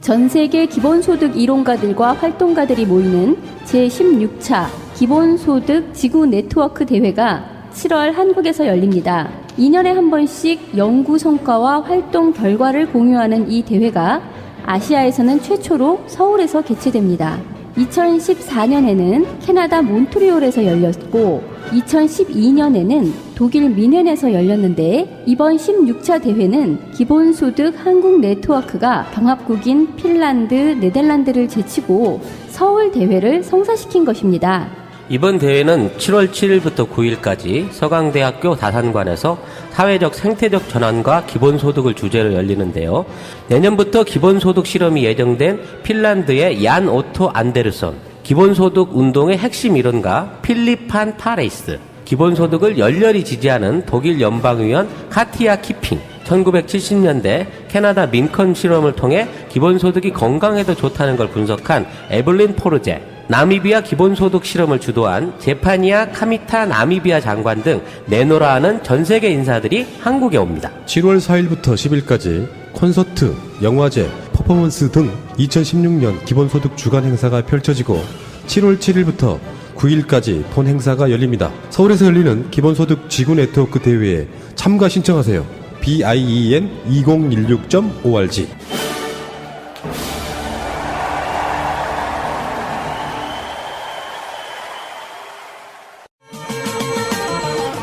전 세계 기본소득 이론가들과 활동가들이 모이는 제16차 기본소득 지구 네트워크 대회가 7월 한국에서 열립니다. 2년에 한 번씩 연구 성과와 활동 결과를 공유하는 이 대회가 아시아에서는 최초로 서울에서 개최됩니다. 2014년에는 캐나다 몬트리올에서 열렸고 2012년에는 독일 미넨에서 열렸는데 이번 16차 대회는 기본소득 한국 네트워크가 경합국인 핀란드, 네덜란드를 제치고 서울 대회를 성사시킨 것입니다. 이번 대회는 7월 7일부터 9일까지 서강대학교 다산관에서 사회적 생태적 전환과 기본소득을 주제로 열리는데요. 내년부터 기본소득 실험이 예정된 핀란드의 얀 오토 안데르손, 기본소득 운동의 핵심 이론가 필립 판 파레이스, 기본소득을 열렬히 지지하는 독일 연방의원 카티아 키핑, 1970년대 캐나다 민컨 실험을 통해 기본소득이 건강에도 좋다는 걸 분석한 에블린 포르제, 나미비아 기본소득 실험을 주도한 제파니아 카미타 나미비아 장관 등 내노라하는 전세계 인사들이 한국에 옵니다. 7월 4일부터 10일까지 콘서트, 영화제, 퍼포먼스 등 2016년 기본소득 주간 행사가 펼쳐지고 7월 7일부터 9일까지 본 행사가 열립니다. 서울에서 열리는 기본소득 지구 네트워크 대회에 참가 신청하세요. bien2016.org.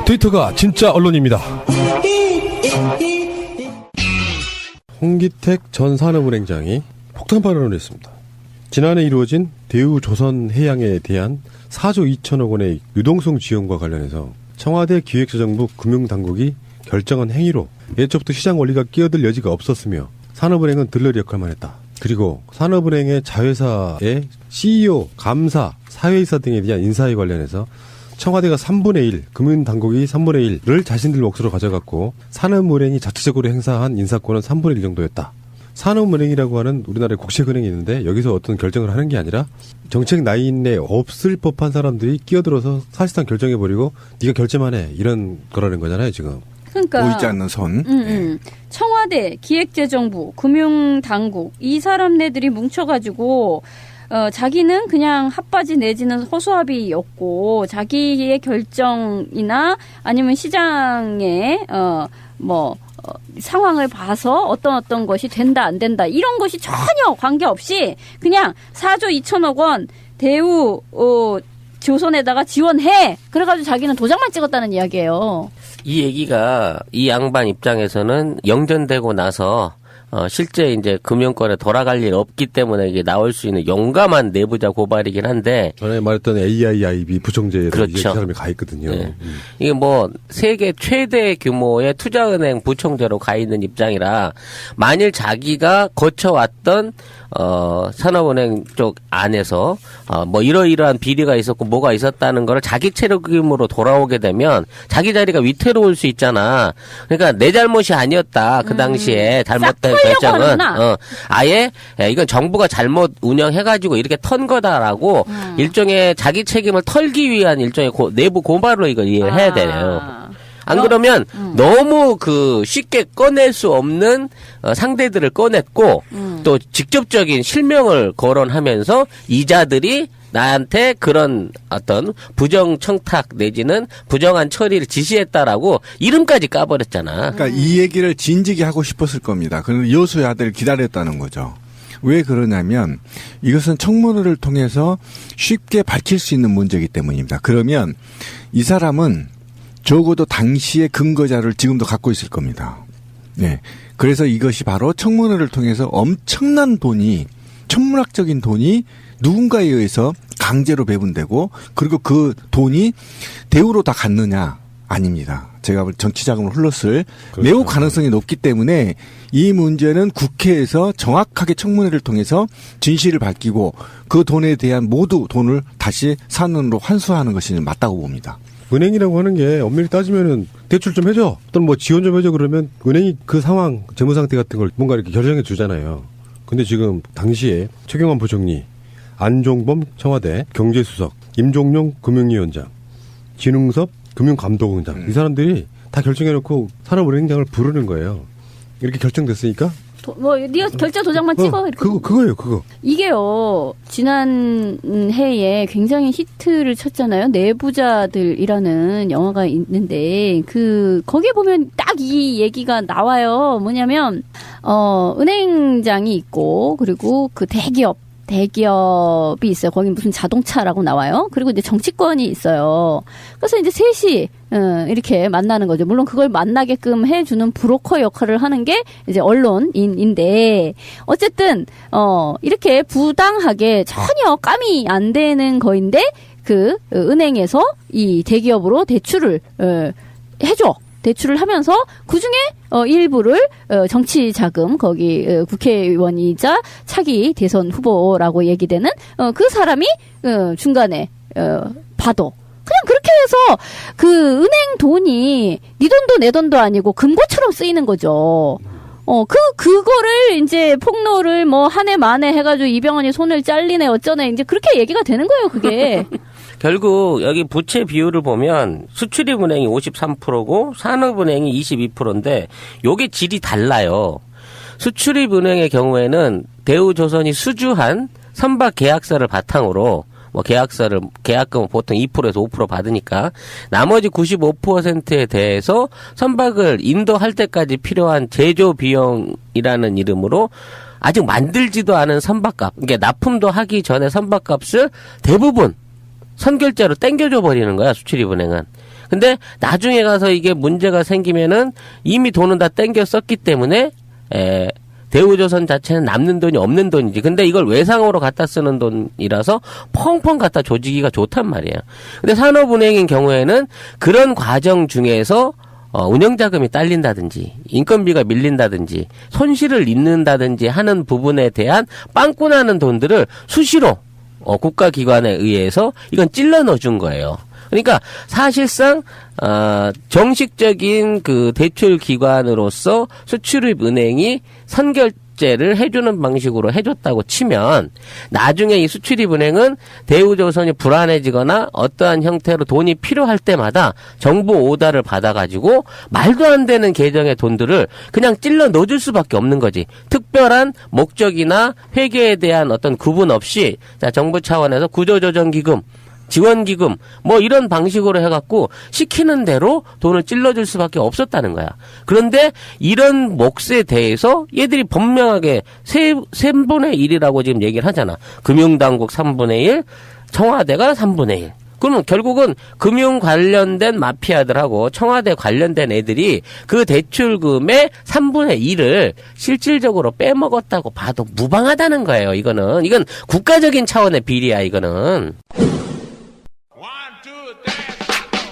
트위터가 진짜 언론입니다. 홍기택 전 산업은행장이 폭탄 발언을 했습니다. 지난해 이루어진 대우조선해양에 대한 4조 2천억 원의 유동성 지원과 관련해서 청와대 기획재정부 금융당국이 결정한 행위로 예초부터 시장 원리가 끼어들 여지가 없었으며 산업은행은 들러리 역할만 했다. 그리고 산업은행의 자회사의 CEO, 감사, 사회이사 등에 대한 인사에 관련해서 청와대가 3분의 1, 금융당국이 3분의 1을 자신들 몫으로 가져갔고 산업은행이 자체적으로 행사한 인사권은 3분의 1 정도였다. 산업은행이라고 하는 우리나라의 국책은행이 있는데 여기서 어떤 결정을 하는 게 아니라 정책 라인에 없을 법한 사람들이 끼어들어서 사실상 결정해버리고 네가 결제만 해 이런 거라는 거잖아요 지금. 그러니까 보이지 않는 선. 청와대, 기획재정부, 금융당국 이 사람네들이 뭉쳐가지고 자기는 그냥 핫바지 내지는 허수아비였고 자기의 결정이나 아니면 시장의 상황을 봐서 어떤 것이 된다 안 된다 이런 것이 전혀 관계없이 그냥 4조 2천억 원 대우 조선에다가 지원해. 그래가지고 자기는 도장만 찍었다는 이야기예요. 이 얘기가 이 양반 입장에서는 영전되고 나서 실제 이제 금융권에 돌아갈 일 없기 때문에 이게 나올 수 있는 용감한 내부자 고발이긴 한데. 전에 말했던 AIIB 부총재에 그렇죠. 이제 그 사람이 가 있거든요. 네. 이게 뭐 세계 최대 규모의 투자은행 부총재로 가 있는 입장이라 만일 자기가 거쳐왔던 산업은행 쪽 안에서 뭐 이러이러한 비리가 있었고 뭐가 있었다는 거를 자기 책임으로 돌아오게 되면 자기 자리가 위태로울 수 있잖아. 그러니까 내 잘못이 아니었다. 그 당시에 잘못된 결정은 아예 이건 정부가 잘못 운영해가지고 이렇게 턴 거다라고 일종의 자기 책임을 털기 위한 일종의 내부 고발로 이걸 이해를 해야 돼요. 안 그러면 너무 쉽게 꺼낼 수 없는 상대들을 꺼냈고 또 직접적인 실명을 거론하면서 이자들이 나한테 그런 어떤 부정 청탁 내지는 부정한 처리를 지시했다라고 이름까지 까버렸잖아. 그러니까 이 얘기를 진지게 하고 싶었을 겁니다. 그런 여수야들을 기다렸다는 거죠. 왜 그러냐면 이것은 청문회를 통해서 쉽게 밝힐 수 있는 문제이기 때문입니다. 그러면 이 사람은 적어도 당시의 근거자를 지금도 갖고 있을 겁니다. 네. 그래서 이것이 바로 청문회를 통해서 엄청난 돈이, 천문학적인 돈이 누군가에 의해서 강제로 배분되고, 그리고 그 돈이 대우로 다 갔느냐? 아닙니다. 제가 정치 자금을 흘렀을 그렇죠. 매우 가능성이 높기 때문에 이 문제는 국회에서 정확하게 청문회를 통해서 진실을 밝히고 그 돈에 대한 모두 돈을 다시 산으로 환수하는 것이 맞다고 봅니다. 은행이라고 하는 게 엄밀히 따지면은 대출 좀 해줘 또는 뭐 지원 좀 해줘 그러면 은행이 그 상황 재무 상태 같은 걸 뭔가 이렇게 결정해 주잖아요. 근데 지금 당시에 최경환 부총리, 안종범 청와대 경제수석, 임종용 금융위원장, 진흥섭 금융감독원장 이 사람들이 다 결정해놓고 산업은행장을 부르는 거예요. 이렇게 결정됐으니까 네가 결제 도장만 찍어. 이렇게. 그거예요, 그거. 이게요, 지난 해에 굉장히 히트를 쳤잖아요. 내부자들이라는 영화가 있는데, 거기에 보면 딱 이 얘기가 나와요. 뭐냐면, 은행장이 있고, 그리고 그 대기업이 있어요. 거기 무슨 자동차라고 나와요. 그리고 이제 정치권이 있어요. 그래서 이제 셋이 이렇게 만나는 거죠. 물론 그걸 만나게끔 해주는 브로커 역할을 하는 게 이제 언론인인데 어쨌든 이렇게 부당하게 전혀 감이 안 되는 거인데 그 은행에서 이 대기업으로 대출을 해줘. 대출을 하면서 그중에 일부를 정치 자금 거기 국회의원이자 차기 대선 후보라고 얘기되는 그 사람이 중간에 봐도 그냥 그렇게 해서 그 은행 돈이 네 돈도 내 돈도 아니고 금고처럼 쓰이는 거죠. 그거를 이제 폭로를 뭐 한 해 만에 해가지고 이병헌이 손을 잘리네 어쩌네 이제 그렇게 얘기가 되는 거예요 그게. 결국 여기 부채 비율을 보면 수출입은행이 53%고 산업은행이 22%인데 요게 질이 달라요. 수출입은행의 경우에는 대우조선이 수주한 선박 계약서를 바탕으로 계약금은 보통 2%에서 5% 받으니까 나머지 95%에 대해서 선박을 인도할 때까지 필요한 제조 비용이라는 이름으로 아직 만들지도 않은 선박값, 그러니까 납품도 하기 전에 선박값을 대부분 선결제로 땡겨줘 버리는 거야, 수출입은행은. 근데 나중에 가서 이게 문제가 생기면은 이미 돈은 다 땡겨 썼기 때문에 대우조선 자체는 남는 돈이 없는 돈이지. 근데 이걸 외상으로 갖다 쓰는 돈이라서 펑펑 갖다 조지기가 좋단 말이에요. 근데 산업은행인 경우에는 그런 과정 중에서 운영자금이 딸린다든지 인건비가 밀린다든지 손실을 입는다든지 하는 부분에 대한 빵꾸 나는 돈들을 수시로 국가기관에 의해서 이건 찔러 넣어준 거예요. 그러니까 사실상 정식적인 그 대출 기관으로서 수출입은행이 선결제를 해주는 방식으로 해줬다고 치면 나중에 이 수출입은행은 대우조선이 불안해지거나 어떠한 형태로 돈이 필요할 때마다 정부 오다를 받아가지고 말도 안 되는 계정의 돈들을 그냥 찔러 넣어줄 수밖에 없는 거지. 특별한 목적이나 회계에 대한 어떤 구분 없이 자 정부 차원에서 구조조정기금 지원기금 뭐 이런 방식으로 해갖고 시키는 대로 돈을 찔러줄 수밖에 없었다는 거야. 그런데 이런 몫에 대해서 얘들이 분명하게 3분의 1이라고 지금 얘기를 하잖아. 금융당국 3분의 1, 청와대가 3분의 1. 그러면 결국은 금융 관련된 마피아들하고 청와대 관련된 애들이 그 대출금의 3분의 1을 실질적으로 빼먹었다고 봐도 무방하다는 거예요. 이건 국가적인 차원의 비리야. 이거는.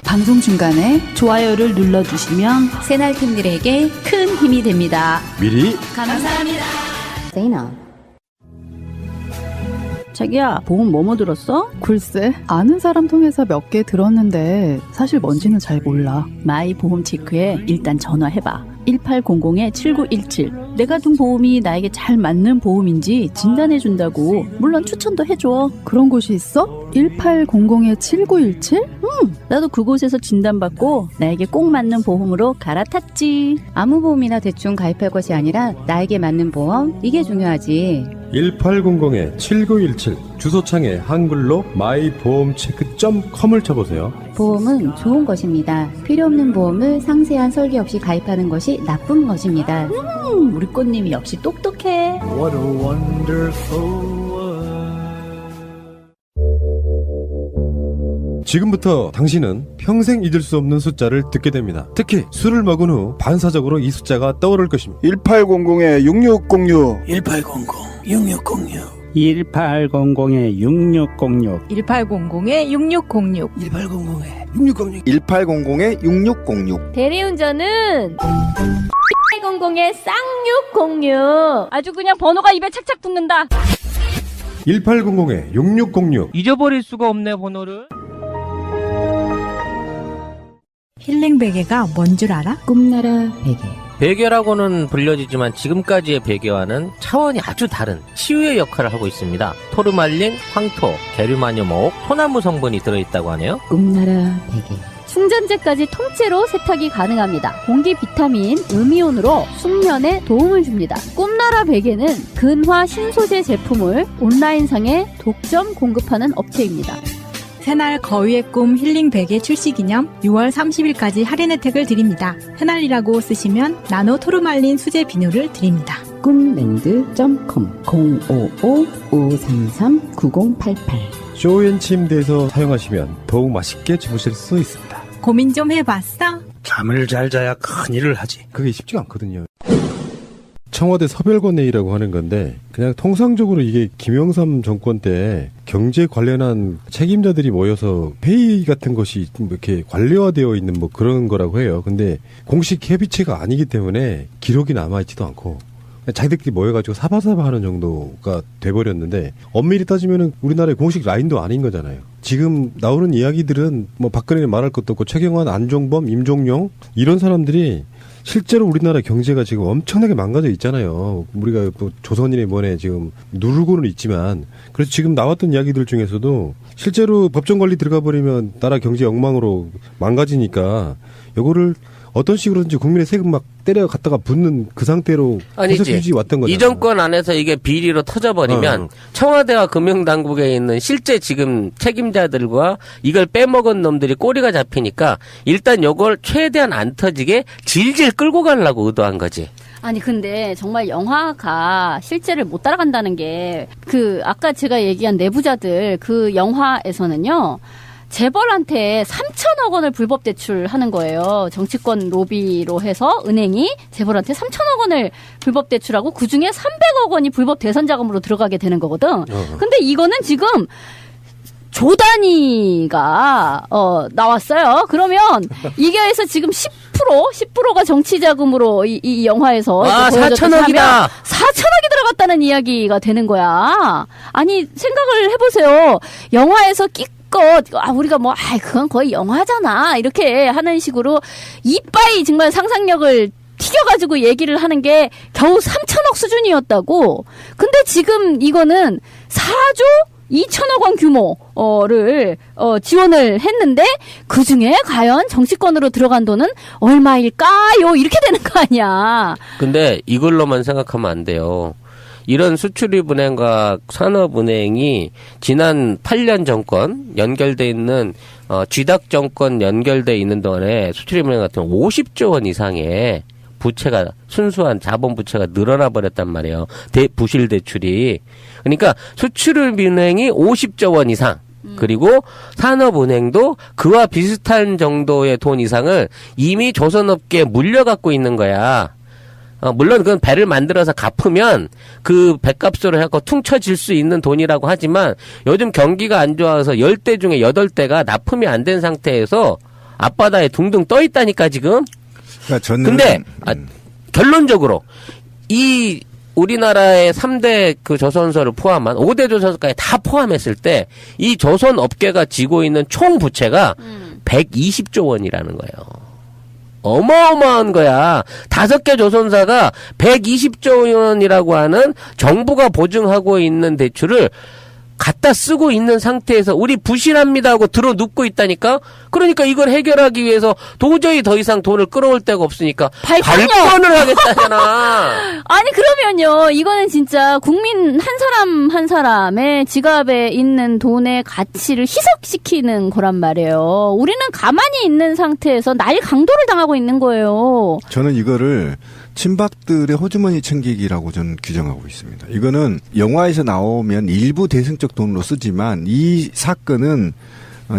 방송 중간에 좋아요를 눌러주시면 새날팀들에게 큰 힘이 됩니다. 미리 감사합니다. 세이나. 자기야, 보험 뭐뭐 들었어? 글쎄 아는 사람 통해서 몇 개 들었는데 사실 뭔지는 잘 몰라. 마이 보험 체크에 일단 전화해봐. 1800-7917. 내가 든 보험이 나에게 잘 맞는 보험인지 진단해준다고. 물론 추천도 해줘. 그런 곳이 있어? 1800-7917? 나도 그곳에서 진단받고 나에게 꼭 맞는 보험으로 갈아탔지. 아무 보험이나 대충 가입할 것이 아니라 나에게 맞는 보험, 이게 중요하지. 1800-7917 주소창에 한글로 my보험체크.com을 쳐보세요. 보험은 좋은 것입니다. 필요 없는 보험을 상세한 설계 없이 가입하는 것이 나쁜 것입니다. 우리 꽃님이 역시 똑똑해. What a wonderful 지금부터 당신은 평생 잊을 수 없는 숫자를 듣게 됩니다. 특히 술을 먹은 후 반사적으로 이 숫자가 떠오를 것입니다. 1800-6606 1800-6606 1800-6606 1800-6606 1800-6606 대리운전은 1800의 쌍육공육. 아주 그냥 번호가 입에 착착 붙는다. 1800-6606 잊어버릴 수가 없네 번호를. 힐링 베개가 뭔 줄 알아? 꿈나라 베개. 베개라고는 불려지지만 지금까지의 베개와는 차원이 아주 다른 치유의 역할을 하고 있습니다. 토르말린, 황토, 게르마늄, 옥, 소나무 성분이 들어있다고 하네요. 꿈나라 베개. 충전재까지 통째로 세탁이 가능합니다. 공기 비타민, 음이온으로 숙면에 도움을 줍니다. 꿈나라 베개는 근화 신소재 제품을 온라인상에 독점 공급하는 업체입니다. 새날 거위의 꿈 힐링 베개 출시 기념 6월 30일까지 할인 혜택을 드립니다. 새날이라고 쓰시면 나노 토르말린 수제 비누를 드립니다. 꿈랜드.com 055-533-9088 쇼앤 침대에서 사용하시면 더욱 맛있게 주무실 수 있습니다. 고민 좀 해봤어? 잠을 잘 자야 큰일을 하지. 그게 쉽지가 않거든요. 청와대 서별관회의라고 하는 건데 그냥 통상적으로 이게 김영삼 정권 때 경제 관련한 책임자들이 모여서 회의 같은 것이 이렇게 관료화되어 있는 뭐 그런 거라고 해요. 근데 공식 협의체가 아니기 때문에 기록이 남아있지도 않고 자기들끼리 모여가지고 사바사바 하는 정도가 돼버렸는데 엄밀히 따지면은 우리나라의 공식 라인도 아닌 거잖아요. 지금 나오는 이야기들은 뭐 박근혜는 말할 것도 없고 최경환, 안종범, 임종용 이런 사람들이 실제로 우리나라 경제가 지금 엄청나게 망가져 있잖아요. 우리가 뭐 조선인의 뭐네 지금 누르고는 있지만 그래서 지금 나왔던 이야기들 중에서도 실제로 법정 관리 들어가 버리면 나라 경제 엉망으로 망가지니까 요거를 어떤 식으로든지 국민의 세금 막 때려갔다가 붓는 그 상태로 계속 유지 왔던 거잖아요. 이 정권 안에서 이게 비리로 터져버리면 청와대와 금융당국에 있는 실제 지금 책임자들과 이걸 빼먹은 놈들이 꼬리가 잡히니까 일단 요걸 최대한 안 터지게 질질 끌고 가려고 의도한 거지. 아니 근데 정말 영화가 실제를 못 따라간다는 게 그 아까 제가 얘기한 내부자들 그 영화에서는요. 재벌한테 3천억 원을 불법 대출하는 거예요. 정치권 로비로 해서 은행이 재벌한테 3천억 원을 불법 대출하고 그중에 300억 원이 불법 대선 자금으로 들어가게 되는 거거든. 근데 이거는 지금 조 단위가 나왔어요. 그러면 이게에서 지금 10%가 정치 자금으로 이 영화에서 4천억이다. 4천억이 들어갔다는 이야기가 되는 거야. 아니 생각을 해보세요. 영화에서 우리가 그건 거의 영화잖아. 이렇게 하는 식으로 이빠이 정말 상상력을 튀겨가지고 얘기를 하는 게 겨우 3천억 수준이었다고. 근데 지금 이거는 4조 2천억 원 규모를 지원을 했는데 그 중에 과연 정치권으로 들어간 돈은 얼마일까요? 이렇게 되는 거 아니야. 근데 이걸로만 생각하면 안 돼요. 이런 수출입은행과 산업은행이 지난 8년 정권 연결돼 있는 쥐닥 정권 연결돼 있는 동안에 수출입은행 같은 50조 원 이상의 부채가 순수한 자본 부채가 늘어나 버렸단 말이에요. 부실 대출이. 그러니까 수출입은행이 50조 원 이상 그리고 산업은행도 그와 비슷한 정도의 돈 이상을 이미 조선업계에 물려갖고 있는 거야. 물론 그건 배를 만들어서 갚으면 그 배값으로 해갖고 퉁쳐질 수 있는 돈이라고 하지만 요즘 경기가 안 좋아서 10대 중에 8대가 납품이 안 된 상태에서 앞바다에 둥둥 떠 있다니까 지금. 근데 결론적으로 이 우리나라의 3대 그 조선소를 포함한 5대 조선소까지 다 포함했을 때 이 조선 업계가 지고 있는 총 부채가 120조 원이라는 거예요. 어마어마한 거야. 5개 조선사가 120조 원이라고 하는 정부가 보증하고 있는 대출을 갖다 쓰고 있는 상태에서 우리 부실합니다 하고 들어 눕고 있다니까. 그러니까 이걸 해결하기 위해서 도저히 더 이상 돈을 끌어올 데가 없으니까 발권을 하겠다잖아. 아니 그러면요 이거는 진짜 국민 한 사람 한 사람의 지갑에 있는 돈의 가치를 희석시키는 거란 말이에요. 우리는 가만히 있는 상태에서 날 강도를 당하고 있는 거예요. 저는 이거를 친박들의 호주머니 챙기기라고 저는 규정하고 있습니다. 이거는 영화에서 나오면 일부 대승적 돈으로 쓰지만 이 사건은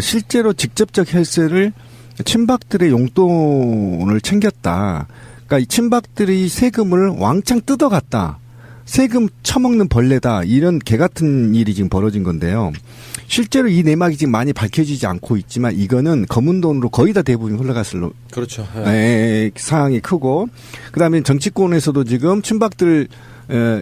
실제로 직접적 혈세를 친박들의 용돈을 챙겼다. 그러니까 이 친박들이 세금을 왕창 뜯어갔다. 세금 처먹는 벌레다. 이런 개 같은 일이 지금 벌어진 건데요. 실제로 이 내막이 지금 많이 밝혀지지 않고 있지만 이거는 검은 돈으로 거의 다 대부분 흘러갔을 그렇죠. 상황이 크고 그다음에 정치권에서도 지금 친박들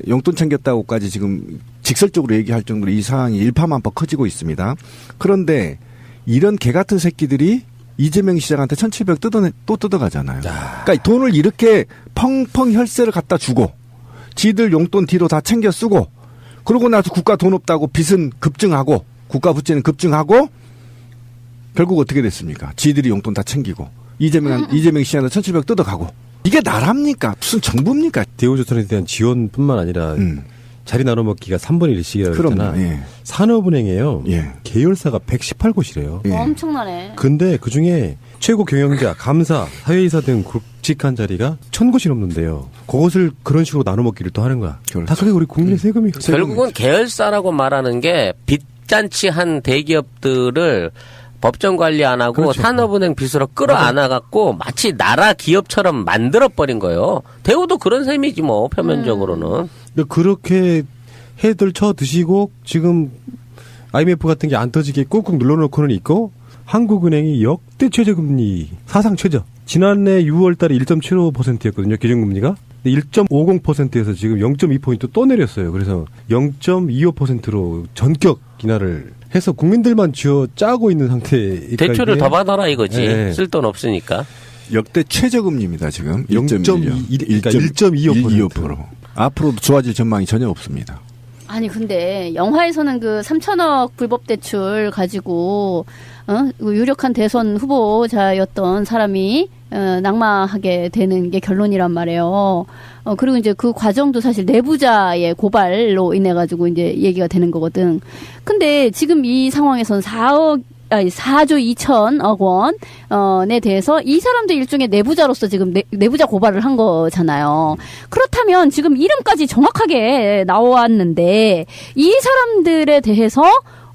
용돈 챙겼다고까지 지금 직설적으로 얘기할 정도로 이 상황이 일파만파 커지고 있습니다. 그런데 이런 개 같은 새끼들이 이재명 시장한테 1,700 또 뜯어가잖아요. 그러니까 돈을 이렇게 펑펑 혈세를 갖다 주고 지들 용돈 뒤로 다 챙겨 쓰고 그러고 나서 국가 돈 없다고 빚은 급증하고 국가 부채는 급증하고 결국 어떻게 됐습니까? 지들이 용돈 다 챙기고 이재명 씨한테 1,700 뜯어가고. 이게 나라입니까? 무슨 정부입니까? 대우조선에 대한 지원뿐만 아니라 자리 나눠먹기가 3분의 1씩이라고 했잖아. 예. 산업은행에요. 예. 계열사가 118곳이래요. 예. 엄청나네. 근데 그중에 최고 경영자, 감사, 사회이사 등 굵직한 자리가 1,000곳이 넘는데요. 그것을 그런 식으로 나눠먹기를 또 하는 거야. 그렇죠. 다 그게 우리 국민의 세금이. 결국은 계열사라고 말하는 게 빚잔치한 대기업들을 법정 관리 안 하고 그렇죠. 산업은행 빚으로 끌어안아갖고 마치 나라 기업처럼 만들어버린 거예요. 대우도 그런 셈이지 뭐 표면적으로는. 그렇게 해들 쳐 드시고 지금 IMF 같은 게 안 터지게 꾹꾹 눌러놓고는 있고 한국은행이 역대 최저금리 사상 최저. 지난해 6월 달에 1.75%였거든요. 기준금리가. 1.50%에서 지금 0.2포인트 또 내렸어요. 그래서 0.25%로 전격 인하를 해서 국민들만 쥐어 짜고 있는 상태니까 대출을 더 받아라 이거지. 네. 쓸 돈 없으니까. 역대 최저금리입니다, 지금. 0.2, 그러니까 1.25%. 앞으로도 좋아질 전망이 전혀 없습니다. 아니 근데 영화에서는 그 3천억 불법 대출 가지고 유력한 대선 후보자였던 사람이 낙마하게 되는 게 결론이란 말이에요. 그리고 이제 그 과정도 사실 내부자의 고발로 인해 가지고 이제 얘기가 되는 거거든. 근데 지금 이 상황에서는 4조 2천억 원에 대해서 이 사람도 일종의 내부자로서 지금 내부자 고발을 한 거잖아요. 그렇다면 지금 이름까지 정확하게 나왔는데 이 사람들에 대해서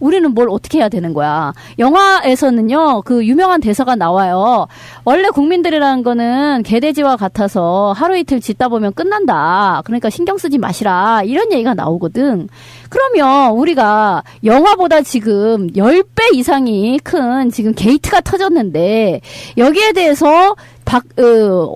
우리는 뭘 어떻게 해야 되는 거야. 영화에서는요, 그 유명한 대사가 나와요. 원래 국민들이라는 거는 개돼지와 같아서 하루 이틀 짖다 보면 끝난다. 그러니까 신경 쓰지 마시라. 이런 얘기가 나오거든. 그러면 우리가 영화보다 지금 10배 이상이 큰 지금 게이트가 터졌는데 여기에 대해서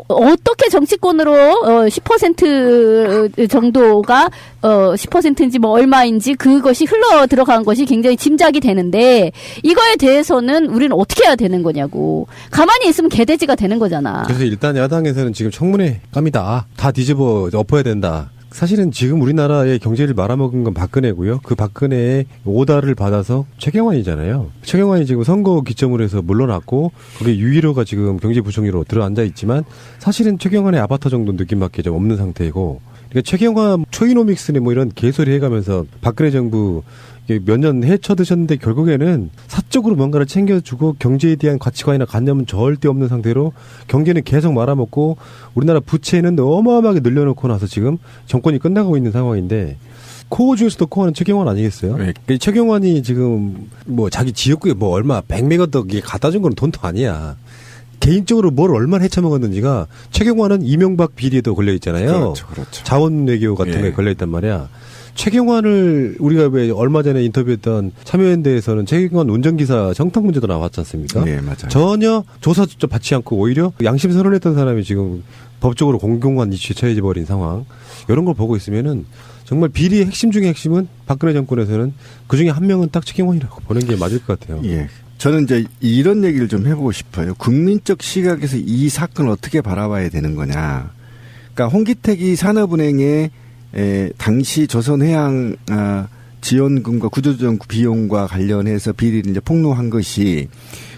어떻게 정치권으로 10% 정도가 10%인지 뭐 얼마인지 그것이 흘러 들어간 것이 굉장히 짐작이 되는데 이거에 대해서는 우리는 어떻게 해야 되는 거냐고. 가만히 있으면 개돼지가 되는 거잖아. 그래서 일단 야당에서는 지금 청문회 깜이다. 다 뒤집어 엎어야 된다. 사실은 지금 우리나라의 경제를 말아먹은 건 박근혜고요. 그 박근혜의 오다를 받아서 최경환이잖아요. 최경환이 지금 선거 기점으로 해서 물러났고 거기에 유일호가 지금 경제부총리로 들어앉아 있지만 사실은 최경환의 아바타 정도 느낌밖에 좀 없는 상태이고 그러니까 최경환 초이노믹스네 뭐 이런 개소리 해가면서 박근혜 정부 몇 년 헤쳐드셨는데 결국에는 사적으로 뭔가를 챙겨주고 경제에 대한 가치관이나 관념은 절대 없는 상태로 경제는 계속 말아먹고 우리나라 부채는 어마어마하게 늘려놓고 나서 지금 정권이 끝나가고 있는 상황인데 코어 중에서도 코어는 최경환 아니겠어요? 네. 최경환이 지금 뭐 자기 지역구에 뭐 얼마 100메가더 갖다 준 건 돈도 아니야. 개인적으로 뭘 얼마나 헤쳐먹었는지가 최경환은 이명박 비리에도 걸려있잖아요. 그렇죠. 자원 외교 같은 거에 걸려있단 말이야. 최경환을 우리가 왜 얼마 전에 인터뷰했던 참여연대에서는 최경환 운전기사 정탁 문제도 나왔지 않습니까? 네, 맞아요. 전혀 조사조차 받지 않고 오히려 양심 선언했던 사람이 지금 법적으로 공공한 이슈에 처해져 버린 상황. 이런 걸 보고 있으면은 정말 비리의 핵심 중의 핵심은 박근혜 정권에서는 그중에 한 명은 딱 최경환이라고 보는 게 맞을 것 같아요. 예. 저는 이제 이런 얘기를 좀 해보고 싶어요. 국민적 시각에서 이 사건을 어떻게 바라봐야 되는 거냐. 그러니까 홍기택이 산업은행에 당시 조선해양 지원금과 구조조정 비용과 관련해서 비리를 이제 폭로한 것이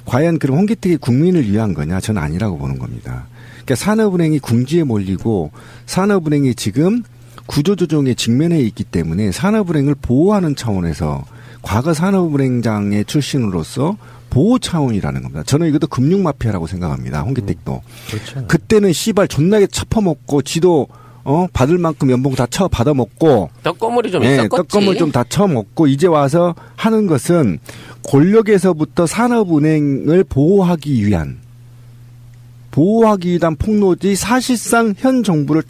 과연 그럼 홍기택이 국민을 위한 거냐? 저는 아니라고 보는 겁니다. 그러니까 산업은행이 궁지에 몰리고 산업은행이 지금 구조조정에 직면해 있기 때문에 산업은행을 보호하는 차원에서 과거 산업은행장의 출신으로서 보호 차원이라는 겁니다. 저는 이것도 금융마피아라고 생각합니다. 홍기택도. 그렇죠. 그때는 씨발 존나게 쳐퍼먹고 지도 받을 만큼 연봉 다 쳐 받아먹고. 떡거물이 좀 있었겠지. 떡거물 좀 다 쳐먹고 이제 와서 하는 것은 권력에서부터 산업은행을 보호하기 위한 폭로지 사실상 현 정부를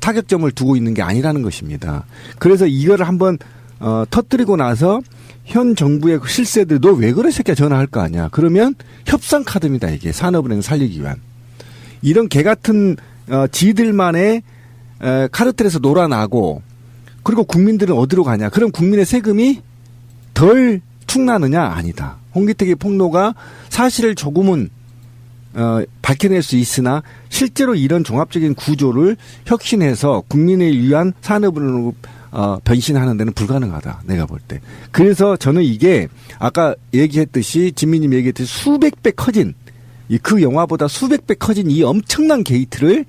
타격점을 두고 있는 게 아니라는 것입니다. 그래서 이거를 한번 터뜨리고 나서 현 정부의 실세들 너 왜 그래 새끼야 전화할 거 아니야. 그러면 협상 카드입니다. 이게 산업은행을 살리기 위한. 이런 개 같은 지들만의 카르텔에서 놀아나고 그리고 국민들은 어디로 가냐. 그럼 국민의 세금이 덜 축나느냐? 아니다. 홍기택의 폭로가 사실을 조금은 밝혀낼 수 있으나 실제로 이런 종합적인 구조를 혁신해서 국민을 위한 산업은행으로 변신하는 데는 불가능하다. 내가 볼 때. 그래서 저는 이게 아까 얘기했듯이 진미님 얘기했듯이 수백 배 커진 그 영화보다 수백 배 커진 이 엄청난 게이트를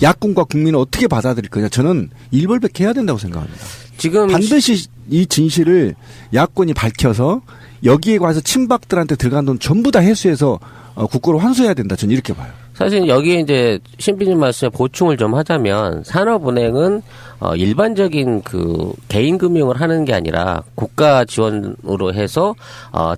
야권과 국민은 어떻게 받아들일 거냐. 저는 일벌백해야 된다고 생각합니다. 지금 반드시 이 진실을 야권이 밝혀서 여기에 관해서 친박들한테 들어간 돈 전부 다 회수해서 국고로 환수해야 된다. 저는 이렇게 봐요. 사실 여기에 이제 신비님 말씀에 보충을 좀 하자면 산업은행은 일반적인 그 개인 금융을 하는 게 아니라 국가 지원으로 해서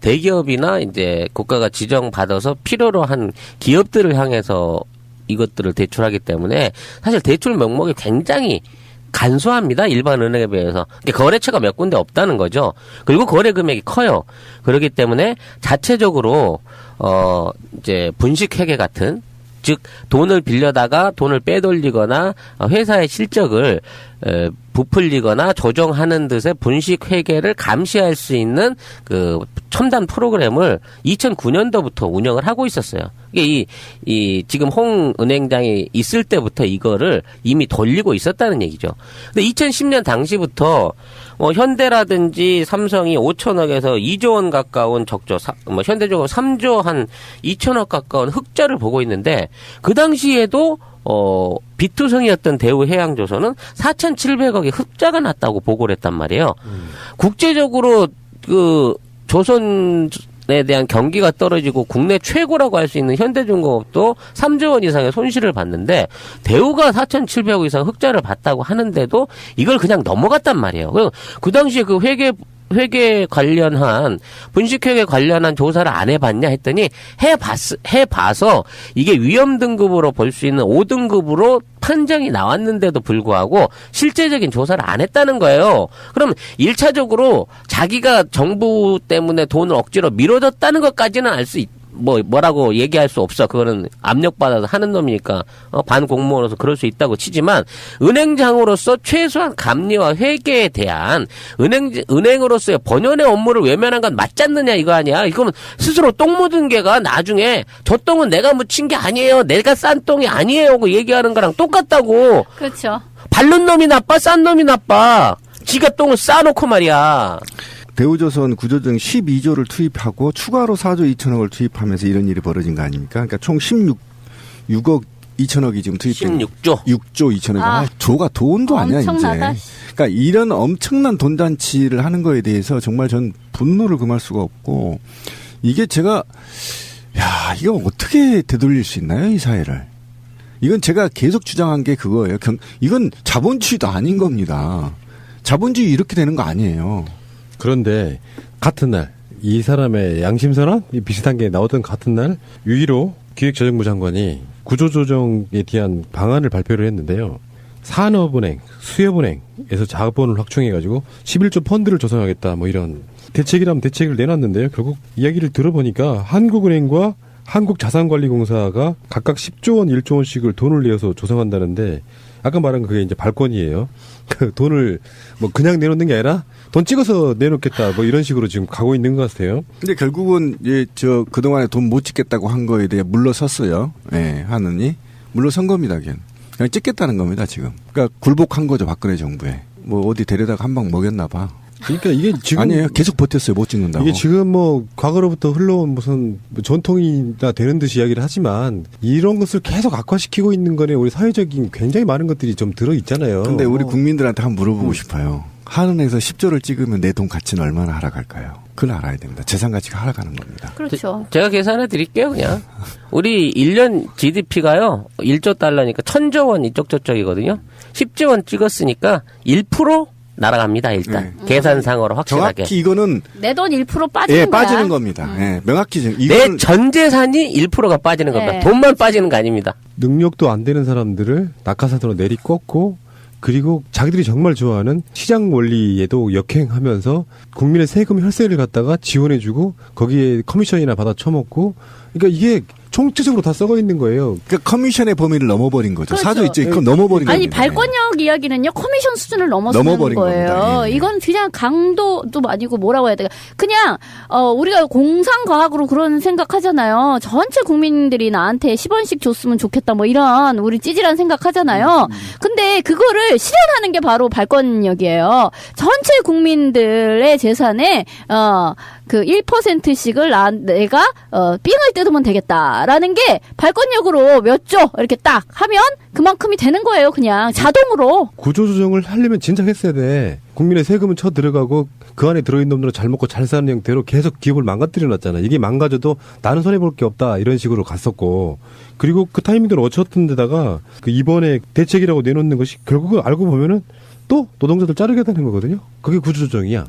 대기업이나 이제 국가가 지정받아서 필요로 한 기업들을 향해서 이것들을 대출하기 때문에 사실 대출 명목이 굉장히 간소합니다. 일반 은행에 비해서. 거래처가 몇 군데 없다는 거죠. 그리고 거래 금액이 커요. 그렇기 때문에 자체적으로 이제 분식회계 같은, 즉 돈을 빌려다가 돈을 빼돌리거나 회사의 실적을 부풀리거나 조정하는 듯의 분식 회계를 감시할 수 있는 그 첨단 프로그램을 2009년도부터 운영을 하고 있었어요. 이게 이 지금 홍 은행장이 있을 때부터 이거를 이미 돌리고 있었다는 얘기죠. 근데 2010년 당시부터 현대라든지 삼성이 5천억에서 2조 원 가까운 적조, 현대적으로 3조 한 2천억 가까운 흑자를 보고 있는데 그 당시에도 비투성이었던 대우해양조선은 4,700억의 흑자가 났다고 보고를 했단 말이에요. 국제적으로 그 조선에 대한 경기가 떨어지고 국내 최고라고 할 수 있는 현대중공업도 3조 원 이상의 손실을 봤는데 대우가 4,700억 이상 흑자를 봤다고 하는데도 이걸 그냥 넘어갔단 말이에요. 그 당시에 그 회계 관련한 분식회계 관련한 조사를 안 해봤냐 했더니 해봐서 이게 위험 등급으로 볼 수 있는 5등급으로 판정이 나왔는데도 불구하고 실제적인 조사를 안 했다는 거예요. 그럼 1차적으로 자기가 정부 때문에 돈을 억지로 밀어줬다는 것까지는 알 수 뭐라고 얘기할 수 없어. 그거는 압력받아서 하는 놈이니까 반공무원으로서 그럴 수 있다고 치지만 은행장으로서 최소한 감리와 회계에 대한 은행으로서의 본연의 업무를 외면한 건 맞지 않느냐 이거 아니야. 이거는 스스로 똥 묻은 개가 나중에 저 똥은 내가 묻힌 게 아니에요. 내가 싼 똥이 아니에요. 그 얘기하는 거랑 똑같다고. 그렇죠. 바른 놈이 나빠, 싼 놈이 나빠. 지가 똥을 싸놓고 말이야. 대우조선 구조조정 12조를 투입하고 추가로 4조 2천억을 투입하면서 이런 일이 벌어진 거 아닙니까? 그러니까 총 6억 2천억이 지금 투입된 16조. 6조 2천억. 조가 돈도 아니야, 엄청나다. 이제. 그러니까 이런 엄청난 돈잔치를 하는 거에 대해서 정말 전 분노를 금할 수가 없고 이게 제가 이거 어떻게 되돌릴 수 있나요, 이 사회를? 이건 제가 계속 주장한 게 그거예요. 이건 자본주의도 아닌 겁니다. 자본주의 이렇게 되는 거 아니에요. 그런데 같은 날 이 사람의 양심선언 비슷한 게 나오던 같은 날 유일호 기획재정부 장관이 구조조정에 대한 방안을 발표를 했는데요. 산업은행, 수협은행에서 자본을 확충해가지고 11조 펀드를 조성하겠다 뭐 이런 대책이라면 대책을 내놨는데요. 결국 이야기를 들어보니까 한국은행과 한국자산관리공사가 각각 10조 원, 1조 원씩을 돈을 내어서 조성한다는데 아까 말한 그게 이제 발권이에요. 그 돈을 뭐 그냥 내놓는 게 아니라 돈 찍어서 내놓겠다 뭐 이런 식으로 지금 가고 있는 것 같아요. 근데 결국은 그동안에 돈 못 찍겠다고 한 거에 대해 물러섰어요. 예, 하느니 물러선 겁니다. 그냥 찍겠다는 겁니다, 지금. 그러니까 굴복한 거죠, 박근혜 정부에. 뭐 어디 데려다가 한 방 먹였나 봐. 그러니까 이게 지금 아니에요. 계속 버텼어요. 못 찍는다고. 이게 지금 뭐 과거로부터 흘러온 무슨 전통이나 되는 듯이 이야기를 하지만 이런 것을 계속 악화시키고 있는 거네. 우리 사회적인 굉장히 많은 것들이 좀 들어 있잖아요. 근데 우리 국민들한테 한번 물어보고 싶어요. 한은에서 10조를 찍으면 내 돈 가치는 얼마나 하락할까요? 그걸 알아야 됩니다. 재산 가치가 하락하는 겁니다. 그렇죠. 제가 계산해 드릴게요, 그냥. 우리 1년 GDP가요, 1조 달러니까 1000조 원 이쪽 저쪽이거든요. 10조 원 찍었으니까 1% 날아갑니다, 일단. 네. 계산상으로 확실하게. 정확히 이거는 내 돈 1% 빠지는 예, 거야. 빠지는 겁니다. 예, 명확히 내 전 재산이 1%가 빠지는 겁니다. 네. 돈만 빠지는 거 아닙니다. 능력도 안 되는 사람들을 낙하산으로 내리꽂고 그리고 자기들이 정말 좋아하는 시장 원리에도 역행하면서 국민의 세금 혈세를 갖다가 지원해주고 거기에 커미션이나 받아 처먹고 그러니까 이게 총체적으로 다 썩어 있는 거예요. 그러니까 커미션의 범위를 넘어버린 거죠. 그렇죠. 4조 2천억 그건 넘어버린 아니 겁니다. 발권력 이야기는요 커미션 수준을 넘어서는 넘어버린 거예요. 겁니다. 예. 이건 그냥 강도도 아니고 뭐라고 해야 돼요? 그냥 우리가 공상과학으로 그런 생각하잖아요. 전체 국민들이 나한테 10원씩 줬으면 좋겠다 뭐 이런 우리 찌질한 생각하잖아요. 근데 그거를 실현하는 게 바로 발권력이에요. 전체 국민들의 재산에 그 1%씩을 내가 삥을 뜯으면 되겠다라는 게 발권력으로 몇 조 이렇게 딱 하면 그만큼이 되는 거예요. 그냥 자동으로. 구조조정을 하려면 진작 했어야 돼. 국민의 세금은 쳐 들어가고 그 안에 들어있는 놈들은 잘 먹고 잘 사는 형태로 계속 기업을 망가뜨려 놨잖아. 이게 망가져도 나는 손해볼 게 없다 이런 식으로 갔었고, 그리고 그 타이밍대로 어쳤던 데다가 그 이번에 대책이라고 내놓는 것이 결국은 알고 보면은 또 노동자들 자르겠다는 거거든요. 그게 구조조정이야.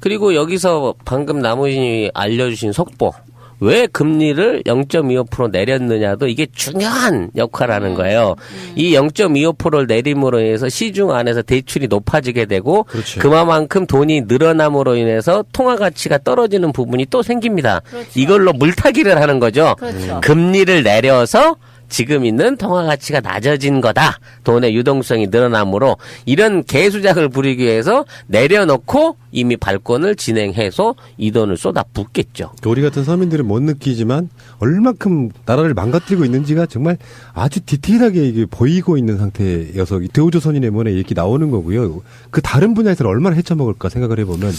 그리고 여기서 방금 나무진이 알려주신 속보, 왜 금리를 0.25% 내렸느냐도 이게 중요한 역할을 하는 거예요. 이 0.25%를 내림으로 인해서 시중 안에서 대출이 높아지게 되고, 그렇지. 그만큼 돈이 늘어남으로 인해서 통화 가치가 떨어지는 부분이 또 생깁니다. 그렇죠. 이걸로 물타기를 하는 거죠. 그렇죠. 금리를 내려서 지금 있는 통화 가치가 낮아진 거다. 돈의 유동성이 늘어나므로 이런 개수작을 부리기 위해서 내려놓고 이미 발권을 진행해서 이 돈을 쏟아붓겠죠. 우리 같은 서민들은 못 느끼지만 얼만큼 나라를 망가뜨리고 있는지가 정말 아주 디테일하게 이게 보이고 있는 상태여서 대우조선인의 문에 이렇게 나오는 거고요. 그 다른 분야에서는 얼마나 헤쳐먹을까 생각을 해보면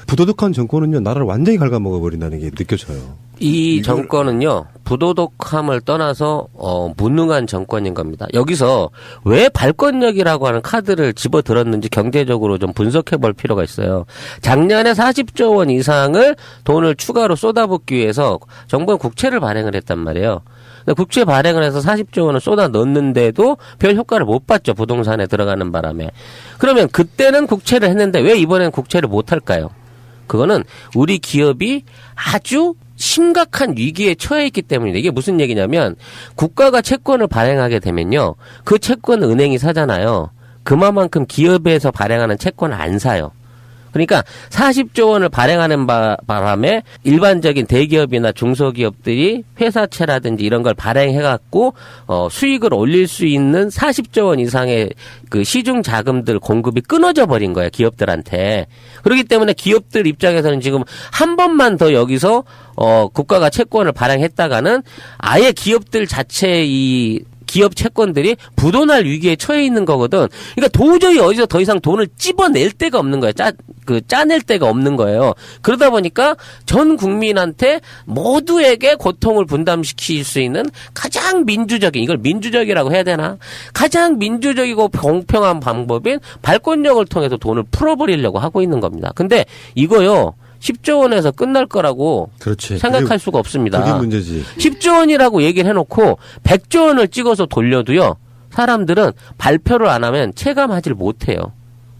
부도덕한 정권은요, 나라를 완전히 갉아먹어버린다는 게 느껴져요. 이 정권은요, 부도덕함을 떠나서 무능한 정권인 겁니다. 여기서 왜 발권력이라고 하는 카드를 집어들었는지 경제적으로 좀 분석해 볼 필요가 있어요. 작년에 40조 원 이상을 돈을 추가로 쏟아붓기 위해서 정부는 국채를 발행을 했단 말이에요. 국채 발행을 해서 40조 원을 쏟아 넣는데도 별 효과를 못 봤죠. 부동산에 들어가는 바람에. 그러면 그때는 국채를 했는데 왜 이번엔 국채를 못 할까요? 그거는 우리 기업이 아주 심각한 위기에 처해 있기 때문입니다. 이게 무슨 얘기냐면 국가가 채권을 발행하게 되면요, 그 채권은 은행이 사잖아요. 그만큼 기업에서 발행하는 채권을 안 사요. 그러니까 40조 원을 발행하는 바람에 일반적인 대기업이나 중소기업들이 회사채라든지 이런 걸 발행해갖고 수익을 올릴 수 있는 40조 원 이상의 그 시중 자금들 공급이 끊어져 버린 거예요, 기업들한테. 그렇기 때문에 기업들 입장에서는 지금 한 번만 더 여기서 국가가 채권을 발행했다가는 아예 기업들 자체의 이 기업 채권들이 부도날 위기에 처해 있는 거거든. 그러니까 도저히 어디서 더 이상 돈을 찝어낼 데가 없는 거예요. 짜낼 데가 없는 거예요. 그러다 보니까 전 국민한테 모두에게 고통을 분담시킬 수 있는 가장 민주적인, 이걸 민주적이라고 해야 되나? 가장 민주적이고 공평한 방법인 발권력을 통해서 돈을 풀어버리려고 하고 있는 겁니다. 근데 이거요, 10조 원에서 끝날 거라고 그렇지. 생각할 수가 없습니다. 그게 문제지. 10조 원이라고 얘기를 해놓고 100조 원을 찍어서 돌려도요, 사람들은 발표를 안 하면 체감하지를 못해요.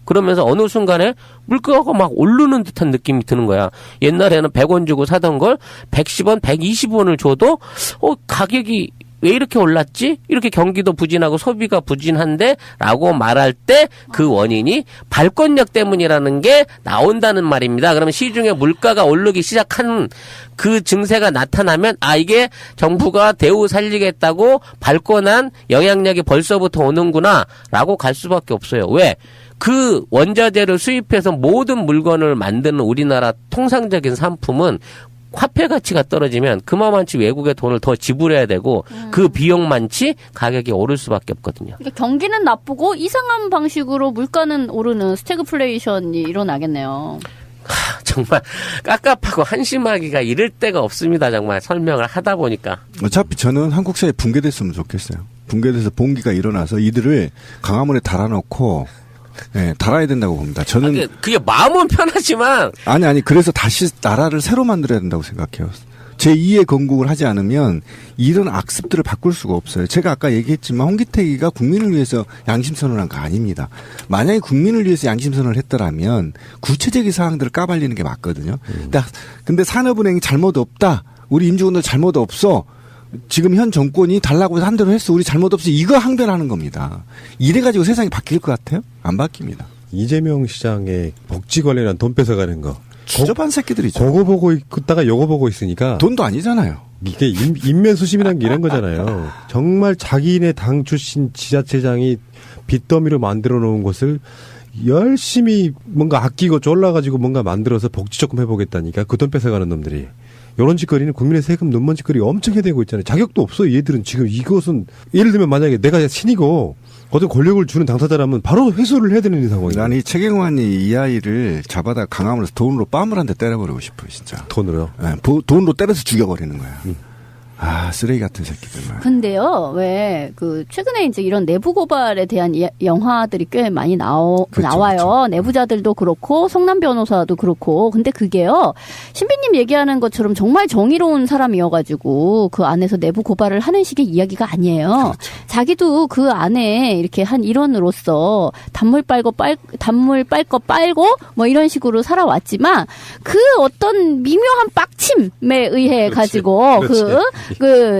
그러면서 어느 순간에 물가가 막 오르는 듯한 느낌이 드는 거야. 옛날에는 100원 주고 사던 걸 110원, 120원을 줘도 가격이 왜 이렇게 올랐지? 이렇게 경기도 부진하고 소비가 부진한데? 라고 말할 때 그 원인이 발권력 때문이라는 게 나온다는 말입니다. 그러면 시중에 물가가 오르기 시작한 그 증세가 나타나면 이게 정부가 대우 살리겠다고 발권한 영향력이 벌써부터 오는구나 라고 갈 수밖에 없어요. 왜? 그 원자재를 수입해서 모든 물건을 만드는 우리나라 통상적인 상품은 화폐 가치가 떨어지면 그만치 외국에 돈을 더 지불해야 되고 그 비용만치 가격이 오를 수밖에 없거든요. 그러니까 경기는 나쁘고 이상한 방식으로 물가는 오르는 스태그플레이션이 일어나겠네요. 정말 깝깝하고 한심하기가 이를 데가 없습니다. 정말 설명을 하다 보니까. 어차피 저는 한국 사회 붕괴됐으면 좋겠어요. 붕괴돼서 봉기가 일어나서 이들을 강화문에 달아놓고 달아야 된다고 봅니다. 저는 그게 마음은 편하지만 아니 그래서 다시 나라를 새로 만들어야 된다고 생각해요. 제2의 건국을 하지 않으면 이런 악습들을 바꿀 수가 없어요. 제가 아까 얘기했지만 홍기택이가 국민을 위해서 양심선언한 거 아닙니다. 만약에 국민을 위해서 양심선언을 했더라면 구체적인 사항들을 까발리는 게 맞거든요. 근데 산업은행이 잘못 없다. 우리 임직원들 잘못 없어. 지금 현 정권이 달라고 한 대로 했어. 우리 잘못 없어. 이거 항변하는 겁니다. 이래가지고 세상이 바뀔 것 같아요? 안 바뀝니다. 이재명 시장의 복지 관련한 돈 뺏어가는 거. 주접한 새끼들이죠. 그거 보고 있다가 요거 보고 있으니까. 돈도 아니잖아요. 이게 인면수심이라는 게 이런 거잖아요. 정말 자기네 당 출신 지자체장이 빚더미로 만들어 놓은 것을 열심히 뭔가 아끼고 쫄라가지고 뭔가 만들어서 복지 조금 해보겠다니까 그 돈 뺏어가는 놈들이. 이런 짓거리는 국민의 세금 눈먼 짓거리 엄청 해대고 있잖아요. 자격도 없어요. 얘들은 지금 이것은 예를 들면 만약에 내가 신이고 어떤 권력을 주는 당사자라면 바로 회수를 해야 되는 상황이에요. 난 이 최경환이 이 아이를 잡아다 강화문에서 돈으로 뺨을 한 대 때려버리고 싶어요. 진짜. 돈으로요? 네, 돈으로 때려서 죽여버리는 거야. 아, 쓰레기 같은 새끼들. 근데요, 왜, 최근에 이제 이런 내부 고발에 대한 영화들이 꽤 많이 나와요. 그렇죠. 내부자들도 그렇고, 성남 변호사도 그렇고. 근데 그게요, 신비님 얘기하는 것처럼 정말 정의로운 사람이어가지고, 그 안에서 내부 고발을 하는 식의 이야기가 아니에요. 그렇죠. 자기도 그 안에 이렇게 한 일원으로서 단물 빨 거 빨고, 뭐 이런 식으로 살아왔지만, 그 어떤 미묘한 빡침에 의해 가지고,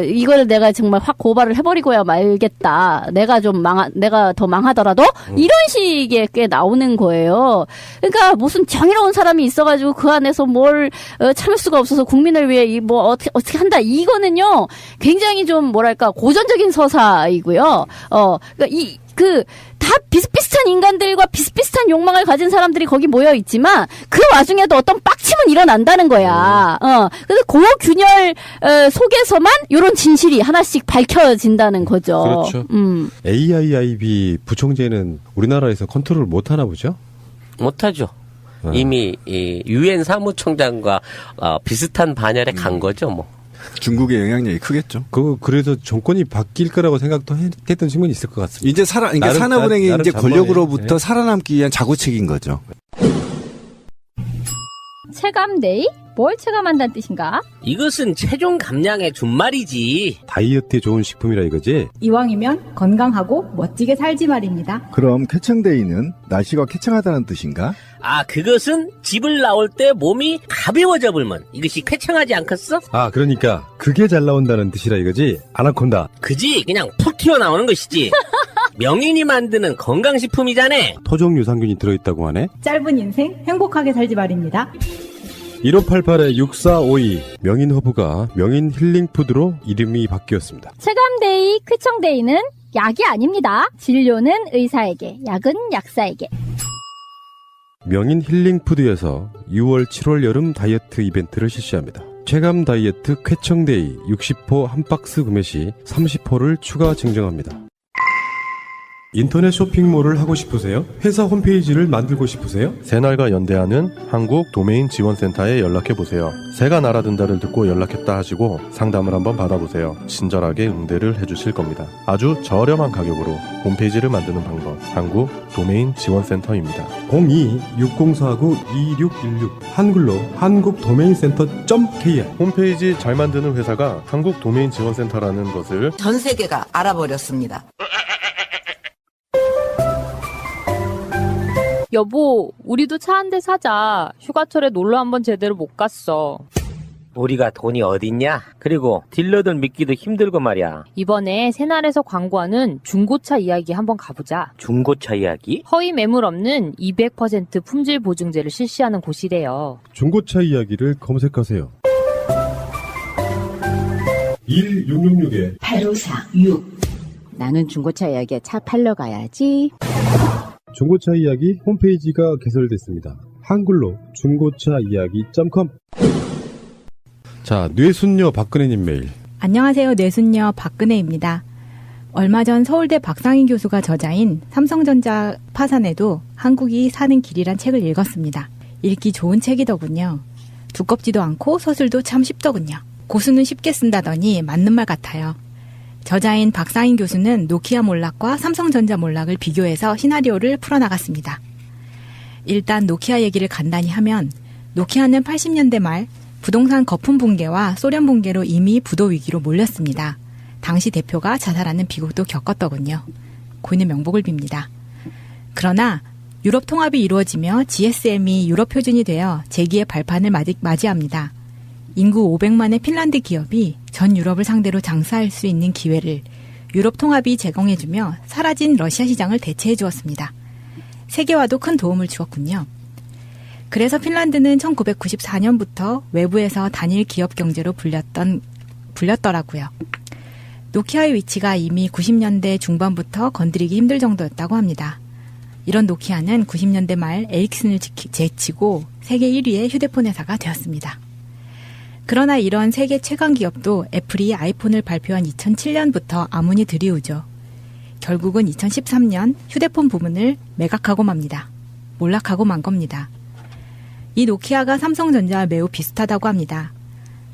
이거를 내가 정말 확 고발을 해버리고야 말겠다. 내가 더 망하더라도 이런 식의 꽤 나오는 거예요. 그러니까 무슨 정의로운 사람이 있어가지고 그 안에서 뭘 참을 수가 없어서 국민을 위해 어떻게 한다. 이거는요 굉장히 좀 뭐랄까 고전적인 서사이고요. 그러니까 다 비슷비슷한 인간들과 비슷비슷한 욕망을 가진 사람들이 거기 모여 있지만 그 와중에도 어떤 빡침은 일어난다는 거야. 그래서 그 균열 속에서만 이런 진실이 하나씩 밝혀진다는 거죠. 그렇죠. AIIB 부총재는 우리나라에서 컨트롤 못 하나 보죠? 못하죠. 이미 유엔 사무총장과 비슷한 반열에 간 거죠, 뭐. 중국의 영향력이 크겠죠. 그래서 정권이 바뀔 거라고 생각도 했던 측면이 있을 것 같습니다. 이제 산업은행이 이제 권력으로부터 살아남기 위한 자구책인 거죠. 체감데이? 뭘 체감한다는 뜻인가? 이것은 체중 감량의 준말이지. 다이어트에 좋은 식품이라 이거지? 이왕이면 건강하고 멋지게 살지 말입니다. 그럼 쾌청데이는 날씨가 쾌청하다는 뜻인가? 아, 그것은 집을 나올 때 몸이 가벼워져 불면 이것이 쾌청하지 않겠어? 아, 그러니까 그게 잘 나온다는 뜻이라 이거지? 아나콘다. 그지? 그냥 푹 튀어나오는 것이지. 명인이 만드는 건강식품이잖아. 토종 유산균이 들어있다고 하네? 짧은 인생 행복하게 살지 말입니다. 1588-6452 명인 허브가 명인 힐링푸드로 이름이 바뀌었습니다. 체감데이, 쾌청데이는 약이 아닙니다. 진료는 의사에게, 약은 약사에게. 명인 힐링푸드에서 6월 7월 여름 다이어트 이벤트를 실시합니다. 체감 다이어트 쾌청데이 60호 한 박스 구매 시 30호를 추가 증정합니다. 인터넷 쇼핑몰을 하고 싶으세요? 회사 홈페이지를 만들고 싶으세요? 새날과 연대하는 한국 도메인 지원센터에 연락해보세요. 새가 날아든다를 듣고 연락했다 하시고 상담을 한번 받아보세요. 친절하게 응대를 해주실 겁니다. 아주 저렴한 가격으로 홈페이지를 만드는 방법, 한국 도메인 지원센터입니다. 02-6049-2616 한글로 한국도메인센터.kr 홈페이지 잘 만드는 회사가 한국 도메인 지원센터라는 것을 전 세계가 알아버렸습니다. 여보, 우리도 차 한 대 사자. 휴가철에 놀러 한번 제대로 못 갔어. 우리가 돈이 어딨냐? 그리고 딜러들 믿기도 힘들고 말이야. 이번에 새날에서 광고하는 중고차 이야기 한번 가보자. 중고차 이야기? 허위 매물 없는 200% 품질 보증제를 실시하는 곳이래요. 중고차 이야기를 검색하세요. 1666-8546 나는 중고차 이야기에 차 팔러 가야지. 중고차 이야기 홈페이지가 개설됐습니다. 한글로 중고차이야기.com. 자, 뇌순녀 박근혜님 메일. 안녕하세요. 뇌순녀 박근혜입니다. 얼마 전 서울대 박상인 교수가 저자인 삼성전자 파산에도 한국이 사는 길이란 책을 읽었습니다. 읽기 좋은 책이더군요. 두껍지도 않고 서술도 참 쉽더군요. 고수는 쉽게 쓴다더니 맞는 말 같아요. 저자인 박상인 교수는 노키아 몰락과 삼성전자 몰락을 비교해서 시나리오를 풀어나갔습니다. 일단 노키아 얘기를 간단히 하면 노키아는 80년대 말 부동산 거품 붕괴와 소련 붕괴로 이미 부도 위기로 몰렸습니다. 당시 대표가 자살하는 비극도 겪었더군요. 고인의 명복을 빕니다. 그러나 유럽 통합이 이루어지며 GSM이 유럽 표준이 되어 재기의 발판을 맞이합니다. 인구 500만의 핀란드 기업이 전 유럽을 상대로 장사할 수 있는 기회를 유럽 통합이 제공해주며 사라진 러시아 시장을 대체해 주었습니다. 세계화도 큰 도움을 주었군요. 그래서 핀란드는 1994년부터 외부에서 단일 기업 경제로 불렸더라고요. 노키아의 위치가 이미 90년대 중반부터 건드리기 힘들 정도였다고 합니다. 이런 노키아는 90년대 말 에릭슨을 제치고 세계 1위의 휴대폰 회사가 되었습니다. 그러나 이런 세계 최강 기업도 애플이 아이폰을 발표한 2007년부터 아문이 드리우죠. 결국은 2013년 휴대폰 부문을 매각하고 맙니다. 몰락하고 만 겁니다. 이 노키아가 삼성전자와 매우 비슷하다고 합니다.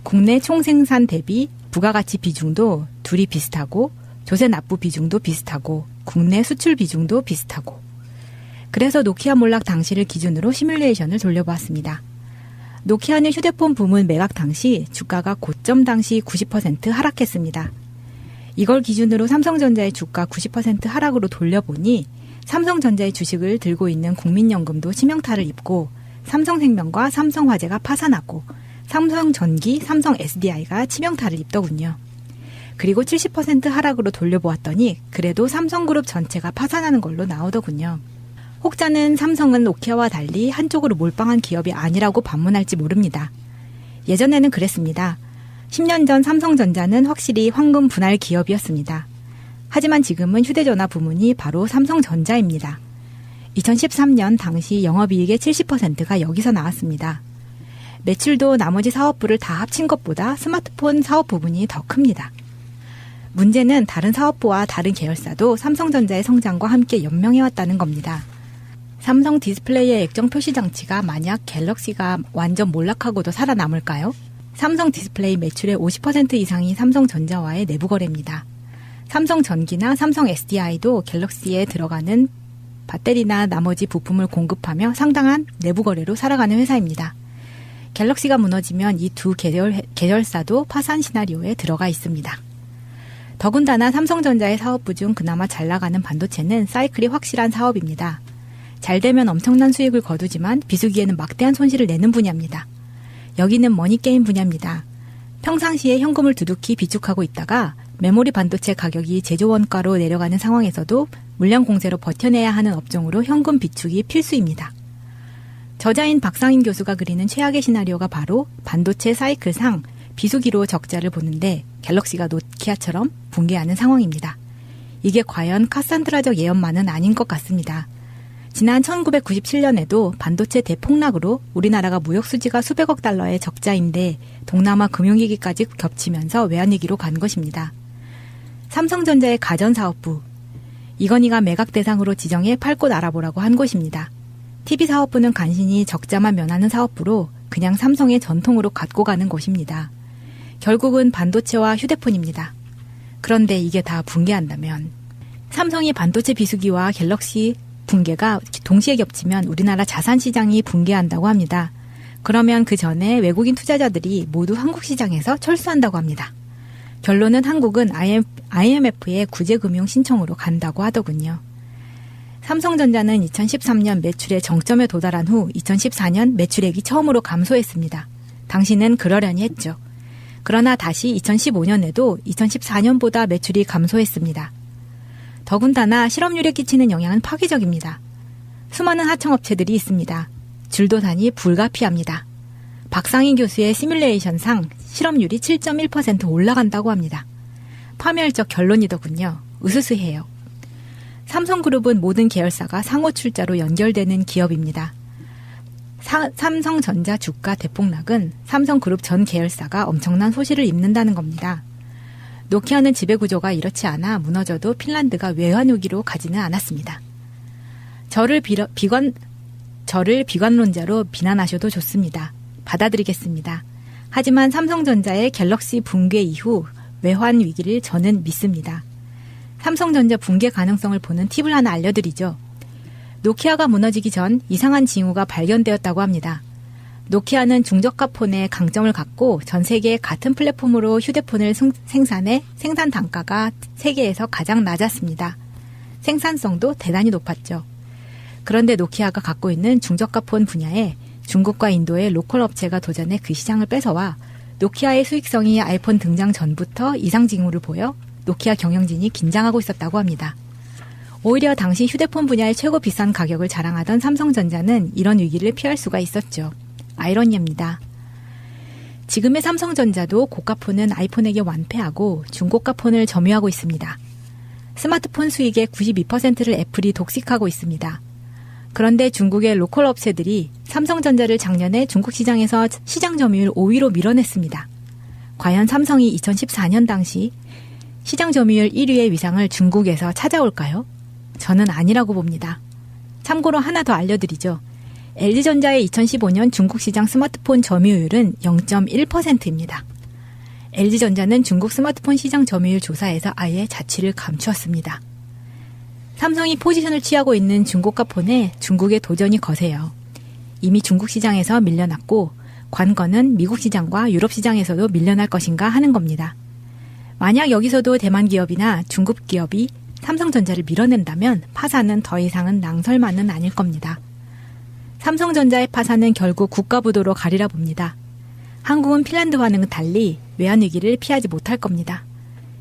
국내 총생산 대비 부가가치 비중도 둘이 비슷하고 조세 납부 비중도 비슷하고 국내 수출 비중도 비슷하고 그래서 노키아 몰락 당시를 기준으로 시뮬레이션을 돌려보았습니다. 노키아는 휴대폰 부문 매각 당시 주가가 고점 당시 90% 하락했습니다. 이걸 기준으로 삼성전자의 주가 90% 하락으로 돌려보니 삼성전자의 주식을 들고 있는 국민연금도 치명타를 입고 삼성생명과 삼성화재가 파산하고 삼성전기, 삼성 SDI가 치명타를 입더군요. 그리고 70% 하락으로 돌려보았더니 그래도 삼성그룹 전체가 파산하는 걸로 나오더군요. 혹자는 삼성은 노키아와 달리 한쪽으로 몰빵한 기업이 아니라고 반문할지 모릅니다. 예전에는 그랬습니다. 10년 전 삼성전자는 확실히 황금 분할 기업이었습니다. 하지만 지금은 휴대전화 부문이 바로 삼성전자입니다. 2013년 당시 영업이익의 70%가 여기서 나왔습니다. 매출도 나머지 사업부를 다 합친 것보다 스마트폰 사업 부분이 더 큽니다. 문제는 다른 사업부와 다른 계열사도 삼성전자의 성장과 함께 연명해왔다는 겁니다. 삼성 디스플레이의 액정 표시 장치가 만약 갤럭시가 완전 몰락하고도 살아남을까요? 삼성 디스플레이 매출의 50% 이상이 삼성전자와의 내부 거래입니다. 삼성전기나 삼성 SDI도 갤럭시에 들어가는 배터리나 나머지 부품을 공급하며 상당한 내부 거래로 살아가는 회사입니다. 갤럭시가 무너지면 이 두 계열사도 파산 시나리오에 들어가 있습니다. 더군다나 삼성전자의 사업부 중 그나마 잘 나가는 반도체는 사이클이 확실한 사업입니다. 잘 되면 엄청난 수익을 거두지만 비수기에는 막대한 손실을 내는 분야입니다. 여기는 머니게임 분야입니다. 평상시에 현금을 두둑히 비축하고 있다가 메모리 반도체 가격이 제조 원가로 내려가는 상황에서도 물량 공세로 버텨내야 하는 업종으로 현금 비축이 필수입니다. 저자인 박상인 교수가 그리는 최악의 시나리오가 바로 반도체 사이클상 비수기로 적자를 보는데 갤럭시가 노키아처럼 붕괴하는 상황입니다. 이게 과연 카산드라적 예언만은 아닌 것 같습니다. 지난 1997년에도 반도체 대폭락으로 우리나라가 무역수지가 수백억 달러의 적자인데 동남아 금융위기까지 겹치면서 외환위기로 간 것입니다. 삼성전자의 가전사업부, 이건희가 매각 대상으로 지정해 팔 곳 알아보라고 한 곳입니다. TV사업부는 간신히 적자만 면하는 사업부로 그냥 삼성의 전통으로 갖고 가는 곳입니다. 결국은 반도체와 휴대폰입니다. 그런데 이게 다 붕괴한다면 삼성이 반도체 비수기와 갤럭시 붕괴가 동시에 겹치면 우리나라 자산시장이 붕괴한다고 합니다. 그러면 그 전에 외국인 투자자들이 모두 한국 시장에서 철수한다고 합니다. 결론은 한국은 IMF의 구제금융 신청으로 간다고 하더군요. 삼성전자는 2013년 매출의 정점에 도달한 후 2014년 매출액이 처음으로 감소했습니다. 당시는 그러려니 했죠. 그러나 다시 2015년에도 2014년보다 매출이 감소했습니다. 더군다나 실업률에 끼치는 영향은 파괴적입니다. 수많은 하청업체들이 있습니다. 줄도산이 불가피합니다. 박상인 교수의 시뮬레이션상 실업률이 7.1% 올라간다고 합니다. 파멸적 결론이더군요. 으스스해요. 삼성그룹은 모든 계열사가 상호 출자로 연결되는 기업입니다. 삼성전자 주가 대폭락은 삼성그룹 전 계열사가 엄청난 소실을 입는다는 겁니다. 노키아는 지배구조가 이렇지 않아 무너져도 핀란드가 외환위기로 가지는 않았습니다. 저를 비관론자로 비난하셔도 좋습니다. 받아들이겠습니다. 하지만 삼성전자의 갤럭시 붕괴 이후 외환위기를 저는 믿습니다. 삼성전자 붕괴 가능성을 보는 팁을 하나 알려드리죠. 노키아가 무너지기 전 이상한 징후가 발견되었다고 합니다. 노키아는 중저가 폰의 강점을 갖고 전 세계에 같은 플랫폼으로 휴대폰을 생산해 생산 단가가 세계에서 가장 낮았습니다. 생산성도 대단히 높았죠. 그런데 노키아가 갖고 있는 중저가 폰 분야에 중국과 인도의 로컬 업체가 도전해 그 시장을 뺏어와 노키아의 수익성이 아이폰 등장 전부터 이상 징후를 보여 노키아 경영진이 긴장하고 있었다고 합니다. 오히려 당시 휴대폰 분야의 최고 비싼 가격을 자랑하던 삼성전자는 이런 위기를 피할 수가 있었죠. 아이러니입니다. 지금의 삼성전자도 고가폰은 아이폰에게 완패하고 중고가 폰을 점유하고 있습니다. 스마트폰 수익의 92%를 애플이 독식하고 있습니다. 그런데 중국의 로컬 업체들이 삼성전자를 작년에 중국 시장에서 시장 점유율 5위로 밀어냈습니다. 과연 삼성이 2014년 당시 시장 점유율 1위의 위상을 중국에서 찾아올까요? 저는 아니라고 봅니다. 참고로 하나 더 알려드리죠. LG전자의 2015년 중국 시장 스마트폰 점유율은 0.1%입니다. LG전자는 중국 스마트폰 시장 점유율 조사에서 아예 자취를 감추었습니다. 삼성이 포지션을 취하고 있는 중고가 폰에 중국의 도전이 거세요. 이미 중국 시장에서 밀려났고 관건은 미국 시장과 유럽 시장에서도 밀려날 것인가 하는 겁니다. 만약 여기서도 대만 기업이나 중국 기업이 삼성전자를 밀어낸다면 파산은 더 이상은 낭설만은 아닐 겁니다. 삼성전자의 파산은 결국 국가부도로 가리라 봅니다. 한국은 핀란드와는 달리 외환위기를 피하지 못할 겁니다.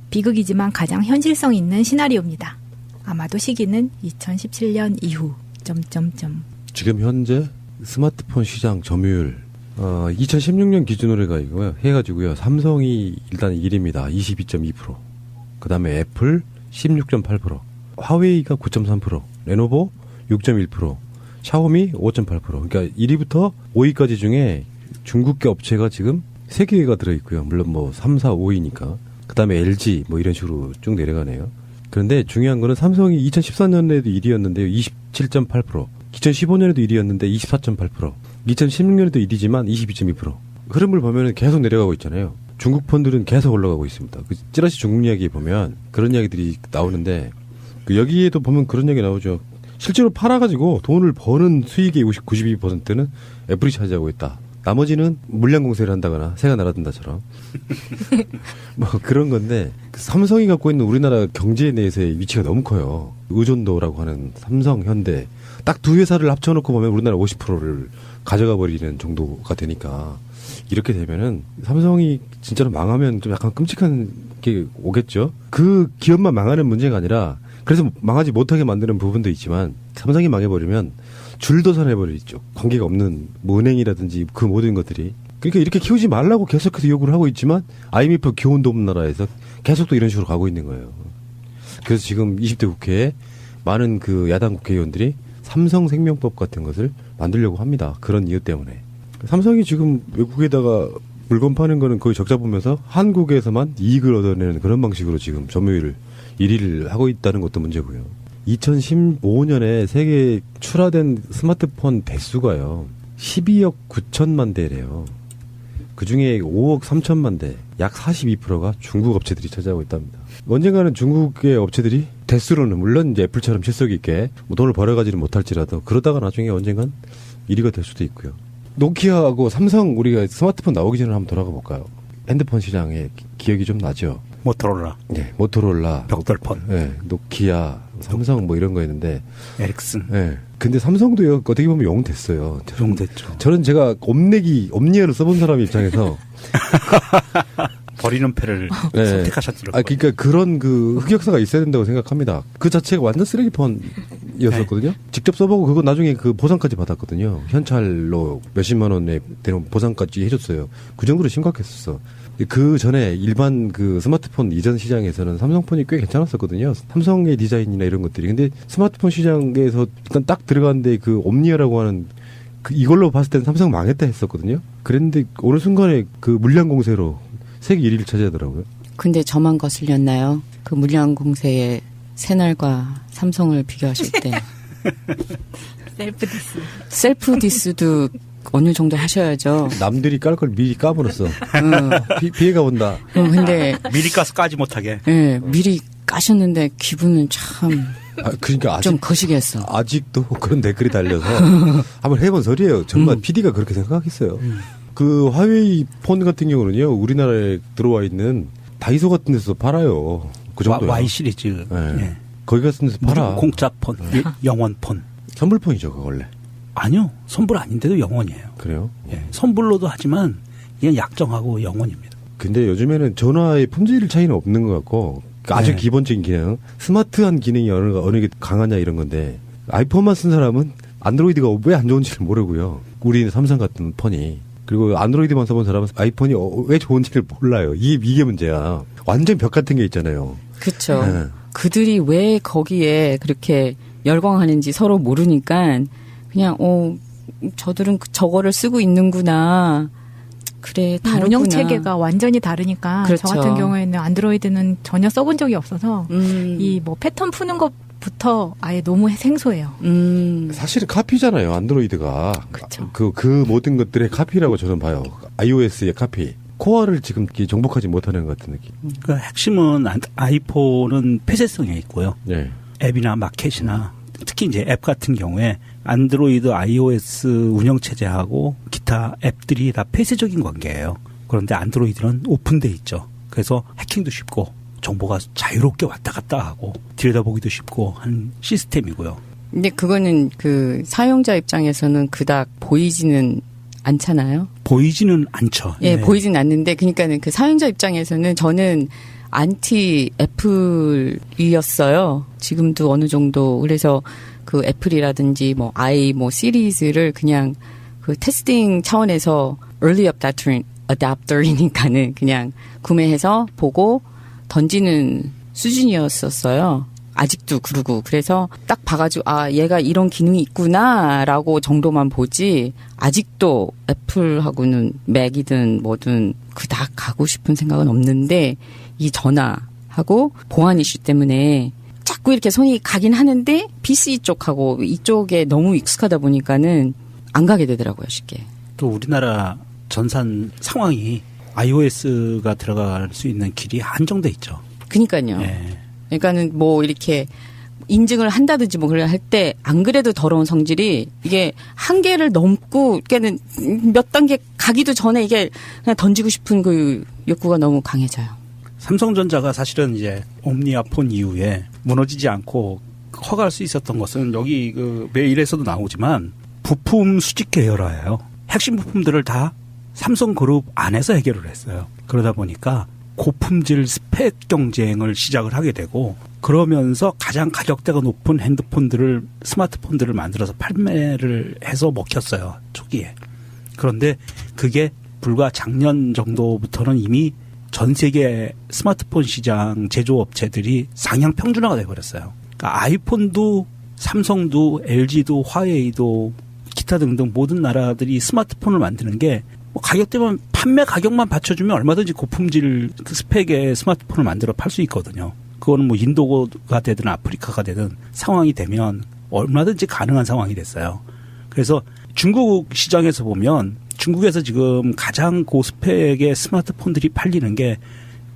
비극이지만 가장 현실성 있는 시나리오입니다. 아마도 시기는 2017년 이후... 지금 현재 스마트폰 시장 점유율 2016년 기준으로 해가지고요. 삼성이 일단 1위입니다. 22.2%. 그 다음에 애플 16.8%, 화웨이가 9.3%, 레노버 6.1%, 샤오미 5.8%. 그러니까 1위부터 5위까지 중에 중국계 업체가 지금 3개가 들어있고요. 물론 뭐 3, 4, 5위니까. 그 다음에 LG 뭐 이런 식으로 쭉 내려가네요. 그런데 중요한 거는 삼성이 2014년에도 1위였는데요. 27.8%. 2015년에도 1위였는데 24.8%. 2016년에도 1위지만 22.2%. 흐름을 보면 계속 내려가고 있잖아요. 중국 폰들은 계속 올라가고 있습니다. 그 찌라시 중국 이야기 보면 그런 이야기들이 나오는데 그 여기에도 보면 그런 이야기 나오죠. 실제로 팔아가지고 돈을 버는 수익의 92%는 애플이 차지하고 있다. 나머지는 물량 공세를 한다거나 새가 날아든다처럼 뭐 그런 건데 삼성이 갖고 있는 우리나라 경제 내에서의 위치가 너무 커요. 의존도라고 하는 삼성, 현대 딱 두 회사를 합쳐놓고 보면 우리나라 50%를 가져가 버리는 정도가 되니까 이렇게 되면은 삼성이 진짜로 망하면 좀 약간 끔찍한 게 오겠죠. 그 기업만 망하는 문제가 아니라 그래서 망하지 못하게 만드는 부분도 있지만 삼성이 망해버리면 줄도산해버리죠. 관계가 없는 뭐 은행이라든지 그 모든 것들이. 그러니까 이렇게 키우지 말라고 계속해서 요구를 하고 있지만 IMF 기원도 없는 나라에서 계속 또 이런 식으로 가고 있는 거예요. 그래서 지금 20대 국회에 많은 그 야당 국회의원들이 삼성생명법 같은 것을 만들려고 합니다. 그런 이유 때문에. 삼성이 지금 외국에다가 물건 파는 거는 거의 적자 보면서 한국에서만 이익을 얻어내는 그런 방식으로 지금 점유율을 1위를 하고 있다는 것도 문제고요. 2015년에 세계에 출하된 스마트폰 대수가요. 12억 9천만 대래요. 그중에 5억 3천만 대, 약 42%가 중국 업체들이 차지하고 있답니다. 언젠가는 중국의 업체들이 대수로는 물론 이제 애플처럼 실속 있게 뭐 돈을 벌어가지는 못할지라도 그러다가 나중에 언젠간 1위가 될 수도 있고요. 노키아하고 삼성 우리가 스마트폰 나오기 전에 한번 돌아가 볼까요? 핸드폰 시장의 기억이 좀 나죠. 모토로라. 네, 모토로라. 벽돌폰. 네, 노키아, 삼성 뭐 이런 거 있는데. 에릭슨. 네. 근데 삼성도요, 어떻게 보면 영됐어요. 영됐죠. 저는 제가 옴니아를 써본 사람 입장에서. 버리는 패를 네. 선택하셨더라고요. 그러니까 그런 그 흑역사가 있어야 된다고 생각합니다. 그 자체가 완전 쓰레기폰이었었거든요. 네. 직접 써보고 그거 나중에 그 보상까지 받았거든요. 현찰로 몇십만 원에 되는 보상까지 해줬어요. 그 정도로 심각했었어. 그 전에 일반 그 스마트폰 이전 시장에서는 삼성폰이 꽤 괜찮았었거든요. 삼성의 디자인이나 이런 것들이. 근데 스마트폰 시장에서 일단 딱 들어갔는데 그 옴니아라고 하는 그 이걸로 봤을 때는 삼성 망했다 했었거든요. 그랬는데 어느 순간에 그 물량 공세로 세계 1위를 차지하더라고요. 근데 저만 거슬렸나요? 그 물량 공세의 새날과 삼성을 비교하실 때. 셀프 디스도 어느 정도 하셔야죠. 남들이 깔 걸 미리 까버렸어. 피해가 온다. 근데 미리 까서 까지 못하게. 네, 미리 까셨는데 기분은 참. 그러니까 좀 거시기했어. 아직도 그런 댓글이 달려서 한번 해본 소리예요. 정말 PD가 그렇게 생각했어요. 그 화웨이 폰 같은 경우는요, 우리나라에 들어와 있는 다이소 같은 데서 팔아요. 그 정도. Y 시리즈. 네. 네. 거기 같은 데서 팔아. 공짜 폰, 영원 폰. 선불폰이죠, 그 원래. 아니요, 선불 아닌데도 영원이에요. 그래요? 예, 선불로도 하지만 이건 약정하고 영원입니다. 근데 요즘에는 전화의 품질 차이는 없는 것 같고 아주 네. 기본적인 기능, 스마트한 기능이 어느 게 강하냐 이런 건데 아이폰만 쓴 사람은 안드로이드가 왜 안 좋은지를 모르고요. 우리는 삼성 같은 폰이 그리고 안드로이드만 써본 사람은 아이폰이 왜 좋은지를 몰라요. 이게 문제야. 완전 벽 같은 게 있잖아요. 그렇죠. 네. 그들이 왜 거기에 그렇게 열광하는지 서로 모르니까 그냥 저들은 저거를 쓰고 있는구나. 그래, 다르구나. 운영 체계가 완전히 다르니까 그렇죠. 저 같은 경우에는 안드로이드는 전혀 써본 적이 없어서 이 뭐 패턴 푸는 것부터 아예 너무 생소해요. 사실은 카피잖아요. 안드로이드가. 그 모든 것들의 카피라고 저는 봐요. iOS의 카피. 코어를 지금 정복하지 못하는 것 같은 느낌. 그 핵심은 아이폰은 폐쇄성에 있고요. 네. 앱이나 마켓이나 특히 이제 앱 같은 경우에 안드로이드, iOS 운영체제하고 기타 앱들이 다 폐쇄적인 관계예요. 그런데 안드로이드는 오픈돼 있죠. 그래서 해킹도 쉽고 정보가 자유롭게 왔다 갔다 하고 들여다보기도 쉽고 한 시스템이고요. 근데 그거는 그 사용자 입장에서는 그닥 보이지는 않잖아요. 보이지는 않죠. 예, 네. 보이진 않는데 그러니까는 그 사용자 입장에서는 저는 안티 애플이었어요. 지금도 어느 정도. 그래서 그 애플이라든지 뭐 시리즈를 그냥 그 테스팅 차원에서 early adapter이니까는 그냥 구매해서 보고 던지는 수준이었었어요. 아직도 그러고. 그래서 딱 봐가지고 얘가 이런 기능이 있구나라고 정도만 보지 아직도 애플하고는 맥이든 뭐든 그닥 가고 싶은 생각은 없는데 이 전화하고 보안 이슈 때문에 자꾸 이렇게 손이 가긴 하는데 PC 쪽하고 이쪽에 너무 익숙하다 보니까는 안 가게 되더라고요, 쉽게. 또 우리나라 전산 상황이 iOS가 들어갈 수 있는 길이 한정돼 있죠. 그러니까요. 네. 그러니까는 뭐 이렇게 인증을 한다든지 뭐 그럴 할 때 안 그래도 더러운 성질이 이게 한계를 넘고 그러니까는 몇 단계 가기도 전에 이게 그냥 던지고 싶은 그 욕구가 너무 강해져요. 삼성전자가 사실은 이제 옴니아폰 이후에 무너지지 않고 커갈 수 있었던 것은 여기 그 메일에서도 나오지만 부품 수직 계열화예요. 핵심 부품들을 다 삼성그룹 안에서 해결을 했어요. 그러다 보니까 고품질 스펙 경쟁을 시작을 하게 되고 그러면서 가장 가격대가 높은 스마트폰들을 만들어서 판매를 해서 먹혔어요. 초기에. 그런데 그게 불과 작년 정도부터는 이미 전 세계 스마트폰 시장 제조업체들이 상향 평준화가 돼버렸어요. 그러니까 아이폰도 삼성도 LG도 화웨이도 기타 등등 모든 나라들이 스마트폰을 만드는 게 뭐 가격대만 판매 가격만 받쳐주면 얼마든지 고품질 그 스펙의 스마트폰을 만들어 팔 수 있거든요. 그거는 뭐 인도가 되든 아프리카가 되든 상황이 되면 얼마든지 가능한 상황이 됐어요. 그래서 중국 시장에서 보면 중국에서 지금 가장 고스펙의 스마트폰들이 팔리는 게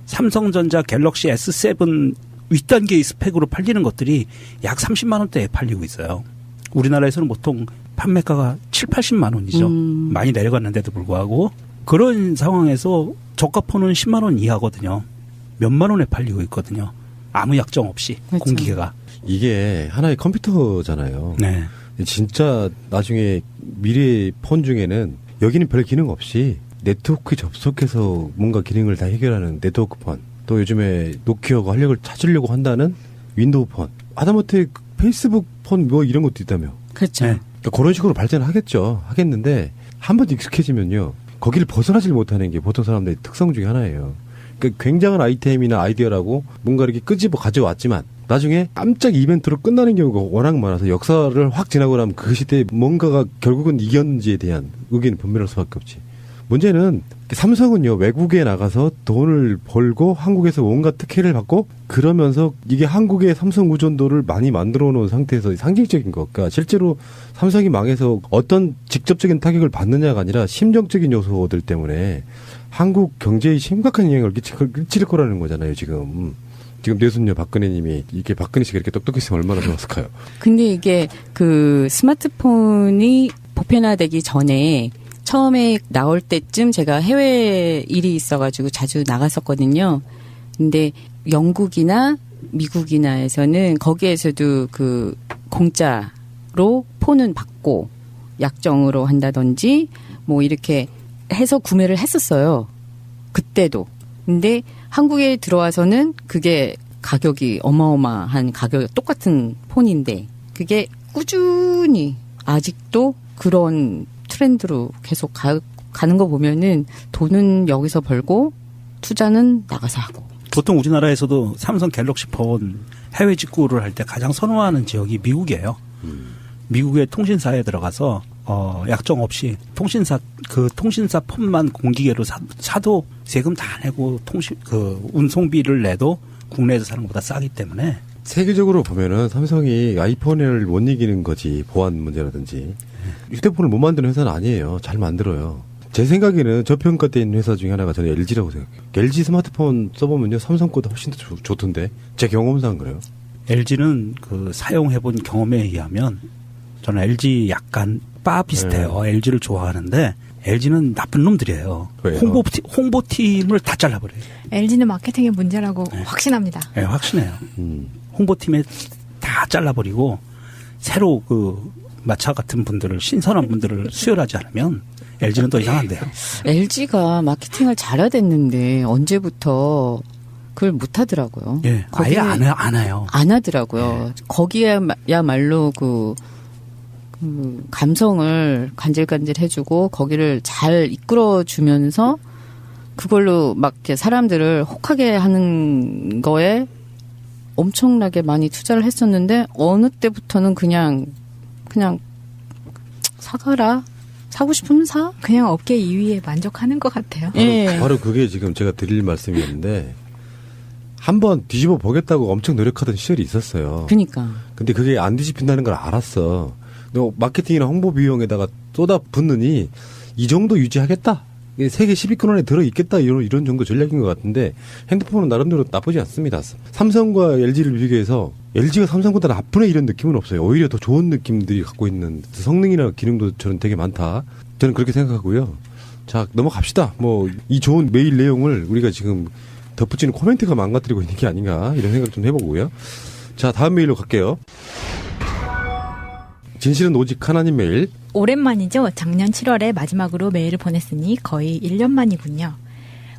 삼성전자 갤럭시 S7 윗단계의 스펙으로 팔리는 것들이 약 30만 원대에 팔리고 있어요. 우리나라에서는 보통 판매가가 7, 80만 원이죠. 많이 내려갔는데도 불구하고 그런 상황에서 저가폰은 10만 원 이하거든요. 몇만 원에 팔리고 있거든요. 아무 약정 없이 그렇죠. 공기계가. 이게 하나의 컴퓨터잖아요. 네. 진짜 나중에 미래 폰 중에는 여기는 별 기능 없이 네트워크 접속해서 뭔가 기능을 다 해결하는 네트워크 폰. 또 요즘에 노키아가 활력을 찾으려고 한다는 윈도우 폰. 하다못해 페이스북 폰 뭐 이런 것도 있다며. 그렇죠. 네. 그러니까 그런 식으로 발전하겠죠. 하겠는데 한 번 익숙해지면요. 거기를 벗어나질 못하는 게 보통 사람들의 특성 중에 하나예요. 그러니까 굉장한 아이템이나 아이디어라고 뭔가 이렇게 끄집어 가져왔지만 나중에 깜짝 이벤트로 끝나는 경우가 워낙 많아서 역사를 확 지나고 나면 그 시대에 뭔가가 결국은 이겼는지에 대한 의견이 분명할 수밖에 없지. 문제는 삼성은요, 외국에 나가서 돈을 벌고 한국에서 온갖 특혜를 받고 그러면서 이게 한국의 삼성 의존도를 많이 만들어 놓은 상태에서 상징적인 것. 그러니까 실제로 삼성이 망해서 어떤 직접적인 타격을 받느냐가 아니라 심정적인 요소들 때문에 한국 경제에 심각한 영향을 끼칠 거라는 거잖아요, 지금. 지금 뇌순녀 박근혜 님이 이게 박근혜 씨가 이렇게 똑똑했으면 얼마나 좋았을까요? 근데 이게 그 스마트폰이 보편화되기 전에 처음에 나올 때쯤 제가 해외 일이 있어가지고 자주 나갔었거든요. 근데 영국이나 미국이나에서는 거기에서도 그 공짜로 폰은 받고 약정으로 한다든지 뭐 이렇게 해서 구매를 했었어요. 그때도. 근데 한국에 들어와서는 그게 가격이 어마어마한 가격 똑같은 폰인데 그게 꾸준히 아직도 그런 트렌드로 계속 가는 거 보면은 돈은 여기서 벌고 투자는 나가서 하고. 보통 우리나라에서도 삼성 갤럭시 폰 해외 직구를 할 때 가장 선호하는 지역이 미국이에요. 미국의 통신사에 들어가서 약정 없이 통신사 폰만 공기계로 사도 세금 다 내고 운송비를 내도 국내에서 사는 것보다 싸기 때문에. 세계적으로 보면은 삼성이 아이폰을 못 이기는 거지, 보안 문제라든지. 휴대폰을 못 만드는 회사는 아니에요. 잘 만들어요. 제 생각에는 저평가된 회사 중에 하나가 저는 LG라고 생각해요. LG 스마트폰 써보면요, 삼성 거보다 훨씬 더 좋던데. 제 경험상 그래요. LG는 사용해본 경험에 의하면 저는 LG 약간 바 비슷해요. 네. LG를 좋아하는데 LG는 나쁜 놈들이에요. 왜요? 홍보팀을 다 잘라버려요. LG는 마케팅의 문제라고 네. 확신합니다. 네, 확신해요. 홍보팀에 다 잘라버리고 새로 마차 같은 분들을, 신선한 분들을 수혈하지 않으면 LG는 더 이상 안 돼요. LG가 마케팅을 잘해야 됐는데 언제부터 그걸 못 하더라고요. 예, 아예 안 해요. 안 하더라고요. 예. 거기야말로 감성을 간질간질 해주고 거기를 잘 이끌어주면서 그걸로 막 이렇게 사람들을 혹하게 하는 거에 엄청나게 많이 투자를 했었는데 어느 때부터는 그냥 사가라. 사고 싶으면 사. 그냥 업계 2위에 만족하는 것 같아요. 바로 그게 지금 제가 드릴 말씀이었는데 한번 뒤집어 보겠다고 엄청 노력하던 시절이 있었어요. 그러니까. 근데 그게 안 뒤집힌다는 걸 알았어. 너 마케팅이나 홍보 비용에다가 쏟아붓느니 이 정도 유지하겠다. 세계 10위권 안에 들어있겠다. 이런 정도 전략인 것 같은데 핸드폰은 나름대로 나쁘지 않습니다. 삼성과 LG를 비교해서 LG가 삼성보다 나쁘네 이런 느낌은 없어요. 오히려 더 좋은 느낌들이 갖고 있는 성능이나 기능도 저는 되게 많다. 저는 그렇게 생각하고요. 자, 넘어갑시다. 이 좋은 메일 내용을 우리가 지금 덧붙이는 코멘트가 망가뜨리고 있는 게 아닌가 이런 생각 좀 해보고요. 자, 다음 메일로 갈게요. 진실은 오직 하나님 메일. 오랜만이죠. 작년 7월에 마지막으로 메일을 보냈으니 거의 1년 만이군요.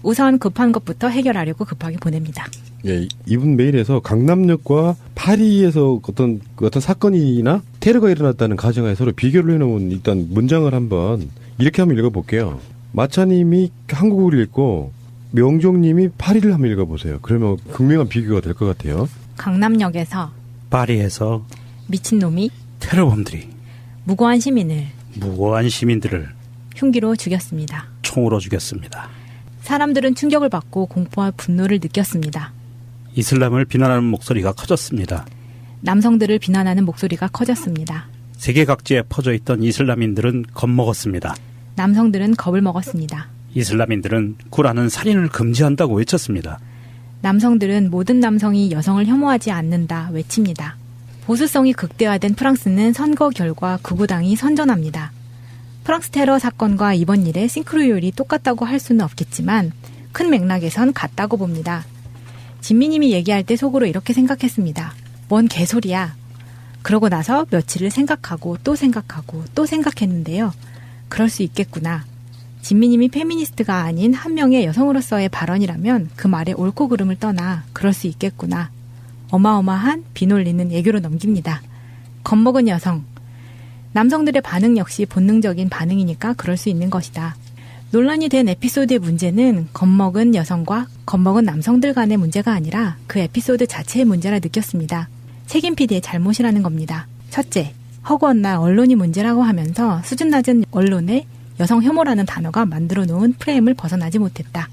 우선 급한 것부터 해결하려고 급하게 보냅니다. 예, 이분 메일에서 강남역과 파리에서 어떤 사건이나 테러가 일어났다는 가정하에 서로 비교를 해놓은 일단 문장을 한번 이렇게 한번 읽어볼게요. 마차님이 한국어를 읽고 명종님이 파리를 한번 읽어보세요. 그러면 극명한 비교가 될 것 같아요. 강남역에서 파리에서 미친놈이 테러범들이 무고한 시민들을 흉기로 죽였습니다. 총으로 죽였습니다. 사람들은 충격을 받고 공포와 분노를 느꼈습니다. 이슬람을 비난하는 목소리가 커졌습니다. 남성들을 비난하는 목소리가 커졌습니다. 세계 각지에 퍼져 있던 이슬람인들은 겁먹었습니다. 남성들은 겁을 먹었습니다. 이슬람인들은 쿠란은 살인을 금지한다고 외쳤습니다. 남성들은 모든 남성이 여성을 혐오하지 않는다 외칩니다. 보수성이 극대화된 프랑스는 선거 결과 극우당이 선전합니다. 프랑스 테러 사건과 이번 일의 싱크로율이 똑같다고 할 수는 없겠지만 큰 맥락에선 같다고 봅니다. 진미님이 얘기할 때 속으로 이렇게 생각했습니다. 뭔 개소리야. 그러고 나서 며칠을 생각하고 또 생각하고 또 생각했는데요. 그럴 수 있겠구나. 진미님이 페미니스트가 아닌 한 명의 여성으로서의 발언이라면 그 말의 옳고 그름을 떠나 그럴 수 있겠구나. 어마어마한 비놀리는 애교로 넘깁니다. 겁먹은 여성. 남성들의 반응 역시 본능적인 반응이니까 그럴 수 있는 것이다. 논란이 된 에피소드의 문제는 겁먹은 여성과 겁먹은 남성들 간의 문제가 아니라 그 에피소드 자체의 문제라 느꼈습니다. 책임 PD의 잘못이라는 겁니다. 첫째, 허구헌날 언론이 문제라고 하면서 수준 낮은 언론에 여성 혐오라는 단어가 만들어 놓은 프레임을 벗어나지 못했다.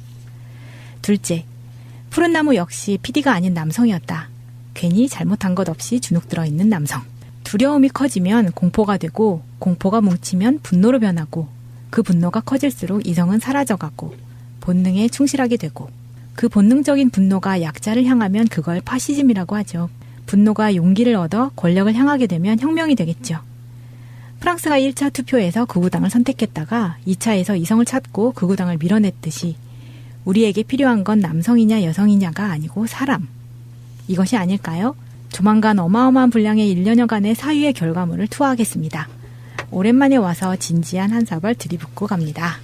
둘째, 푸른 나무 역시 PD가 아닌 남성이었다. 괜히 잘못한 것 없이 주눅 들어있는 남성. 두려움이 커지면 공포가 되고 공포가 뭉치면 분노로 변하고 그 분노가 커질수록 이성은 사라져가고 본능에 충실하게 되고 그 본능적인 분노가 약자를 향하면 그걸 파시즘이라고 하죠. 분노가 용기를 얻어 권력을 향하게 되면 혁명이 되겠죠. 프랑스가 1차 투표에서 극우당을 선택했다가 2차에서 이성을 찾고 극우당을 밀어냈듯이 우리에게 필요한 건 남성이냐 여성이냐가 아니고 사람. 이것이 아닐까요? 조만간 어마어마한 분량의 1년여간의 사유의 결과물을 투하하겠습니다. 오랜만에 와서 진지한 한 사발 들이붓고 갑니다.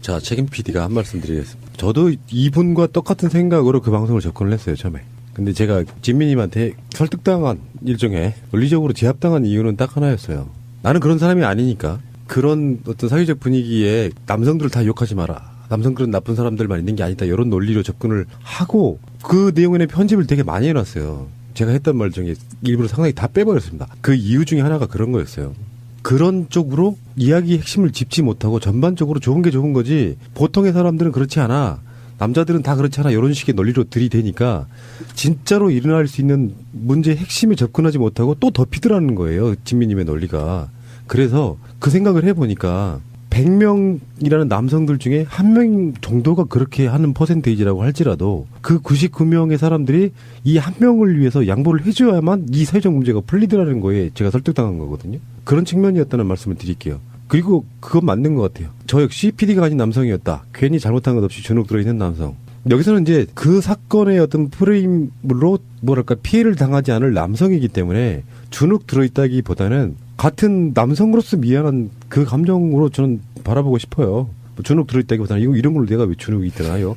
자, 책임 PD가 한 말씀 드리겠습니다. 저도 이분과 똑같은 생각으로 그 방송을 접근을 했어요, 처음에. 근데 제가 진미님한테 설득당한 일종의 논리적으로 제압당한 이유는 딱 하나였어요. 나는 그런 사람이 아니니까. 그런 어떤 사회적 분위기에 남성들을 다 욕하지 마라. 남성들은 나쁜 사람들만 있는 게 아니다. 이런 논리로 접근을 하고 그 내용의 편집을 되게 많이 해놨어요. 제가 했던 말 중에 일부러 상당히 다 빼버렸습니다. 그 이유 중에 하나가 그런 거였어요. 그런 쪽으로 이야기 핵심을 짚지 못하고 전반적으로 좋은 게 좋은 거지 보통의 사람들은 그렇지 않아. 남자들은 다 그렇지 않아. 이런 식의 논리로 들이대니까 진짜로 일어날 수 있는 문제의 핵심에 접근하지 못하고 또 덮이더라는 거예요. 진미님의 논리가. 그래서 그 생각을 해보니까 100명이라는 남성들 중에 1명 정도가 그렇게 하는 퍼센테이지라고 할지라도 그 99명의 사람들이 이 한 명을 위해서 양보를 해줘야만 이 사회적 문제가 풀리더라는 거에 제가 설득당한 거거든요. 그런 측면이었다는 말씀을 드릴게요. 그리고 그건 맞는 것 같아요. 저 역시 PD가 가진 남성이었다. 괜히 잘못한 것 없이 주눅 들어있는 남성. 여기서는 이제 그 사건의 어떤 프레임으로 뭐랄까 피해를 당하지 않을 남성이기 때문에 주눅 들어있다기보다는 같은 남성으로서 미안한 그 감정으로 저는 바라보고 싶어요. 뭐 주눅 들어있다기보다는 이런 걸로 내가 왜 주눅이 드나요?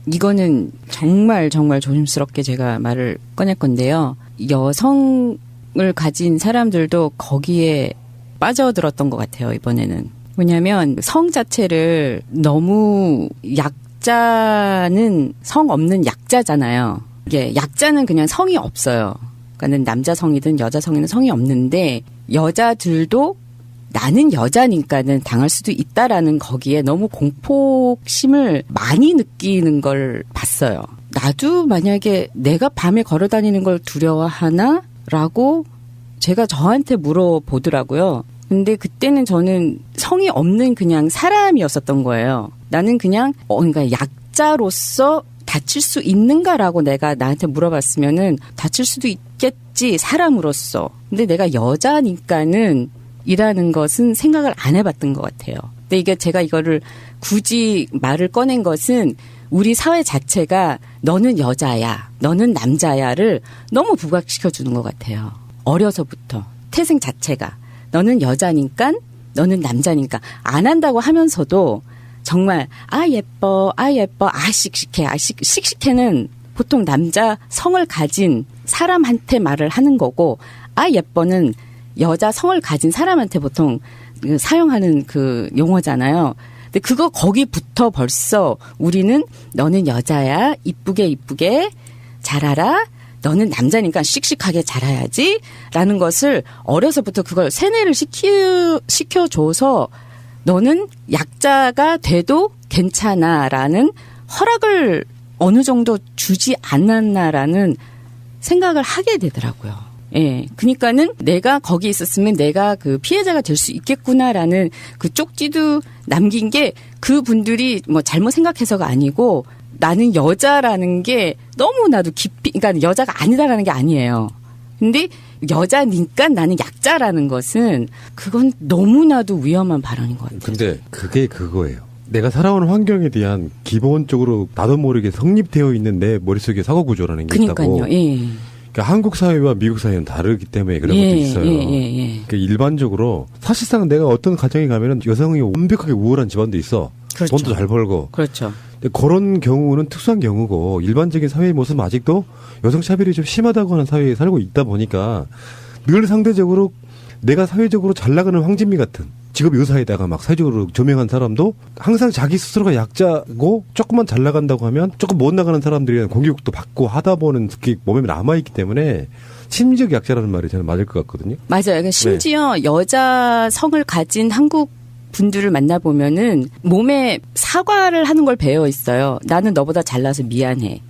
이거는 정말 조심스럽게 제가 말을 꺼낼 건데요. 여성을 가진 사람들도 거기에 빠져들었던 것 같아요, 이번에는. 왜냐하면 성 자체를 너무 약자는 성 없는 약자잖아요. 이게 약자는 그냥 성이 없어요. 그러니까는 남자 성이든 여자 성이든 성이 없는데 여자들도 나는 여자니까는 당할 수도 있다라는 거기에 너무 공포심을 많이 느끼는 걸 봤어요. 나도 만약에 내가 밤에 걸어다니는 걸 두려워하나? 라고 제가 저한테 물어보더라고요. 근데 그때는 저는 성이 없는 그냥 사람이었었던 거예요. 나는 그냥 그러니까 약자로서 다칠 수 있는가라고 내가 나한테 물어봤으면은 다칠 수도 있겠지, 사람으로서. 근데 내가 여자니까는 이라는 것은 생각을 안 해봤던 것 같아요. 근데 이게 제가 이거를 굳이 말을 꺼낸 것은 우리 사회 자체가 너는 여자야, 너는 남자야를 너무 부각시켜주는 것 같아요. 어려서부터. 태생 자체가. 너는 여자니까, 너는 남자니까. 안 한다고 하면서도 정말 예뻐, 씩씩해. 씩씩해는 보통 남자 성을 가진 사람한테 말을 하는 거고, 예뻐는 여자 성을 가진 사람한테 보통 사용하는 그 용어잖아요. 근데 그거 거기부터 벌써 우리는 너는 여자야, 이쁘게 자라라, 너는 남자니까 씩씩하게 자라야지 라는 것을 어려서부터 그걸 세뇌를 시켜줘서 너는 약자가 돼도 괜찮아라는 허락을 어느 정도 주지 않았나라는 생각을 하게 되더라고요. 예. 그러니까는 내가 거기 있었으면 내가 그 피해자가 될 수 있겠구나라는 그 쪽지도 남긴 게 그분들이 뭐 잘못 생각해서가 아니고 나는 여자라는 게 너무나도 깊이, 그러니까 여자가 아니다라는 게 아니에요. 근데 여자니까 나는 약자라는 것은 그건 너무나도 위험한 발언인 것 같아요. 근데 그게 그거예요. 내가 살아온 환경에 대한 기본적으로 나도 모르게 성립되어 있는 내 머릿속에 사고 구조라는 게 그러니까요. 있다고. 예. 그러니까 한국 사회와 미국 사회는 다르기 때문에 그런 것도 있어요. 그러니까 일반적으로 사실상 내가 어떤 가정에 가면은 여성이 완벽하게 우월한 집안도 있어. 그렇죠. 돈도 잘 벌고. 그렇죠. 근데 그런 경우는 특수한 경우고 일반적인 사회의 모습은 아직도 여성 차별이 좀 심하다고 하는 사회에 살고 있다 보니까 늘 상대적으로 내가 사회적으로 잘 나가는 황진미 같은 직업 의사에다가 막 사회적으로 조명한 사람도 항상 자기 스스로가 약자고 조금만 잘 나간다고 하면 조금 못 나가는 사람들이랑 공격도 받고 하다 보는 그게 몸에 남아있기 때문에 심리적 약자라는 말이 저는 맞을 것 같거든요. 맞아요. 그러니까 심지어 여자 성을 가진 한국 분들을 만나보면은 몸에 사과를 하는 걸 배워 있어요. 나는 너보다 잘나서 미안해.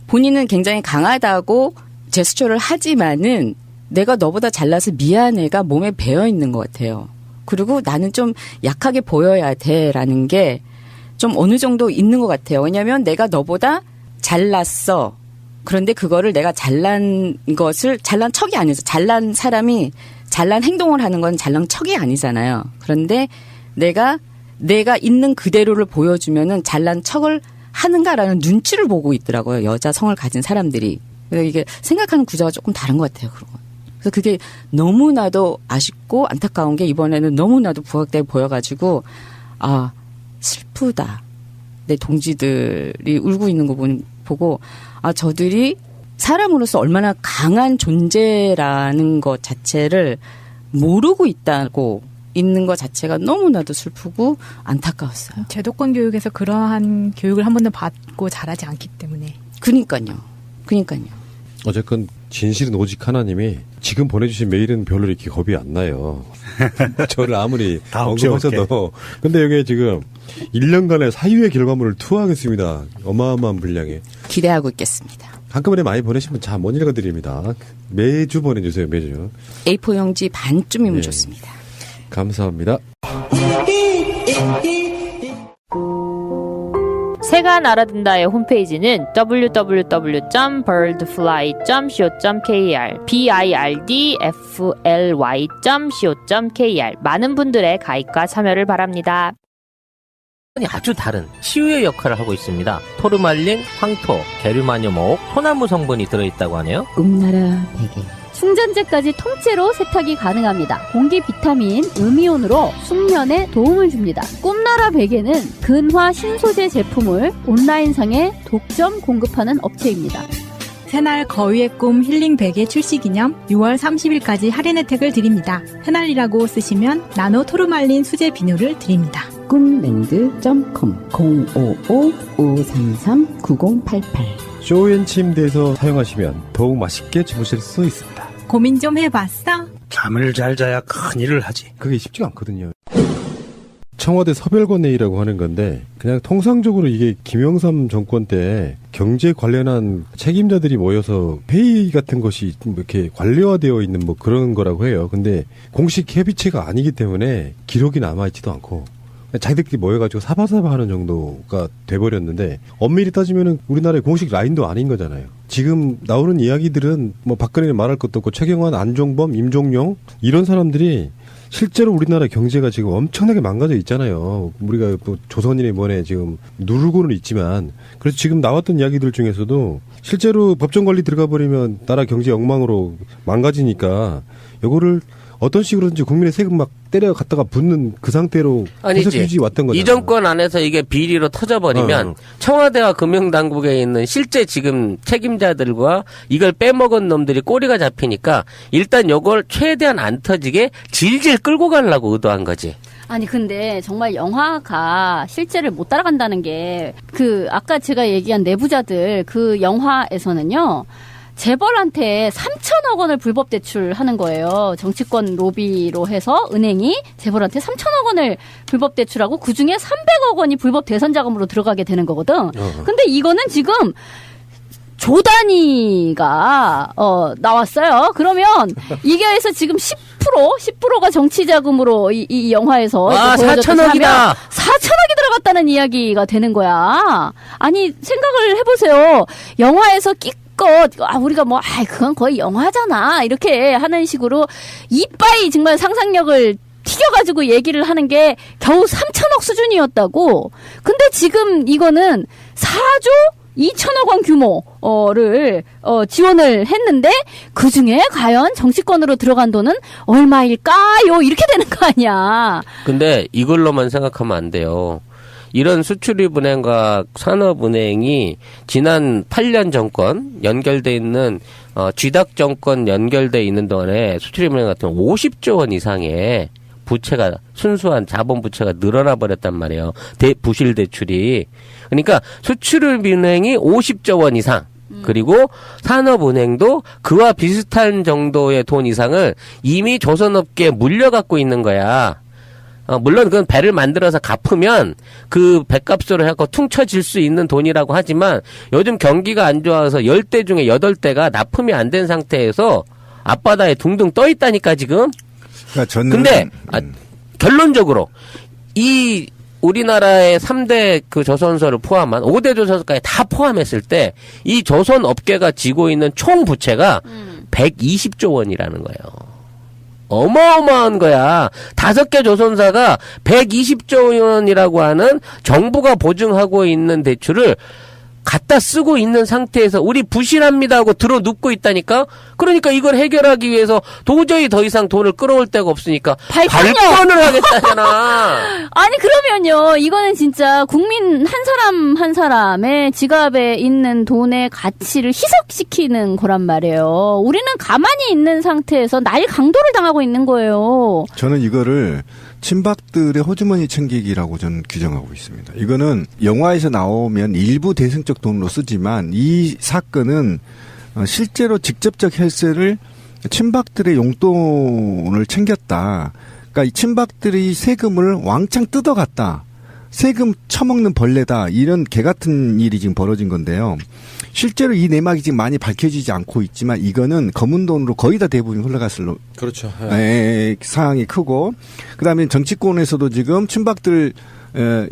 본인은 굉장히 강하다고 제스처를 하지만은 내가 너보다 잘나서 미안해가 몸에 배어 있는 것 같아요. 그리고 나는 좀 약하게 보여야 돼라는 게 좀 어느 정도 있는 것 같아요. 왜냐하면 내가 너보다 잘났어. 그런데 그거를 내가 잘난 것을 잘난 척이 아니죠. 잘난 사람이 잘난 행동을 하는 건 잘난 척이 아니잖아요. 그런데 내가 있는 그대로를 보여주면은 잘난 척을 하는가라는 눈치를 보고 있더라고요. 여자 성을 가진 사람들이. 그래서 이게 생각하는 구조가 조금 다른 것 같아요. 그래서 그게 너무나도 아쉽고 안타까운 게 이번에는 너무나도 부각돼 보여가지고 슬프다. 내 동지들이 울고 있는 거 보고 저들이 사람으로서 얼마나 강한 존재라는 것 자체를 모르고 있다고 있는 것 자체가 너무나도 슬프고 안타까웠어요. 제도권 교육에서 그러한 교육을 한 번도 받고 자라지 않기 때문에. 그니까요. 어쨌건 진실은 오직 하나님이 지금 보내주신 메일은 별로 이렇게 겁이 안 나요. 저를 아무리 언급하셔도. 근데 여기에 지금 1년간의 사유의 결과물을 투하하겠습니다. 어마어마한 분량에. 기대하고 있겠습니다. 한꺼번에 많이 보내시면 잘 못 읽어드립니다. 매주 보내주세요. 매주. A4 용지 반쯤이면 좋습니다. 감사합니다. 새가 날아든다의 홈페이지는 www.birdfly.co.kr birdfly.co.kr 많은 분들의 가입과 참여를 바랍니다. 아주 다른 치유의 역할을 하고 있습니다. 토르말린, 황토, 게르마늄5옥, 소나무 성분이 들어있다고 하네요. 꿈나라 베개. 충전재까지 통째로 세탁이 가능합니다. 공기 비타민, 음이온으로 숙면에 도움을 줍니다. 꿈나라 베개는 근화 신소재 제품을 온라인상에 독점 공급하는 업체입니다. 새날 거위의 꿈 힐링 베개 출시 기념 6월 30일까지 할인 혜택을 드립니다. 새날이라고 쓰시면 나노 토르말린 수제 비누를 드립니다. 꿈랜드.com 055-533-9088 쇼앤 침대에서 사용하시면 더욱 맛있게 주무실 수 있습니다. 고민 좀 해봤어? 잠을 잘 자야 큰일을 하지. 그게 쉽지가 않거든요. 청와대 서별관회의라고 하는 건데 그냥 통상적으로 이게 김영삼 정권 때 경제 관련한 책임자들이 모여서 회의 같은 것이 이렇게 관료화되어 있는 뭐 그런 거라고 해요. 근데 공식 협의체가 아니기 때문에 기록이 남아있지도 않고 자기들끼리 모여가지고 사바사바 하는 정도가 돼버렸는데 엄밀히 따지면은 우리나라의 공식 라인도 아닌 거잖아요. 지금 나오는 이야기들은 뭐 박근혜는 말할 것도 없고 최경환, 안종범, 임종용 이런 사람들이 실제로 우리나라 경제가 지금 엄청나게 망가져 있잖아요. 우리가 뭐 조선인의 뭐네 지금 누르고는 있지만 그래서 지금 나왔던 이야기들 중에서도 실제로 법정 관리 들어가 버리면 나라 경제 엉망으로 망가지니까 요거를 어떤 식으로든지 국민의 세금 막 때려갔다가 붙는 그 상태로 계속 유지 왔던 거죠. 이 정권 안에서 이게 비리로 터져버리면 청와대와 금융당국에 있는 실제 지금 책임자들과 이걸 빼먹은 놈들이 꼬리가 잡히니까 일단 요걸 최대한 안 터지게 질질 끌고 가려고 의도한 거지. 아니 근데 정말 영화가 실제를 못 따라간다는 게 그 아까 제가 얘기한 내부자들 그 영화에서는요. 재벌한테 3천억 원을 불법 대출하는 거예요. 정치권 로비로 해서 은행이 재벌한테 3천억 원을 불법 대출하고 그중에 300억 원이 불법 대선 자금으로 들어가게 되는 거거든. 근데 이거는 지금 조 단위가 나왔어요. 그러면 이게 해서 지금 10%가 정치 자금으로 이 영화에서 4천억이다. 4천억이 들어갔다는 이야기가 되는 거야. 아니 생각을 해보세요. 영화에서 우리가 그건 거의 영화잖아. 이렇게 하는 식으로 이빠이 정말 상상력을 튀겨가지고 얘기를 하는 게 겨우 3천억 수준이었다고. 근데 지금 이거는 4조 2천억 원 규모를 지원을 했는데 그 중에 과연 정치권으로 들어간 돈은 얼마일까요? 이렇게 되는 거 아니야. 근데 이걸로만 생각하면 안 돼요. 이런 수출입은행과 산업은행이 지난 8년 정권 연결돼 있는 쥐닥 정권 연결돼 있는 동안에 수출입은행 같은 50조 원 이상의 부채가 순수한 자본 부채가 늘어나 버렸단 말이에요. 부실 대출이. 그러니까 수출입은행이 50조 원 이상 그리고 산업은행도 그와 비슷한 정도의 돈 이상을 이미 조선업계에 물려갖고 있는 거야. 물론 그건 배를 만들어서 갚으면 그 배값으로 해갖고 퉁쳐질 수 있는 돈이라고 하지만 요즘 경기가 안 좋아서 10대 중에 8대가 납품이 안 된 상태에서 앞바다에 둥둥 떠 있다니까 지금. 근데 결론적으로 이 우리나라의 3대 그 조선소를 포함한 5대 조선소까지 다 포함했을 때 이 조선업계가 지고 있는 총 부채가 120조 원이라는 거예요. 어마어마한 거야. 5개 조선사가 120조 원이라고 하는 정부가 보증하고 있는 대출을 갖다 쓰고 있는 상태에서 우리 부실합니다 하고 들어 눕고 있다니까. 그러니까 이걸 해결하기 위해서 도저히 더 이상 돈을 끌어올 데가 없으니까 발권을 하겠다잖아. 아니 그러면요 이거는 진짜 국민 한 사람 한 사람의 지갑에 있는 돈의 가치를 희석시키는 거란 말이에요. 우리는 가만히 있는 상태에서 날 강도를 당하고 있는 거예요. 저는 이거를 친박들의 호주머니 챙기기라고 저는 규정하고 있습니다. 이거는 영화에서 나오면 일부 대승적 돈으로 쓰지만 이 사건은 실제로 직접적 혈세를 친박들의 용돈을 챙겼다. 그러니까 이 친박들이 세금을 왕창 뜯어갔다. 세금 처먹는 벌레다. 이런 개 같은 일이 지금 벌어진 건데요. 실제로 이 내막이 지금 많이 밝혀지지 않고 있지만 이거는 검은 돈으로 거의 다 대부분 흘러갔을 그렇죠. 상황이 크고 그다음에 정치권에서도 지금 친박들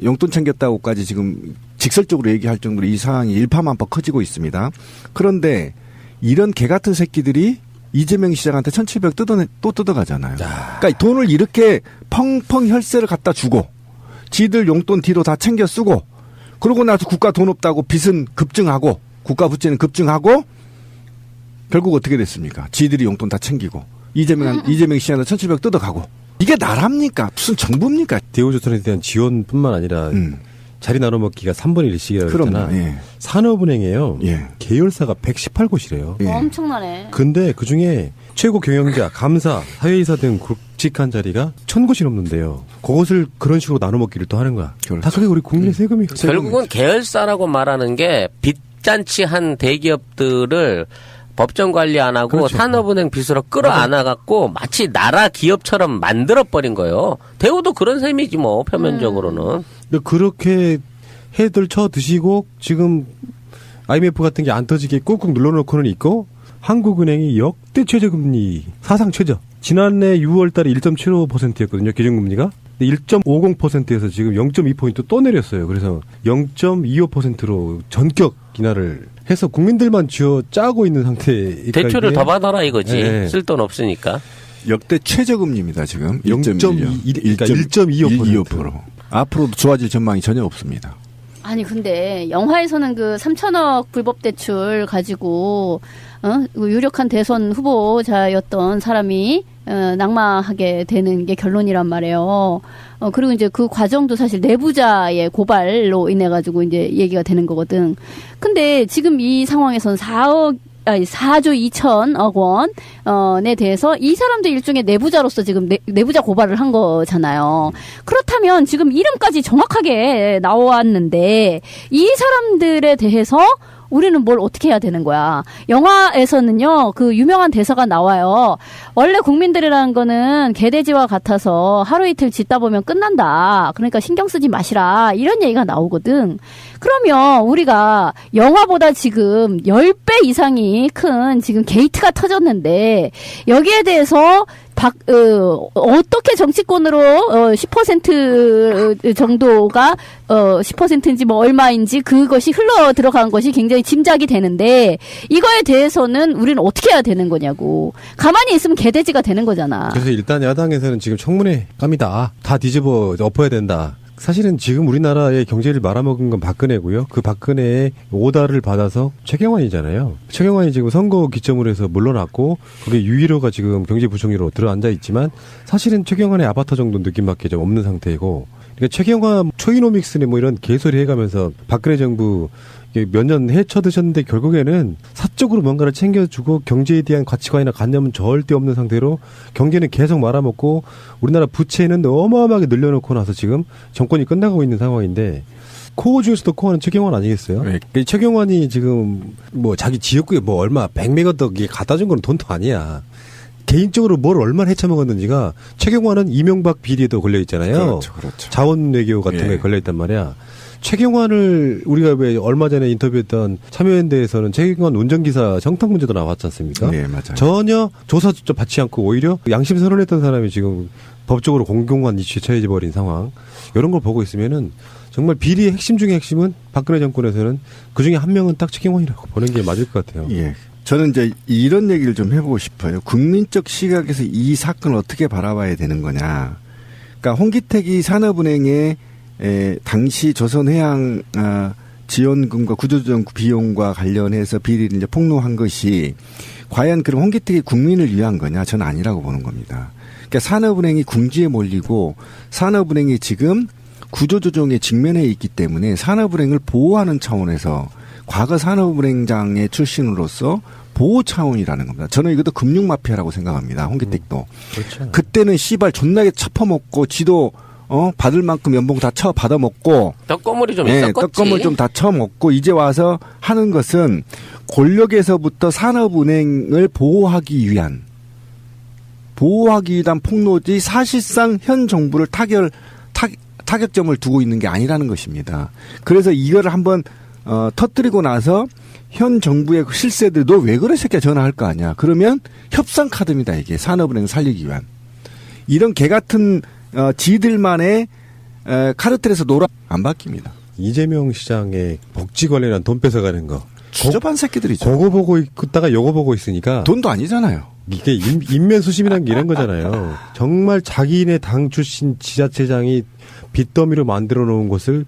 용돈 챙겼다고까지 지금 직설적으로 얘기할 정도로 이 상황이 일파만파 커지고 있습니다. 그런데 이런 개 같은 새끼들이 이재명 시장한테 1,700 또 뜯어가잖아요. 그러니까 돈을 이렇게 펑펑 혈세를 갖다 주고 지들 용돈 뒤로 다 챙겨 쓰고 그러고 나서 국가 돈 없다고 빚은 급증하고 국가 부채는 급증하고 결국 어떻게 됐습니까? 지들이 용돈 다 챙기고 이재명 시장한테 1,700 뜯어가고 이게 나랍니까? 무슨 정부입니까? 대우조선에 대한 지원뿐만 아니라 자리 나눠먹기가 3분의 1씩이라고 했잖아. 예. 산업은행에요. 예. 계열사가 118곳이래요. 예. 엄청나네. 근데 그중에 최고 경영자, 감사, 사회이사 등 굵직한 자리가 1,000곳이 넘는데요. 그것을 그런 식으로 나눠먹기를 또 하는 거야. 그렇죠. 다 그게 우리 국민의 세금이. 결국은 계열사라고 말하는 게 빚잔치한 대기업들을 법정 관리 안 하고 그렇죠. 산업은행 빚으로 끌어안아갖고 마치 나라 기업처럼 만들어버린 거예요. 대우도 그런 셈이지 뭐 표면적으로는. 근데 그렇게 해들 쳐 드시고 지금 IMF 같은 게 안 터지게 꾹꾹 눌러놓고는 있고 한국은행이 역대 최저금리 사상 최저. 지난해 6월 달에 1.75%였거든요. 기준금리가. 1.50%에서 지금 0.2포인트 또 내렸어요. 그래서 0.25%로 전격 인하를 해서 국민들만 쥐어 짜고 있는 상태니까 대출을 더 받아라 이거지. 네. 쓸 돈 없으니까. 역대 최저금리입니다. 지금 0.2, 그러니까 1.25%. 앞으로도 좋아질 전망이 전혀 없습니다. 아니 근데 영화에서는 그 3천억 불법 대출 가지고 유력한 대선 후보자였던 사람이 낙마하게 되는 게 결론이란 말이에요. 그리고 이제 그 과정도 사실 내부자의 고발로 인해 가지고 이제 얘기가 되는 거거든. 근데 지금 이 상황에서는 4조 2천억 원에 대해서 이 사람도 일종의 내부자로서 지금 내부자 고발을 한 거잖아요. 그렇다면 지금 이름까지 정확하게 나왔는데 이 사람들에 대해서 우리는 뭘 어떻게 해야 되는 거야. 영화에서는요, 그 유명한 대사가 나와요. 원래 국민들이라는 거는 개돼지와 같아서 하루 이틀 짖다 보면 끝난다. 그러니까 신경 쓰지 마시라. 이런 얘기가 나오거든. 그러면 우리가 영화보다 지금 10배 이상이 큰 지금 게이트가 터졌는데 여기에 대해서 어떻게 정치권으로 10% 정도가 10%인지 뭐 얼마인지 그것이 흘러 들어간 것이 굉장히 짐작이 되는데 이거에 대해서는 우리는 어떻게 해야 되는 거냐고. 가만히 있으면 개돼지가 되는 거잖아. 그래서 일단 야당에서는 지금 청문회 깜이다. 다 뒤집어 엎어야 된다. 사실은 지금 우리나라의 경제를 말아먹은 건 박근혜고요. 그 박근혜의 오다를 받아서 최경환이잖아요. 최경환이 지금 선거 기점으로 해서 물러났고 그게 유일호가 지금 경제부총리로 들어앉아 있지만 사실은 최경환의 아바타 정도 느낌밖에 좀 없는 상태이고 그러니까 최경환 초이노믹스네 뭐 이런 개소리 해가면서 박근혜 정부 몇 년 헤쳐드셨는데 결국에는 사적으로 뭔가를 챙겨주고 경제에 대한 가치관이나 관념은 절대 없는 상태로 경제는 계속 말아먹고 우리나라 부채는 어마어마하게 늘려놓고 나서 지금 정권이 끝나고 있는 상황인데 코어 중에서도 코어는 최경환 아니겠어요? 네. 최경환이 지금 뭐 자기 지역구에 뭐 얼마 100메가더 갖다 준 건 돈도 아니야. 개인적으로 뭘 얼마나 헤쳐먹었는지가 최경환은 이명박 비리에도 걸려 있잖아요. 그렇죠. 자원 외교 같은 거에 걸려 있단 말이야. 최경환을 우리가 왜 얼마 전에 인터뷰했던 참여연대에서는 최경환 운전기사 정탁 문제도 나왔지 않습니까? 네, 맞아요. 전혀 조사조차 받지 않고 오히려 양심 선언했던 사람이 지금 법적으로 공공한 이슈에 처해져 버린 상황. 이런 걸 보고 있으면은 정말 비리의 핵심 중의 핵심은 박근혜 정권에서는 그중에 한 명은 딱 최경환이라고 보는 게 맞을 것 같아요. 예. 저는 이제 이런 얘기를 좀 해보고 싶어요. 국민적 시각에서 이 사건을 어떻게 바라봐야 되는 거냐. 그러니까 홍기택이 산업은행에 당시 조선해양 지원금과 구조조정 비용과 관련해서 비리를 이제 폭로한 것이 과연 그럼 홍기택이 국민을 위한 거냐? 저는 아니라고 보는 겁니다. 그러니까 산업은행이 궁지에 몰리고 산업은행이 지금 구조조정에 직면해 있기 때문에 산업은행을 보호하는 차원에서 과거 산업은행장의 출신으로서 보호 차원이라는 겁니다. 저는 이것도 금융 마피아라고 생각합니다. 홍기택도. 그렇죠. 그때는 씨발 존나게 쳐퍼먹고 지도 받을 만큼 연봉 다 쳐 받아먹고 떡거물이 좀 네, 있었겠지. 떡거물 좀 다 쳐먹고 이제 와서 하는 것은 권력에서부터 산업은행을 보호하기 위한 폭로지 사실상 현 정부를 타격점을 두고 있는 게 아니라는 것입니다. 그래서 이거를 한번 터뜨리고 나서 현 정부의 실세들 너 왜 그래 새끼야 전화할 거 아니야. 그러면 협상 카드입니다. 이게 산업은행을 살리기 위한. 이런 개 같은 지들만의 카르텔에서 놀아 안 바뀝니다. 이재명 시장의 복지 관련한 돈 뺏어가는 거. 주접한 새끼들이죠. 그거 보고 있다가 요거 보고 있으니까. 돈도 아니잖아요. 이게 인면수심이라는 게 이런 거잖아요. 정말 자기네 당 출신 지자체장이 빚더미로 만들어 놓은 것을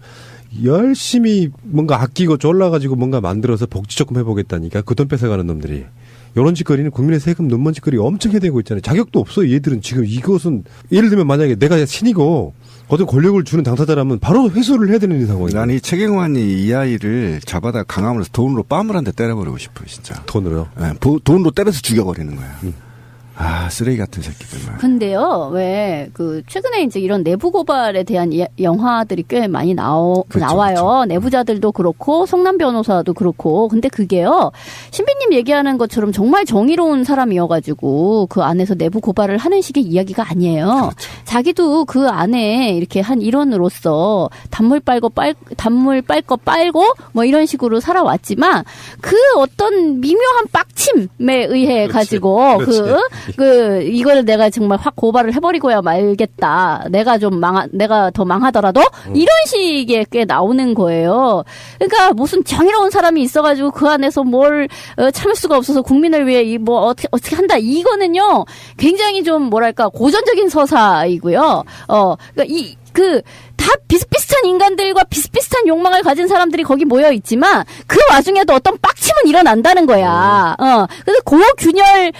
열심히 뭔가 아끼고 쫄라가지고 뭔가 만들어서 복지 조금 해보겠다니까 그 돈 뺏어가는 놈들이. 이런 짓거리는 국민의 세금 눈먼 짓거리 엄청 해대고 있잖아요. 자격도 없어요. 얘들은 지금 이것은 예를 들면 만약에 내가 신이고 어떤 권력을 주는 당사자라면 바로 회수를 해야 되는 상황이에요. 난 이 최경환이 이 아이를 잡아다 강화문에서 돈으로 뺨을 한 대 때려버리고 싶어요. 진짜. 돈으로요? 네, 돈으로 때려서 죽여버리는 거야. 아, 쓰레기 같은 새끼들만. 근데요, 왜, 최근에 이제 이런 내부 고발에 대한 영화들이 꽤 많이 나와요. 그렇죠. 내부자들도 그렇고, 성남 변호사도 그렇고. 근데 그게요, 신비님 얘기하는 것처럼 정말 정의로운 사람이어가지고, 그 안에서 내부 고발을 하는 식의 이야기가 아니에요. 그렇죠. 자기도 그 안에 이렇게 한 일원으로서 단물 빨 거 빨고, 뭐 이런 식으로 살아왔지만, 그 어떤 미묘한 빡침에 의해 가지고, 이거를 내가 정말 확 고발을 해버리고야 말겠다. 내가 더 망하더라도 이런 식의 꽤 나오는 거예요. 그러니까 무슨 정의로운 사람이 있어가지고 그 안에서 뭘 참을 수가 없어서 국민을 위해 어떻게 한다. 이거는요 굉장히 좀 뭐랄까 고전적인 서사이고요. 다 비슷비슷한 인간들과 비슷비슷한 욕망을 가진 사람들이 거기 모여 있지만 그 와중에도 어떤 빡침은 일어난다는 거야. 그래서 고균열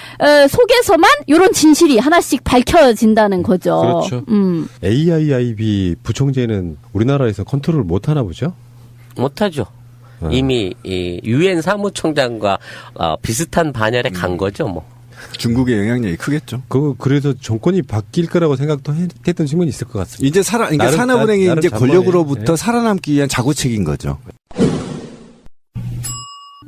속에서만 이런 진실이 하나씩 밝혀진다는 거죠. 그렇죠. AIIB 부총재는 우리나라에서 컨트롤 못 하나 보죠? 못하죠. 이미 UN 사무총장과 비슷한 반열에 간 거죠, 뭐. 중국의 영향력이 크겠죠. 그래서 정권이 바뀔 거라고 생각도 했던 측면이 있을 것 같습니다. 이제 그러니까 산업은행이 이제 권력으로부터 살아남기 위한 자구책인 거죠.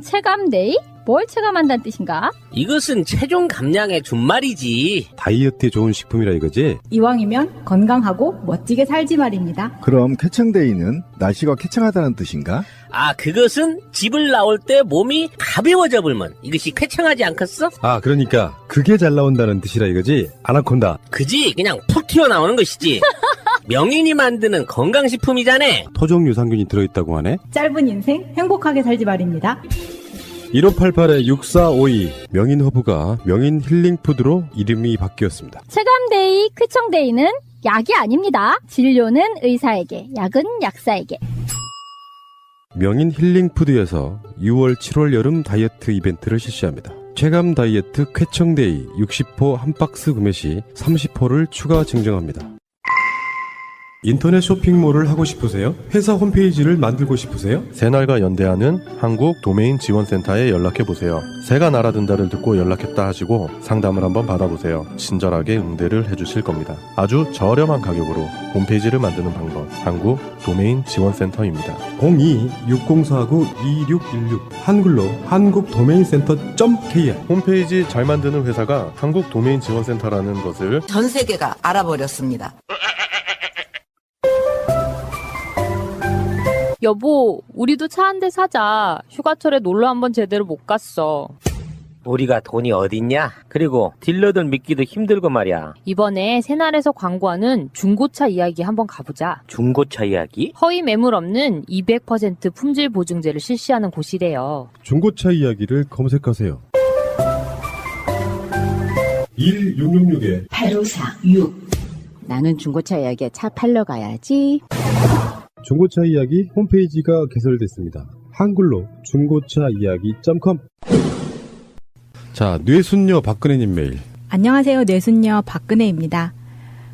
체감데이? 뭘 체감한다는 뜻인가? 이것은 체중 감량의 준말이지. 다이어트에 좋은 식품이라 이거지? 이왕이면 건강하고 멋지게 살지 말입니다. 그럼 쾌청데이는 날씨가 쾌청하다는 뜻인가? 아, 그것은 집을 나올 때 몸이 가벼워져 불면 이것이 쾌청하지 않겠어? 아, 그러니까 그게 잘 나온다는 뜻이라 이거지? 아나콘다. 그지? 그냥 푹 튀어나오는 것이지. 명인이 만드는 건강식품이잖아. 토종 유산균이 들어있다고 하네? 짧은 인생 행복하게 살지 말입니다. 1588-6452 명인 허브가 명인 힐링푸드로 이름이 바뀌었습니다. 체감데이, 쾌청데이는 약이 아닙니다. 진료는 의사에게, 약은 약사에게. 명인 힐링푸드에서 6월 7월 여름 다이어트 이벤트를 실시합니다. 체감 다이어트 쾌청데이 60호 한 박스 구매 시 30호를 추가 증정합니다. 인터넷 쇼핑몰을 하고 싶으세요? 회사 홈페이지를 만들고 싶으세요? 새날과 연대하는 한국 도메인 지원센터에 연락해보세요. 새가 날아든다를 듣고 연락했다 하시고 상담을 한번 받아보세요. 친절하게 응대를 해주실 겁니다. 아주 저렴한 가격으로 홈페이지를 만드는 방법, 한국 도메인 지원센터입니다. 02-6049-2616 한글로 한국도메인센터.kr 홈페이지 잘 만드는 회사가 한국 도메인 지원센터라는 것을 전 세계가 알아버렸습니다. 여보, 우리도 차 한 대 사자. 휴가철에 놀러 한번 제대로 못 갔어. 우리가 돈이 어딨냐? 그리고 딜러들 믿기도 힘들고 말이야. 이번에 새날에서 광고하는 중고차 이야기 한번 가보자. 중고차 이야기? 허위 매물 없는 200% 품질 보증제를 실시하는 곳이래요. 중고차 이야기를 검색하세요. 1666-8546 나는 중고차 이야기에 차 팔러 가야지. 중고차 이야기 홈페이지가 개설됐습니다. 한글로 중고차이야기.com. 자, 뇌순녀 박근혜님 메일. 안녕하세요. 뇌순녀 박근혜입니다.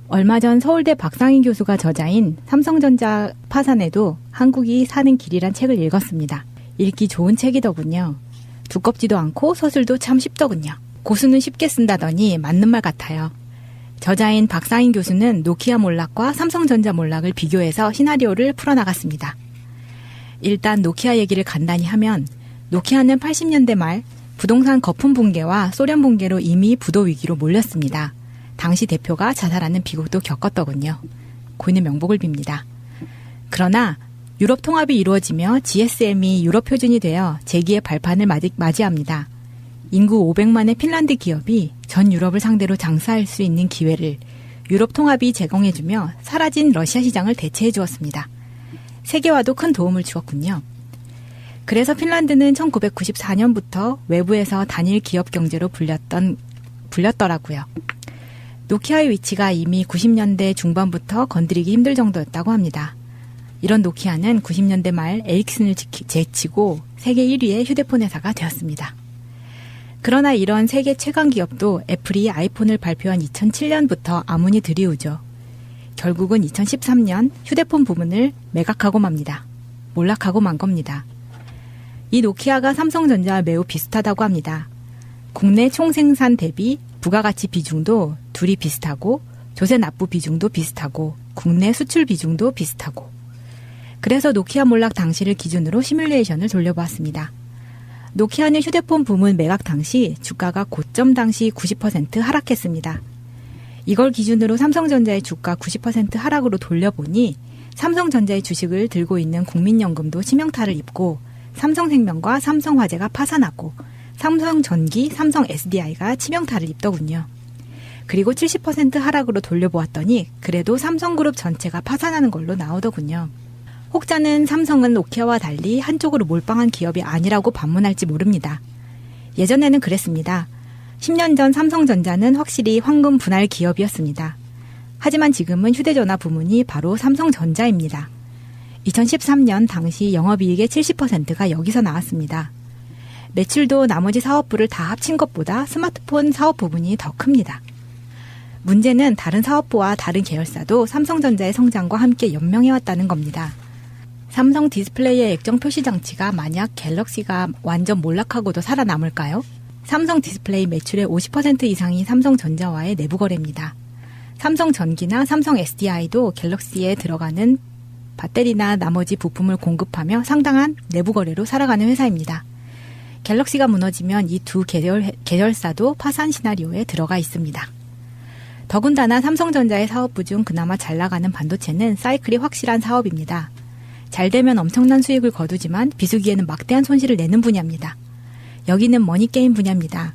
얼마 전 서울대 박상희 교수가 저자인 삼성전자 파산에도 한국이 사는 길이란 책을 읽었습니다. 읽기 좋은 책이더군요. 두껍지도 않고 서술도 참 쉽더군요. 고수는 쉽게 쓴다더니 맞는 말 같아요. 저자인 박상인 교수는 노키아 몰락과 삼성전자 몰락을 비교해서 시나리오를 풀어나갔습니다. 일단 노키아 얘기를 간단히 하면 노키아는 80년대 말 부동산 거품 붕괴와 소련 붕괴로 이미 부도 위기로 몰렸습니다. 당시 대표가 자살하는 비극도 겪었더군요. 고인의 명복을 빕니다. 그러나 유럽 통합이 이루어지며 GSM이 유럽 표준이 되어 재기의 발판을 맞이합니다. 인구 500만의 핀란드 기업이 전 유럽을 상대로 장사할 수 있는 기회를 유럽 통합이 제공해주며 사라진 러시아 시장을 대체해 주었습니다. 세계화도 큰 도움을 주었군요. 그래서 핀란드는 1994년부터 외부에서 단일 기업 경제로 불렸더라고요. 노키아의 위치가 이미 90년대 중반부터 건드리기 힘들 정도였다고 합니다. 이런 노키아는 90년대 말 에릭슨을 제치고 세계 1위의 휴대폰 회사가 되었습니다. 그러나 이런 세계 최강 기업도 애플이 아이폰을 발표한 2007년부터 아문이 드리우죠. 결국은 2013년 휴대폰 부문을 매각하고 맙니다. 몰락하고 만 겁니다. 이 노키아가 삼성전자와 매우 비슷하다고 합니다. 국내 총생산 대비 부가가치 비중도 둘이 비슷하고 조세 납부 비중도 비슷하고 국내 수출 비중도 비슷하고 그래서 노키아 몰락 당시를 기준으로 시뮬레이션을 돌려보았습니다. 노키아는 휴대폰 부문 매각 당시 주가가 고점 당시 90% 하락했습니다. 이걸 기준으로 삼성전자의 주가 90% 하락으로 돌려보니 삼성전자의 주식을 들고 있는 국민연금도 치명타를 입고 삼성생명과 삼성화재가 파산하고 삼성전기, 삼성 SDI가 치명타를 입더군요. 그리고 70% 하락으로 돌려보았더니 그래도 삼성그룹 전체가 파산하는 걸로 나오더군요. 혹자는 삼성은 노키아와 달리 한쪽으로 몰빵한 기업이 아니라고 반문할지 모릅니다. 예전에는 그랬습니다. 10년 전 삼성전자는 확실히 황금 분할 기업이었습니다. 하지만 지금은 휴대전화 부문이 바로 삼성전자입니다. 2013년 당시 영업이익의 70%가 여기서 나왔습니다. 매출도 나머지 사업부를 다 합친 것보다 스마트폰 사업 부분이 더 큽니다. 문제는 다른 사업부와 다른 계열사도 삼성전자의 성장과 함께 연명해왔다는 겁니다. 삼성 디스플레이의 액정 표시 장치가 만약 갤럭시가 완전 몰락하고도 살아남을까요? 삼성 디스플레이 매출의 50% 이상이 삼성전자와의 내부 거래입니다. 삼성전기나 삼성 SDI도 갤럭시에 들어가는 배터리나 나머지 부품을 공급하며 상당한 내부 거래로 살아가는 회사입니다. 갤럭시가 무너지면 이 두 계열사도 파산 시나리오에 들어가 있습니다. 더군다나 삼성전자의 사업부 중 그나마 잘 나가는 반도체는 사이클이 확실한 사업입니다. 잘 되면 엄청난 수익을 거두지만 비수기에는 막대한 손실을 내는 분야입니다. 여기는 머니게임 분야입니다.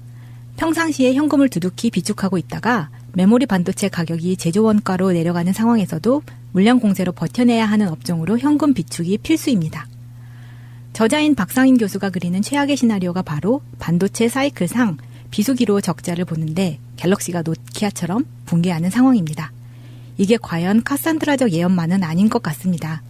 평상시에 현금을 두둑히 비축하고 있다가 메모리 반도체 가격이 제조 원가로 내려가는 상황에서도 물량 공세로 버텨내야 하는 업종으로 현금 비축이 필수입니다. 저자인 박상인 교수가 그리는 최악의 시나리오가 바로 반도체 사이클상 비수기로 적자를 보는데 갤럭시가 노키아처럼 붕괴하는 상황입니다. 이게 과연 카산드라적 예언만은 아닌 것 같습니다.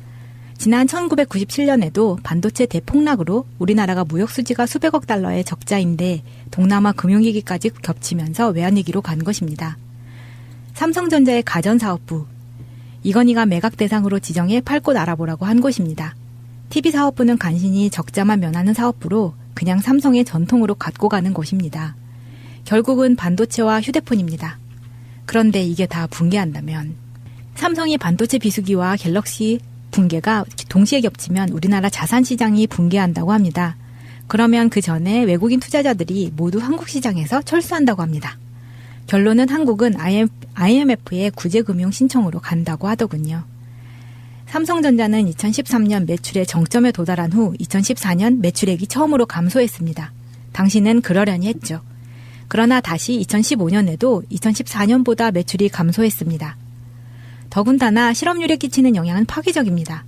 지난 1997년에도 반도체 대폭락으로 우리나라가 무역수지가 수백억 달러의 적자인데 동남아 금융위기까지 겹치면서 외환위기로 간 것입니다. 삼성전자의 가전사업부, 이건희가 매각 대상으로 지정해 팔 곳 알아보라고 한 곳입니다. TV사업부는 간신히 적자만 면하는 사업부로 그냥 삼성의 전통으로 갖고 가는 곳입니다. 결국은 반도체와 휴대폰입니다. 그런데 이게 다 붕괴한다면 삼성이 반도체 비수기와 갤럭시 붕괴가 동시에 겹치면 우리나라 자산시장이 붕괴한다고 합니다. 그러면 그 전에 외국인 투자자들이 모두 한국 시장에서 철수한다고 합니다. 결론은 한국은 IMF의 구제금융 신청으로 간다고 하더군요. 삼성전자는 2013년 매출의 정점에 도달한 후 2014년 매출액이 처음으로 감소했습니다. 당시는 그러려니 했죠. 그러나 다시 2015년에도 2014년보다 매출이 감소했습니다. 더군다나 실업률에 끼치는 영향은 파괴적입니다.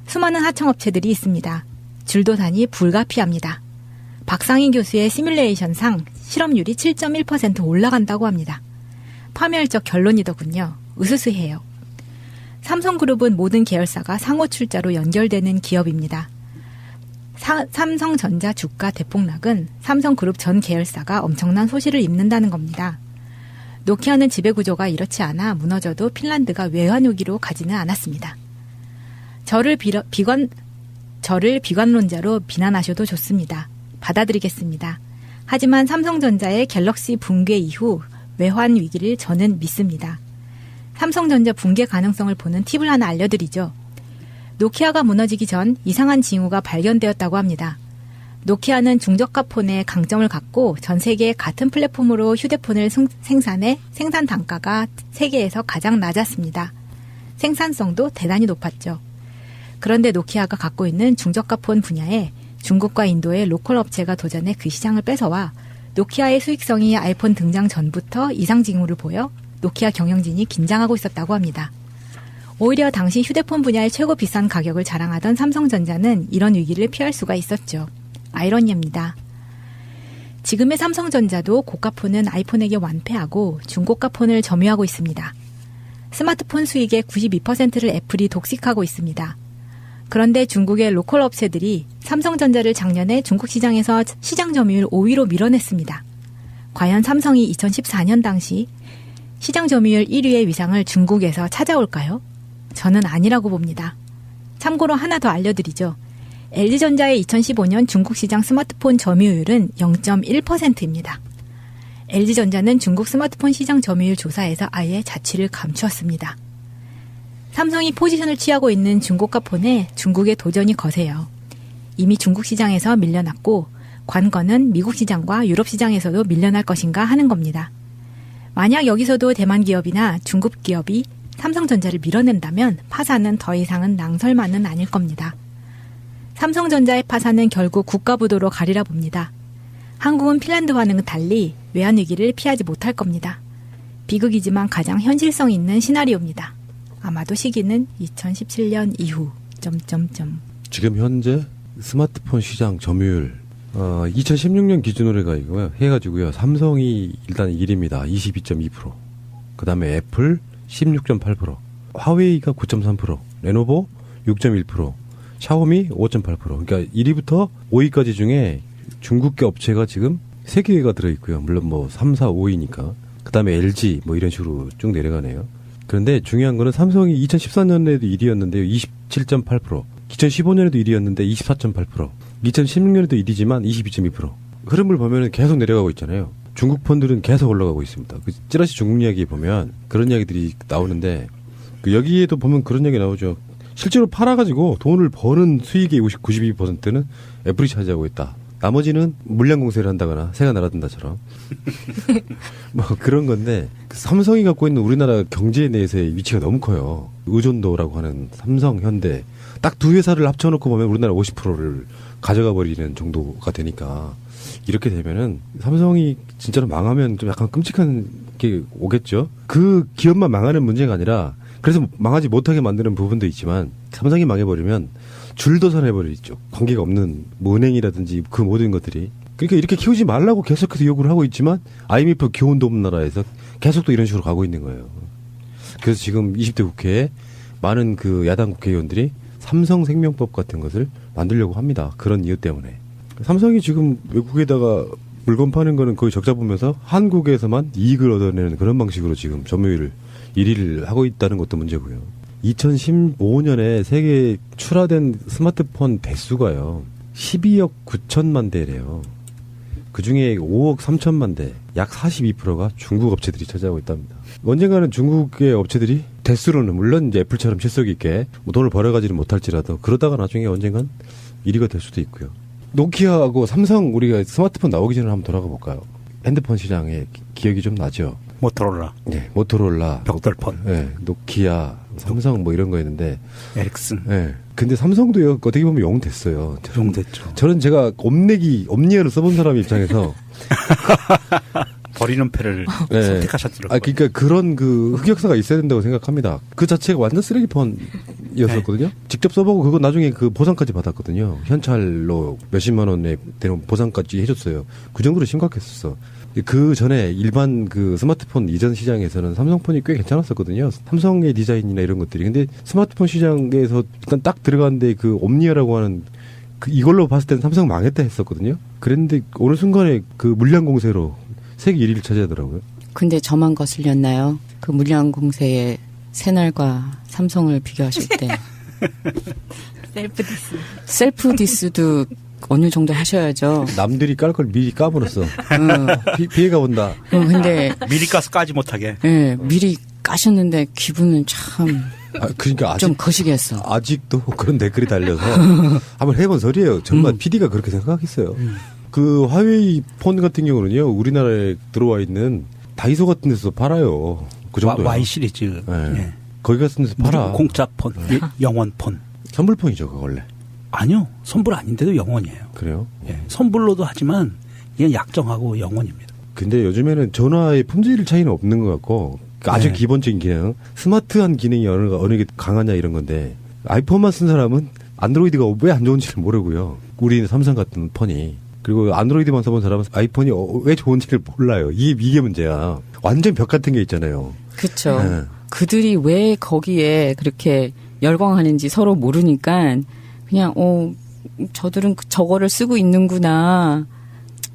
수많은 하청업체들이 있습니다. 줄도산이 불가피합니다. 박상인 교수의 시뮬레이션상 실업률이 7.1% 올라간다고 합니다. 파멸적 결론이더군요. 으스스해요. 삼성그룹은 모든 계열사가 상호 출자로 연결되는 기업입니다. 삼성전자 주가 대폭락은 삼성그룹 전 계열사가 엄청난 소실을 입는다는 겁니다. 노키아는 지배구조가 이렇지 않아 무너져도 핀란드가 외환위기로 가지는 않았습니다. 저를 비관론자로 비난하셔도 좋습니다. 받아들이겠습니다. 하지만 삼성전자의 갤럭시 붕괴 이후 외환 위기를 저는 믿습니다. 삼성전자 붕괴 가능성을 보는 팁을 하나 알려드리죠. 노키아가 무너지기 전 이상한 징후가 발견되었다고 합니다. 노키아는 중저가 폰의 강점을 갖고 전 세계에 같은 플랫폼으로 휴대폰을 생산해 생산 단가가 세계에서 가장 낮았습니다. 생산성도 대단히 높았죠. 그런데 노키아가 갖고 있는 중저가 폰 분야에 중국과 인도의 로컬 업체가 도전해 그 시장을 뺏어와 노키아의 수익성이 아이폰 등장 전부터 이상 징후를 보여 노키아 경영진이 긴장하고 있었다고 합니다. 오히려 당시 휴대폰 분야의 최고 비싼 가격을 자랑하던 삼성전자는 이런 위기를 피할 수가 있었죠. 아이러니입니다. 지금의 삼성전자도 고가폰은 아이폰에게 완패하고 중고가 폰을 점유하고 있습니다. 스마트폰 수익의 92%를 애플이 독식하고 있습니다. 그런데 중국의 로컬 업체들이 삼성전자를 작년에 중국 시장에서 시장 점유율 5위로 밀어냈습니다. 과연 삼성이 2014년 당시 시장 점유율 1위의 위상을 중국에서 찾아올까요? 저는 아니라고 봅니다. 참고로 하나 더 알려드리죠. LG전자의 2015년 중국 시장 스마트폰 점유율은 0.1%입니다. LG전자는 중국 스마트폰 시장 점유율 조사에서 아예 자취를 감추었습니다. 삼성이 포지션을 취하고 있는 중고가 폰에 중국의 도전이 거세요. 이미 중국 시장에서 밀려났고 관건은 미국 시장과 유럽 시장에서도 밀려날 것인가 하는 겁니다. 만약 여기서도 대만 기업이나 중국 기업이 삼성전자를 밀어낸다면 파산은 더 이상은 낭설만은 아닐 겁니다. 삼성전자의 파산은 결국 국가부도로 가리라 봅니다. 한국은 핀란드와는 달리 외환위기를 피하지 못할 겁니다. 비극이지만 가장 현실성 있는 시나리오입니다. 아마도 시기는 2017년 이후... 지금 현재 스마트폰 시장 점유율 2016년 기준으로 해가지고요. 삼성이 일단 1위입니다. 22.2%. 그 다음에 애플 16.8%, 화웨이가 9.3%, 레노버 6.1%, 샤오미 5.8%. 그러니까 1위부터 5위까지 중에 중국계 업체가 지금 3개가 들어있고요. 물론 뭐 3, 4, 5위니까. 그 다음에 LG 뭐 이런 식으로 쭉 내려가네요. 그런데 중요한 거는 삼성이 2014년에도 1위였는데요. 27.8%. 2015년에도 1위였는데 24.8%. 2016년에도 1위지만 22.2%. 흐름을 보면은 계속 내려가고 있잖아요. 중국 폰들은 계속 올라가고 있습니다. 그 찌라시 중국 이야기 보면 그런 이야기들이 나오는데 그 여기에도 보면 그런 이야기 나오죠. 실제로 팔아가지고 돈을 버는 수익의 92%는 애플이 차지하고 있다. 나머지는 물량 공세를 한다거나 새가 날아든다처럼 뭐 그런 건데 삼성이 갖고 있는 우리나라 경제 내에서의 위치가 너무 커요. 의존도라고 하는 삼성, 현대 딱 두 회사를 합쳐놓고 보면 우리나라 50%를 가져가 버리는 정도가 되니까 이렇게 되면은 삼성이 진짜로 망하면 좀 약간 끔찍한 게 오겠죠. 그 기업만 망하는 문제가 아니라 그래서 망하지 못하게 만드는 부분도 있지만 삼성이 망해버리면 줄도산해버리죠. 관계가 없는 뭐 은행이라든지 그 모든 것들이. 그러니까 이렇게 키우지 말라고 계속해서 요구를 하고 있지만 IMF 기원도 없는 나라에서 계속 또 이런 식으로 가고 있는 거예요. 그래서 지금 20대 국회에 많은 그 야당 국회의원들이 삼성생명법 같은 것을 만들려고 합니다. 그런 이유 때문에. 삼성이 지금 외국에다가 물건 파는 거는 거의 적자 보면서 한국에서만 이익을 얻어내는 그런 방식으로 지금 점유율 1위를 하고 있다는 것도 문제고요. 2015년에 세계에 출하된 스마트폰 대수가요. 12억 9천만 대래요. 그중에 5억 3천만 대, 약 42%가 중국 업체들이 차지하고 있답니다. 언젠가는 중국의 업체들이 대수로는 물론 이제 애플처럼 실속 있게 뭐 돈을 벌어가지는 못할지라도 그러다가 나중에 언젠간 1위가 될 수도 있고요. 노키아하고 삼성 우리가 스마트폰 나오기 전에 한번 돌아가 볼까요? 핸드폰 시장에 기억이 좀 나죠. 모토로라. 네, 모토로라. 벽돌폰. 네, 노키아, 삼성 뭐 이런 거였는데. 에릭슨. 네. 근데 삼성도 어떻게 보면 용됐어요. 용됐죠. 저는 제가 옴니아를 써본 사람 입장에서. 버리는 패를 네. 선택하셨더라고요. 아, 그러니까 그런 그 흑역사가 있어야 된다고 생각합니다. 그 자체가 완전 쓰레기폰이었었거든요. 네. 직접 써보고 그거 나중에 그 보상까지 받았거든요. 현찰로 몇십만 원에 되는 보상까지 해줬어요. 그 정도로 심각했었어. 그 전에 일반 그 스마트폰 이전 시장에서는 삼성폰이 꽤 괜찮았었거든요. 삼성의 디자인이나 이런 것들이. 근데 스마트폰 시장에서 일단 딱 들어갔는데 그 옴니아라고 하는 그 이걸로 봤을 때는 삼성 망했다 했었거든요. 그랬는데 어느 순간에 그 물량 공세로 세계 1위를 차지하더라고요. 근데 저만 거슬렸나요? 그 물량 공세의 새날과 삼성을 비교하실 때. 셀프 디스. 셀프 디스도 어느 정도 하셔야죠. 남들이 깔 걸 미리 까버렸어. 피해가 온다. 근데 미리 까서 까지 못하게. 네, 미리 까셨는데 기분은 참. 그러니까 좀 거시기했어. 아직도 그런 댓글이 달려서 한번 해본 소리예요. 정말 PD가 그렇게 생각했어요. 그 화웨이 폰 같은 경우는요, 우리나라에 들어와 있는 다이소 같은 데서 팔아요. 그 정도. Y 시리즈. 네. 예. 거기 같은 데서 팔아. 공짜 폰, 영원 폰. 선불폰이죠, 그거 원래. 아니요, 선불 아닌데도 영원이에요. 그래요? 예. 선불로도 하지만 이게 약정하고 영원입니다. 근데 요즘에는 전화의 품질 차이는 없는 것 같고 아주 기본적인 기능, 스마트한 기능이 어느 게 강하냐 이런 건데 아이폰만 쓴 사람은 안드로이드가 왜 안 좋은지를 모르고요. 우리는 삼성 같은 폰이. 그리고 안드로이드만 써본 사람은 아이폰이 왜 좋은지를 몰라요. 이게 문제야. 완전 벽 같은 게 있잖아요. 그렇죠. 네. 그들이 왜 거기에 그렇게 열광하는지 서로 모르니까 그냥 저들은 저거를 쓰고 있는구나.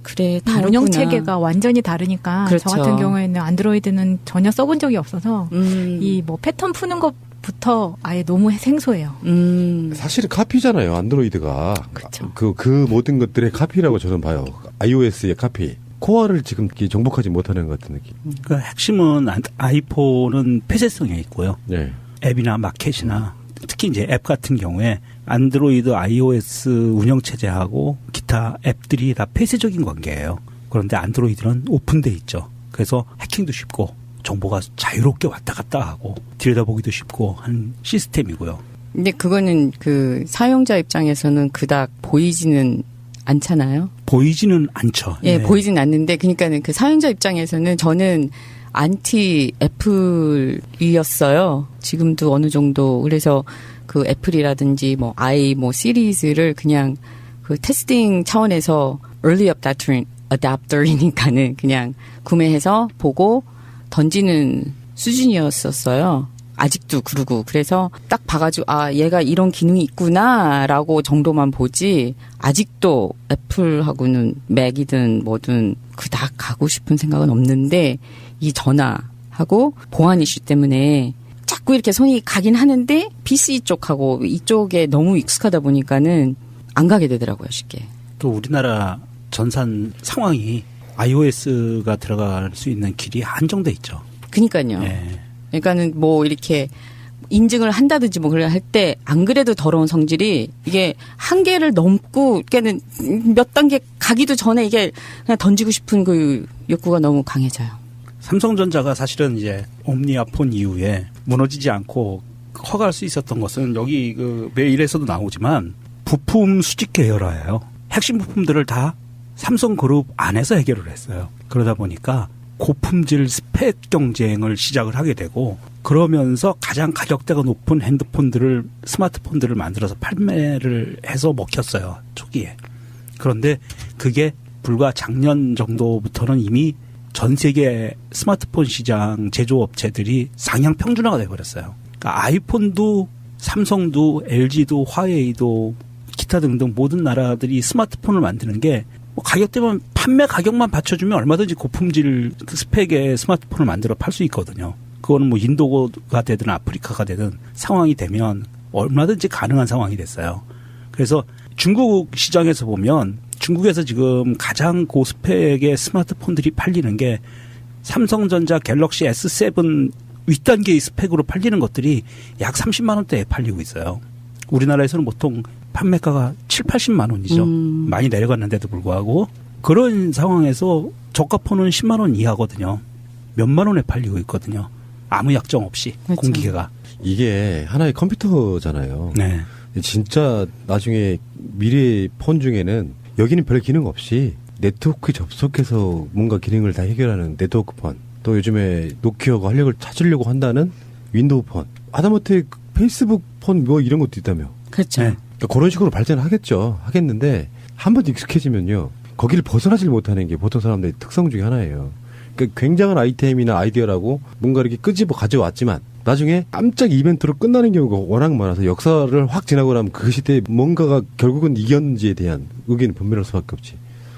그래, 다르구나. 운영 체계가 완전히 다르니까 그렇죠. 저 같은 경우에는 안드로이드는 전혀 써본 적이 없어서 이 뭐 패턴 푸는 것부터 아예 너무 생소해요. 사실은 카피잖아요, 안드로이드가. 그렇죠. 그 모든 것들의 카피라고 저는 봐요. iOS의 카피. 코어를 지금 정복하지 못하는 것 같은 느낌. 그 핵심은 아이폰은 폐쇄성에 있고요. 네. 앱이나 마켓이나 특히 이제 앱 같은 경우에 안드로이드, iOS 운영체제하고 기타 앱들이 다 폐쇄적인 관계예요. 그런데 안드로이드는 오픈돼 있죠. 그래서 해킹도 쉽고 정보가 자유롭게 왔다 갔다 하고 들여다보기도 쉽고 한 시스템이고요. 근데 그거는 그 사용자 입장에서는 그닥 보이지는 않잖아요. 보이지는 않죠. 예, 보이지는 않는데 그러니까는 그 사용자 입장에서는 저는 안티 애플이었어요. 지금도 어느 정도. 그래서 그 애플이라든지 뭐 시리즈를 그냥 그 테스팅 차원에서 early adapter이니까는 그냥 구매해서 보고 던지는 수준이었었어요. 아직도 그러고. 그래서 딱 봐가지고 얘가 이런 기능이 있구나라고 정도만 보지 아직도 애플하고는 맥이든 뭐든 그닥 가고 싶은 생각은 없는데 이 전화하고 보안 이슈 때문에 자꾸 이렇게 손이 가긴 하는데 PC 쪽하고 이쪽에 너무 익숙하다 보니까는 안 가게 되더라고요, 쉽게. 또 우리나라 전산 상황이 iOS가 들어갈 수 있는 길이 한정돼 있죠. 그러니까요. 네. 그러니까는 뭐 이렇게 인증을 한다든지 뭐 그럴 할 때 안 그래도 더러운 성질이 이게 한계를 넘고 그러니까는 몇 단계 가기도 전에 이게 그냥 던지고 싶은 그 욕구가 너무 강해져요. 삼성전자가 사실은 이제 옴니아 폰 이후에 무너지지 않고 커갈 수 있었던 것은 여기 그 메일에서도 나오지만 부품 수직 계열화예요. 핵심 부품들을 다 삼성그룹 안에서 해결을 했어요. 그러다 보니까 고품질 스펙 경쟁을 시작을 하게 되고 그러면서 가장 가격대가 높은 핸드폰들을 스마트폰들을 만들어서 판매를 해서 먹혔어요. 초기에. 그런데 그게 불과 작년 정도부터는 이미 전 세계 스마트폰 시장 제조업체들이 상향 평준화가 돼버렸어요. 그러니까 아이폰도 삼성도 LG도 화웨이도 기타 등등 모든 나라들이 스마트폰을 만드는 게 뭐 가격대만 판매 가격만 받쳐주면 얼마든지 고품질 스펙의 스마트폰을 만들어 팔 수 있거든요. 그거는 뭐 인도가 되든 아프리카가 되든 상황이 되면 얼마든지 가능한 상황이 됐어요. 그래서 중국 시장에서 보면 중국에서 지금 가장 고스펙의 스마트폰들이 팔리는 게 삼성전자 갤럭시 S7 윗단계의 스펙으로 팔리는 것들이 약 30만 원대에 팔리고 있어요. 우리나라에서는 보통 판매가가 7, 80만 원이죠. 많이 내려갔는데도 불구하고 그런 상황에서 저가폰은 10만 원 이하거든요. 몇만 원에 팔리고 있거든요. 아무 약정 없이 그렇죠. 공기계가. 이게 하나의 컴퓨터잖아요. 네. 진짜 나중에 미래 폰 중에는 여기는 별 기능 없이 네트워크에 접속해서 뭔가 기능을 다 해결하는 네트워크 폰. 또 요즘에 노키아가 활력을 찾으려고 한다는 윈도우 폰. 하다못해 페이스북 폰 뭐 이런 것도 있다며. 그렇죠. 네. 그러니까 그런 식으로 발전하겠죠. 하겠는데 한번 익숙해지면요. 거기를 벗어나질 못하는 게 보통 사람들의 특성 중에 하나예요. 그러니까 굉장한 아이템이나 아이디어라고 뭔가 이렇게 끄집어 가져왔지만 나중에 깜짝 이벤트로 끝나는 경우가 워낙 많아서 역사를 확 지나고 나면 그 시대에 뭔가가 결국은 이겼는지에 대한 의견이 분명할 수밖에 없지.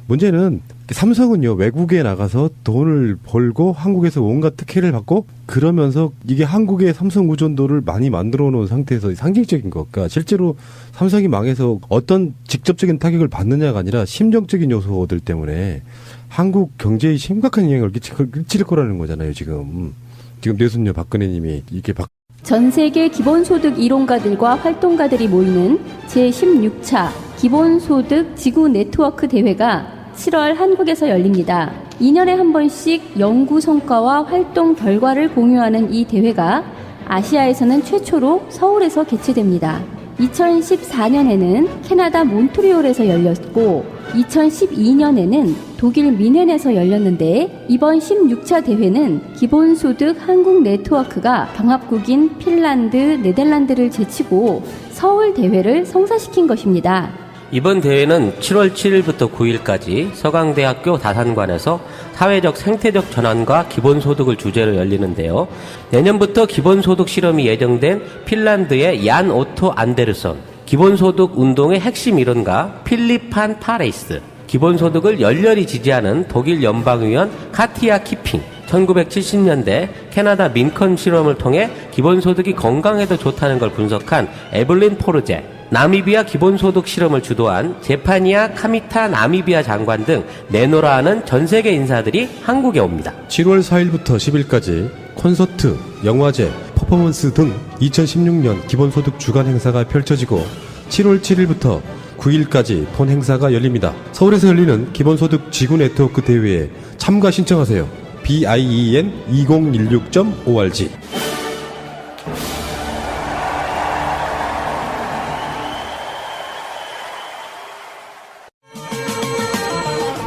문제는 삼성은요, 외국에 나가서 돈을 벌고 한국에서 온갖 특혜를 받고 그러면서 이게 한국의 삼성 의존도를 많이 만들어 놓은 상태에서 상징적인 것. 그러니까 실제로 삼성이 망해서 어떤 직접적인 타격을 받느냐가 아니라 심정적인 요소들 때문에 한국 경제에 심각한 영향을 끼칠 거라는 거잖아요, 지금. 지금 뇌순녀 박근혜님이 이렇게 전 세계 기본소득 이론가들과 활동가들이 모이는 제16차 기본소득 지구 네트워크 대회가 7월 한국에서 열립니다. 2년에 한 번씩 연구 성과와 활동 결과를 공유하는 이 대회가 아시아에서는 최초로 서울에서 개최됩니다. 2014년에는 캐나다 몬트리올에서 열렸고 2012년에는 독일 미넨에서 열렸는데 이번 16차 대회는 기본소득 한국 네트워크가 경합국인 핀란드, 네덜란드를 제치고 서울 대회를 성사시킨 것입니다. 이번 대회는 7월 7일부터 9일까지 서강대학교 다산관에서 사회적 생태적 전환과 기본소득을 주제로 열리는데요. 내년부터 기본소득 실험이 예정된 핀란드의 얀 오토 안데르손, 기본소득 운동의 핵심 이론가 필립판 파레이스, 기본소득을 열렬히 지지하는 독일 연방의원 카티아 키핑, 1970년대 캐나다 민컨 실험을 통해 기본소득이 건강에도 좋다는 걸 분석한 에블린 포르제, 나미비아 기본소득 실험을 주도한 제파니아 카미타 나미비아 장관 등 내노라하는 전세계 인사들이 한국에 옵니다. 7월 4일부터 10일까지 콘서트, 영화제, 퍼포먼스 등 2016년 기본소득 주간 행사가 펼쳐지고 7월 7일부터 9일까지 본 행사가 열립니다. 서울에서 열리는 기본소득 지구 네트워크 대회에 참가 신청하세요. BIEN2016.org.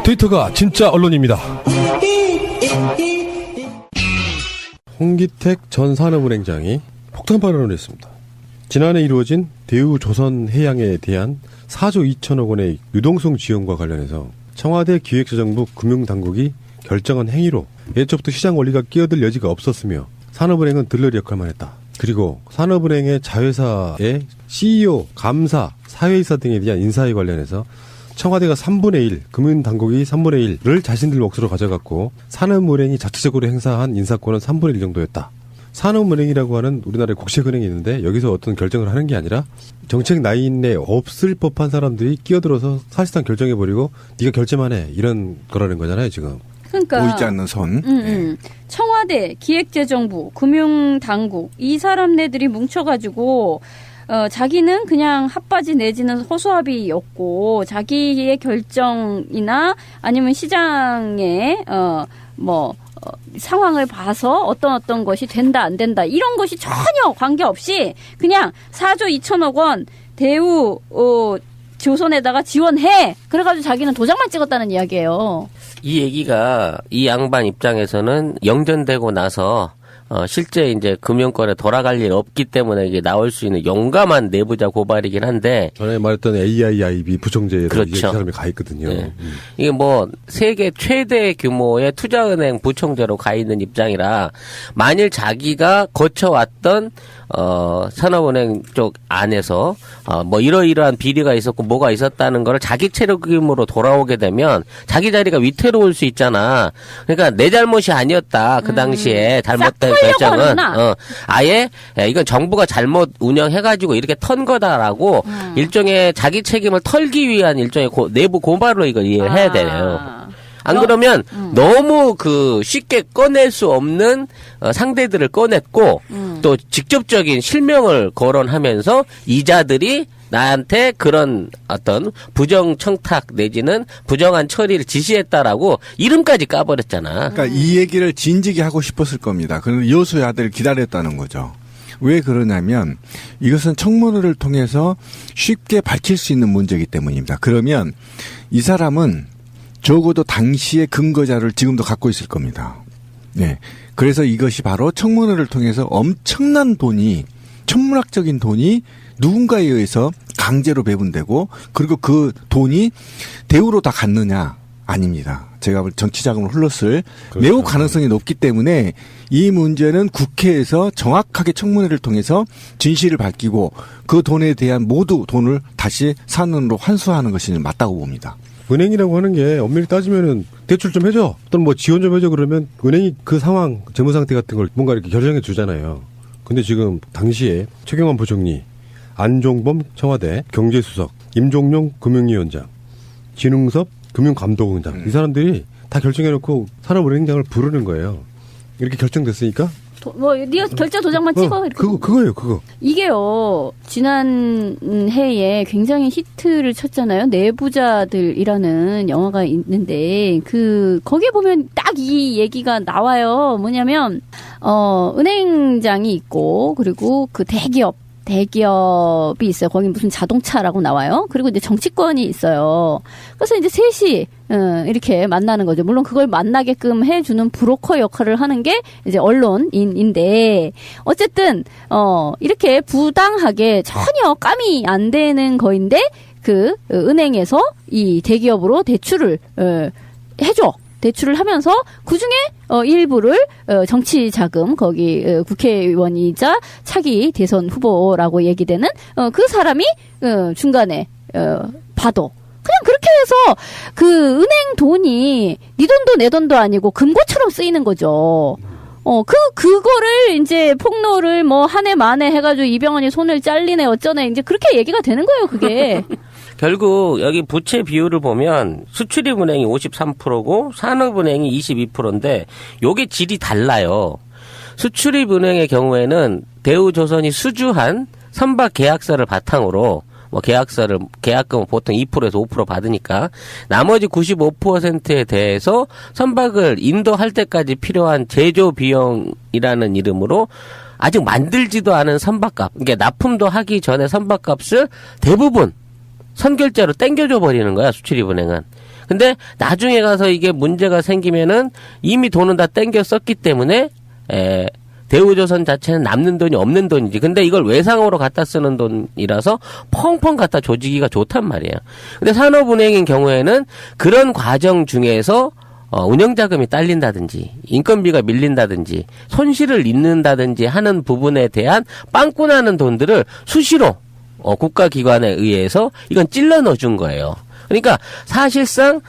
트위터가 진짜 언론입니다. 홍기택 전 산업은행장이 폭탄 발언을 했습니다. 지난해 이루어진 대우조선해양에 대한 4조 2천억 원의 유동성 지원과 관련해서 청와대 기획재정부 금융당국이 결정한 행위로 예초부터 시장 원리가 끼어들 여지가 없었으며 산업은행은 들러리 역할만 했다. 그리고 산업은행의 자회사의 CEO, 감사, 사회이사 등에 대한 인사에 관련해서 청와대가 3분의 1, 금융당국이 3분의 1을 자신들 몫으로 가져갔고 산업은행이 자체적으로 행사한 인사권은 3분의 1 정도였다. 산업은행이라고 하는 우리나라의 국책은행이 있는데 여기서 어떤 결정을 하는 게 아니라 정책 라인에 없을 법한 사람들이 끼어들어서 사실상 결정해버리고 네가 결제만 해. 이런 거라는 거잖아요, 지금. 그러니까 보이지 않는 선. 청와대, 기획재정부, 금융당국 이 사람네들이 뭉쳐가지고 자기는 그냥 핫바지 내지는 허수아비였고 자기의 결정이나 아니면 시장의 상황을 봐서 어떤 것이 된다 안 된다 이런 것이 전혀 관계없이 그냥 4조 2천억 원 대우 조선에다가 지원해. 그래가지고 자기는 도장만 찍었다는 이야기예요. 이 얘기가 이 양반 입장에서는 영전되고 나서 실제 이제 금융권에 돌아갈 일 없기 때문에 이게 나올 수 있는 용감한 내부자 고발이긴 한데. 전에 말했던 AIIB 부총재에 그렇죠. 이 사람이 가 있거든요. 네. 이게 뭐 세계 최대 규모의 투자은행 부총재로 가 있는 입장이라 만일 자기가 거쳐왔던 산업은행 쪽 안에서 뭐 이러이러한 비리가 있었고 뭐가 있었다는 거를 자기 책임으로 돌아오게 되면 자기 자리가 위태로울 수 있잖아. 그러니까 내 잘못이 아니었다. 그 당시에 잘못된 결정은 아예 이건 정부가 잘못 운영해가지고 이렇게 턴 거다라고 일종의 자기 책임을 털기 위한 일종의 내부 고발로 이걸 이해해야 돼요. 안 그러면 너무 쉽게 꺼낼 수 없는 상대들을 꺼냈고 또 직접적인 실명을 거론하면서 이자들이 나한테 그런 어떤 부정 청탁 내지는 부정한 처리를 지시했다라고 이름까지 까버렸잖아. 그러니까 이 얘기를 진지게 하고 싶었을 겁니다. 그런 여수야들 기다렸다는 거죠. 왜 그러냐면 이것은 청문회를 통해서 쉽게 밝힐 수 있는 문제이기 때문입니다. 그러면 이 사람은 적어도 당시의 근거자를 지금도 갖고 있을 겁니다. 네. 그래서 이것이 바로 청문회를 통해서 엄청난 돈이, 천문학적인 돈이 누군가에 의해서 강제로 배분되고, 그리고 그 돈이 대우로 다 갔느냐? 아닙니다. 제가 정치 자금을 흘렀을 그렇죠. 매우 가능성이 높기 때문에 이 문제는 국회에서 정확하게 청문회를 통해서 진실을 밝히고 그 돈에 대한 모두 돈을 다시 산으로 환수하는 것이 맞다고 봅니다. 은행이라고 하는 게 엄밀히 따지면은 대출 좀 해줘 또는 뭐 지원 좀 해줘 그러면 은행이 그 상황 재무 상태 같은 걸 뭔가 이렇게 결정해 주잖아요. 근데 지금 당시에 최경환 부총리, 안종범 청와대 경제수석, 임종용 금융위원장, 진흥섭 금융감독원장 이 사람들이 다 결정해놓고 산업은행장을 부르는 거예요. 이렇게 결정됐으니까 네가 결제 도장만 찍어. 이렇게. 그거예요, 그거. 이게요, 지난 해에 굉장히 히트를 쳤잖아요. 내부자들이라는 영화가 있는데, 거기에 보면 딱 이 얘기가 나와요. 뭐냐면, 은행장이 있고, 그리고 그 대기업이 있어요. 거기 무슨 자동차라고 나와요. 그리고 이제 정치권이 있어요. 그래서 이제 셋이 이렇게 만나는 거죠. 물론 그걸 만나게끔 해주는 브로커 역할을 하는 게 이제 언론인인데 어쨌든 이렇게 부당하게 전혀 감이 안 되는 거인데 그 은행에서 이 대기업으로 대출을 해줘. 대출을 하면서 그중에 일부를 정치 자금 거기 국회의원이자 차기 대선 후보라고 얘기되는 그 사람이 중간에 봐도 그냥 그렇게 해서 그 은행 돈이 네 돈도 내 돈도 아니고 금고처럼 쓰이는 거죠. 그거를 이제 폭로를 뭐 한 해 만에 해가지고 이병헌이 손을 잘리네 어쩌네 이제 그렇게 얘기가 되는 거예요 그게. 결국 여기 부채 비율을 보면 수출입은행이 53%고 산업은행이 22%인데 요게 질이 달라요. 수출입은행의 경우에는 대우조선이 수주한 선박 계약서를 바탕으로 뭐 계약금은 보통 2%에서 5% 받으니까 나머지 95%에 대해서 선박을 인도할 때까지 필요한 제조 비용이라는 이름으로 아직 만들지도 않은 선박값, 그러니까 납품도 하기 전에 선박값을 대부분 선결제로 땡겨줘 버리는 거야, 수출입은행은. 근데 나중에 가서 이게 문제가 생기면은 이미 돈은 다 땡겨 썼기 때문에 대우조선 자체는 남는 돈이 없는 돈이지. 근데 이걸 외상으로 갖다 쓰는 돈이라서 펑펑 갖다 조지기가 좋단 말이에요. 근데 산업은행인 경우에는 그런 과정 중에서 운영자금이 딸린다든지 인건비가 밀린다든지 손실을 입는다든지 하는 부분에 대한 빵꾸 나는 돈들을 수시로 국가기관에 의해서 이건 찔러 넣어준 거예요. 그러니까 사실상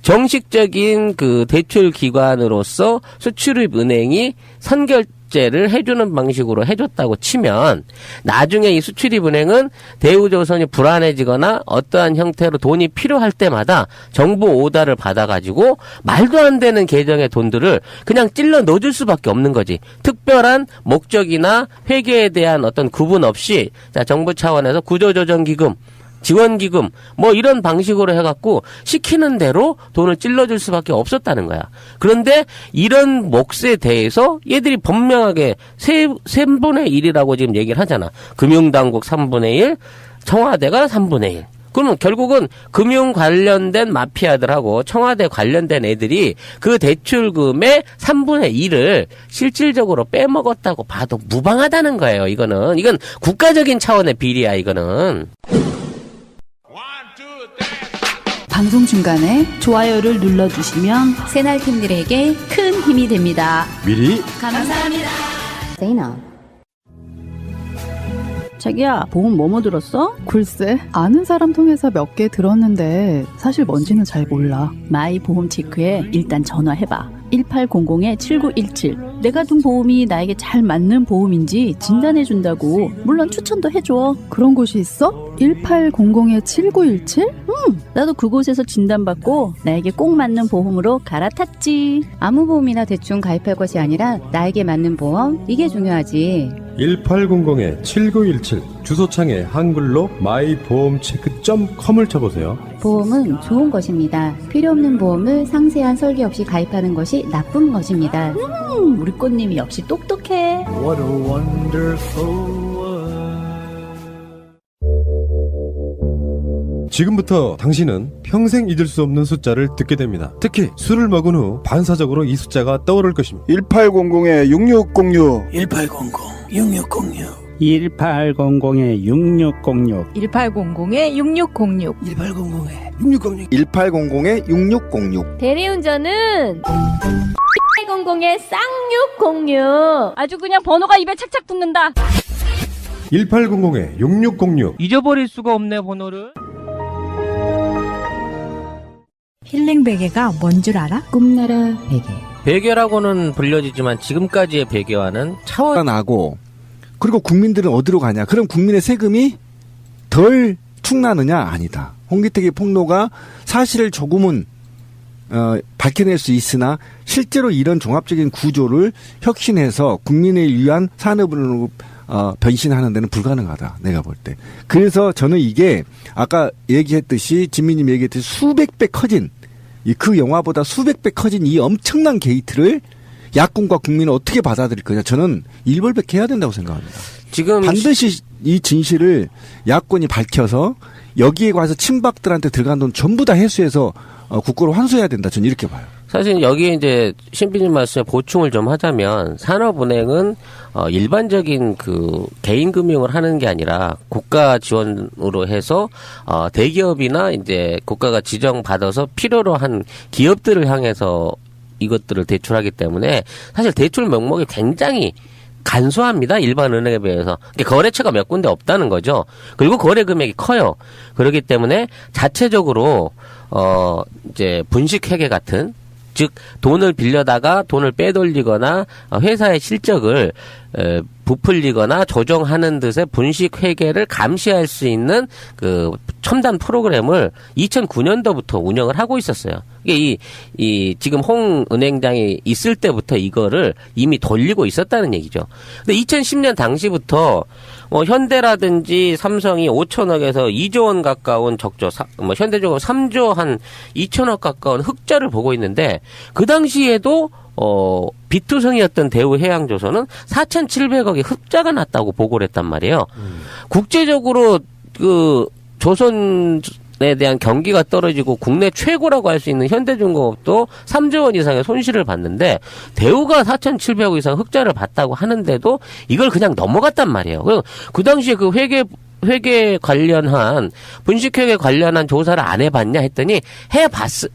정식적인 그 대출 기관으로서 수출입은행이 선결제를 해주는 방식으로 해줬다고 치면 나중에 이 수출입은행은 대우조선이 불안해지거나 어떠한 형태로 돈이 필요할 때마다 정부 오다를 받아가지고 말도 안 되는 계정의 돈들을 그냥 찔러 넣어줄 수밖에 없는 거지. 특별한 목적이나 회계에 대한 어떤 구분 없이 자 정부 차원에서 구조조정기금 지원기금 뭐 이런 방식으로 해갖고 시키는 대로 돈을 찔러줄 수밖에 없었다는 거야. 그런데 이런 몫에 대해서 얘들이 분명하게 3분의 1이라고 지금 얘기를 하잖아. 금융당국 3분의 1, 청와대가 3분의 1. 그러면 결국은 금융 관련된 마피아들하고 청와대 관련된 애들이 그 대출금의 3분의 1을 실질적으로 빼먹었다고 봐도 무방하다는 거예요. 이건 국가적인 차원의 비리야. 이거는. 방송 중간에 좋아요를 눌러주시면 새날팀들에게 큰 힘이 됩니다. 미리 감사합니다. 세이나. 자기야, 보험 뭐뭐 들었어? 글쎄, 아는 사람 통해서 몇 개 들었는데 사실 뭔지는 잘 몰라. 마이 보험 체크에 일단 전화해봐. 1800-7917. 내가 둔 보험이 나에게 잘 맞는 보험인지 진단해준다고. 물론 추천도 해줘. 그런 곳이 있어? 1800-7917? 나도 그곳에서 진단받고 나에게 꼭 맞는 보험으로 갈아탔지. 아무 보험이나 대충 가입할 것이 아니라 나에게 맞는 보험, 이게 중요하지. 1800-7917 주소창에 한글로 my보험체크.com을 쳐보세요. 보험은 좋은 것입니다. 필요 없는 보험을 상세한 설계 없이 가입하는 것이 나쁜 것입니다. 우리 꽃님이 역시 똑똑해. What a wonderful 지금부터 당신은 평생 잊을 수 없는 숫자를 듣게 됩니다. 특히 술을 먹은 후 반사적으로 이 숫자가 떠오를 것입니다. 1800-6606 1800-6606 1800-6606 1800-6606 1800-6606 1800-6606 대리운전은 1800의 쌍육공육. 아주 그냥 번호가 입에 착착 붙는다. 1800-6606 잊어버릴 수가 없네 번호를. 힐링 베개가 뭔 줄 알아? 꿈나라 베개. 베개라고는 불려지지만 지금까지의 베개와는 차원 나고 그리고 국민들은 어디로 가냐? 그럼 국민의 세금이 덜 축나느냐? 아니다. 홍기택의 폭로가 사실을 조금은 밝혀낼 수 있으나 실제로 이런 종합적인 구조를 혁신해서 국민을 위한 산업으로 변신하는 데는 불가능하다. 내가 볼 때. 그래서 저는 이게 아까 얘기했듯이 진미님 얘기했듯이 수백 배 커진 그 영화보다 수백 배 커진 이 엄청난 게이트를 야권과 국민은 어떻게 받아들일 거냐. 저는 일벌백해야 된다고 생각합니다. 지금 반드시 이 진실을 야권이 밝혀서 여기에 관해서 친박들한테 들어간 돈 전부 다 회수해서 국고로 환수해야 된다. 저는 이렇게 봐요. 사실 여기에 이제 신비님 말씀에 보충을 좀 하자면 산업은행은 일반적인 그 개인 금융을 하는 게 아니라 국가 지원으로 해서 대기업이나 이제 국가가 지정받아서 필요로 한 기업들을 향해서 이것들을 대출하기 때문에 사실 대출 명목이 굉장히 간소합니다. 일반 은행에 비해서. 거래처가 몇 군데 없다는 거죠. 그리고 거래 금액이 커요. 그렇기 때문에 자체적으로 이제 분식회계 같은, 즉 돈을 빌려다가 돈을 빼돌리거나 회사의 실적을 부풀리거나 조정하는 듯의 분식 회계를 감시할 수 있는 그 첨단 프로그램을 2009년도부터 운영을 하고 있었어요. 이게 이 지금 홍 은행장이 있을 때부터 이거를 이미 돌리고 있었다는 얘기죠. 근데 2010년 당시부터 현대라든지 삼성이 5천억에서 2조 원 가까운 적조, 현대적으로 3조 한 2천억 가까운 흑자를 보고 있는데 그 당시에도 비투성이었던 대우해양조선은 4,700억의 흑자가 났다고 보고를 했단 말이에요. 국제적으로 그 조선에 대한 경기가 떨어지고 국내 최고라고 할 수 있는 현대중공업도 3조 원 이상의 손실을 봤는데 대우가 4,700억 이상 흑자를 봤다고 하는데도 이걸 그냥 넘어갔단 말이에요. 그 당시에 그 회계 관련한 분식회계 관련한 조사를 안 해봤냐 했더니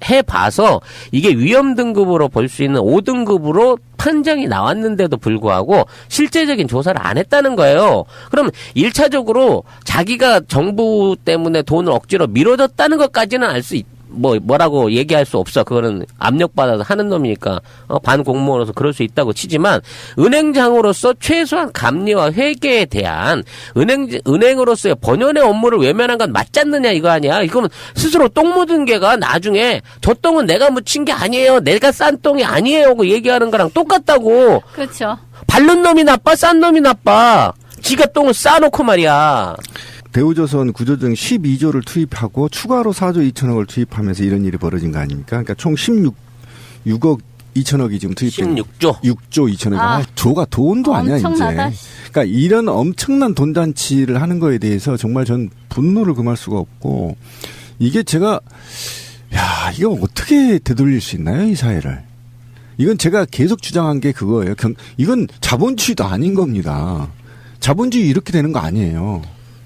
해봐서 이게 위험 등급으로 볼 수 있는 5등급으로 판정이 나왔는데도 불구하고 실제적인 조사를 안 했다는 거예요. 그럼 1차적으로 자기가 정부 때문에 돈을 억지로 밀어줬다는 것까지는 알 수 뭐라고 얘기할 수 없어. 그거는 압력받아서 하는 놈이니까 반공무원으로서 그럴 수 있다고 치지만 은행장으로서 최소한 감리와 회계에 대한 은행으로서의 본연의 업무를 외면한 건 맞지 않느냐 이거 아니야. 이거는 스스로 똥 묻은 개가 나중에 저 똥은 내가 묻힌 게 아니에요. 내가 싼 똥이 아니에요. 그 얘기하는 거랑 똑같다고. 그렇죠. 바른 놈이 나빠, 싼 놈이 나빠. 지가 똥을 싸놓고 말이야. 대우조선 구조조정 12조를 투입하고 추가로 4조 2천억을 투입하면서 이런 일이 벌어진 거 아닙니까? 그러니까 총 16억 2천억이 지금 투입된 16조. 6조 2천억이 조가 돈도 아니야 엄청나다. 이제. 그러니까 이런 엄청난 돈잔치를 하는 거에 대해서 정말 전 분노를 금할 수가 없고 이게 제가 이거 어떻게 되돌릴 수 있나요? 이 사회를. 이건 제가 계속 주장한 게 그거예요. 이건 자본주의도 아닌 겁니다. 자본주의 이렇게 되는 거 아니에요.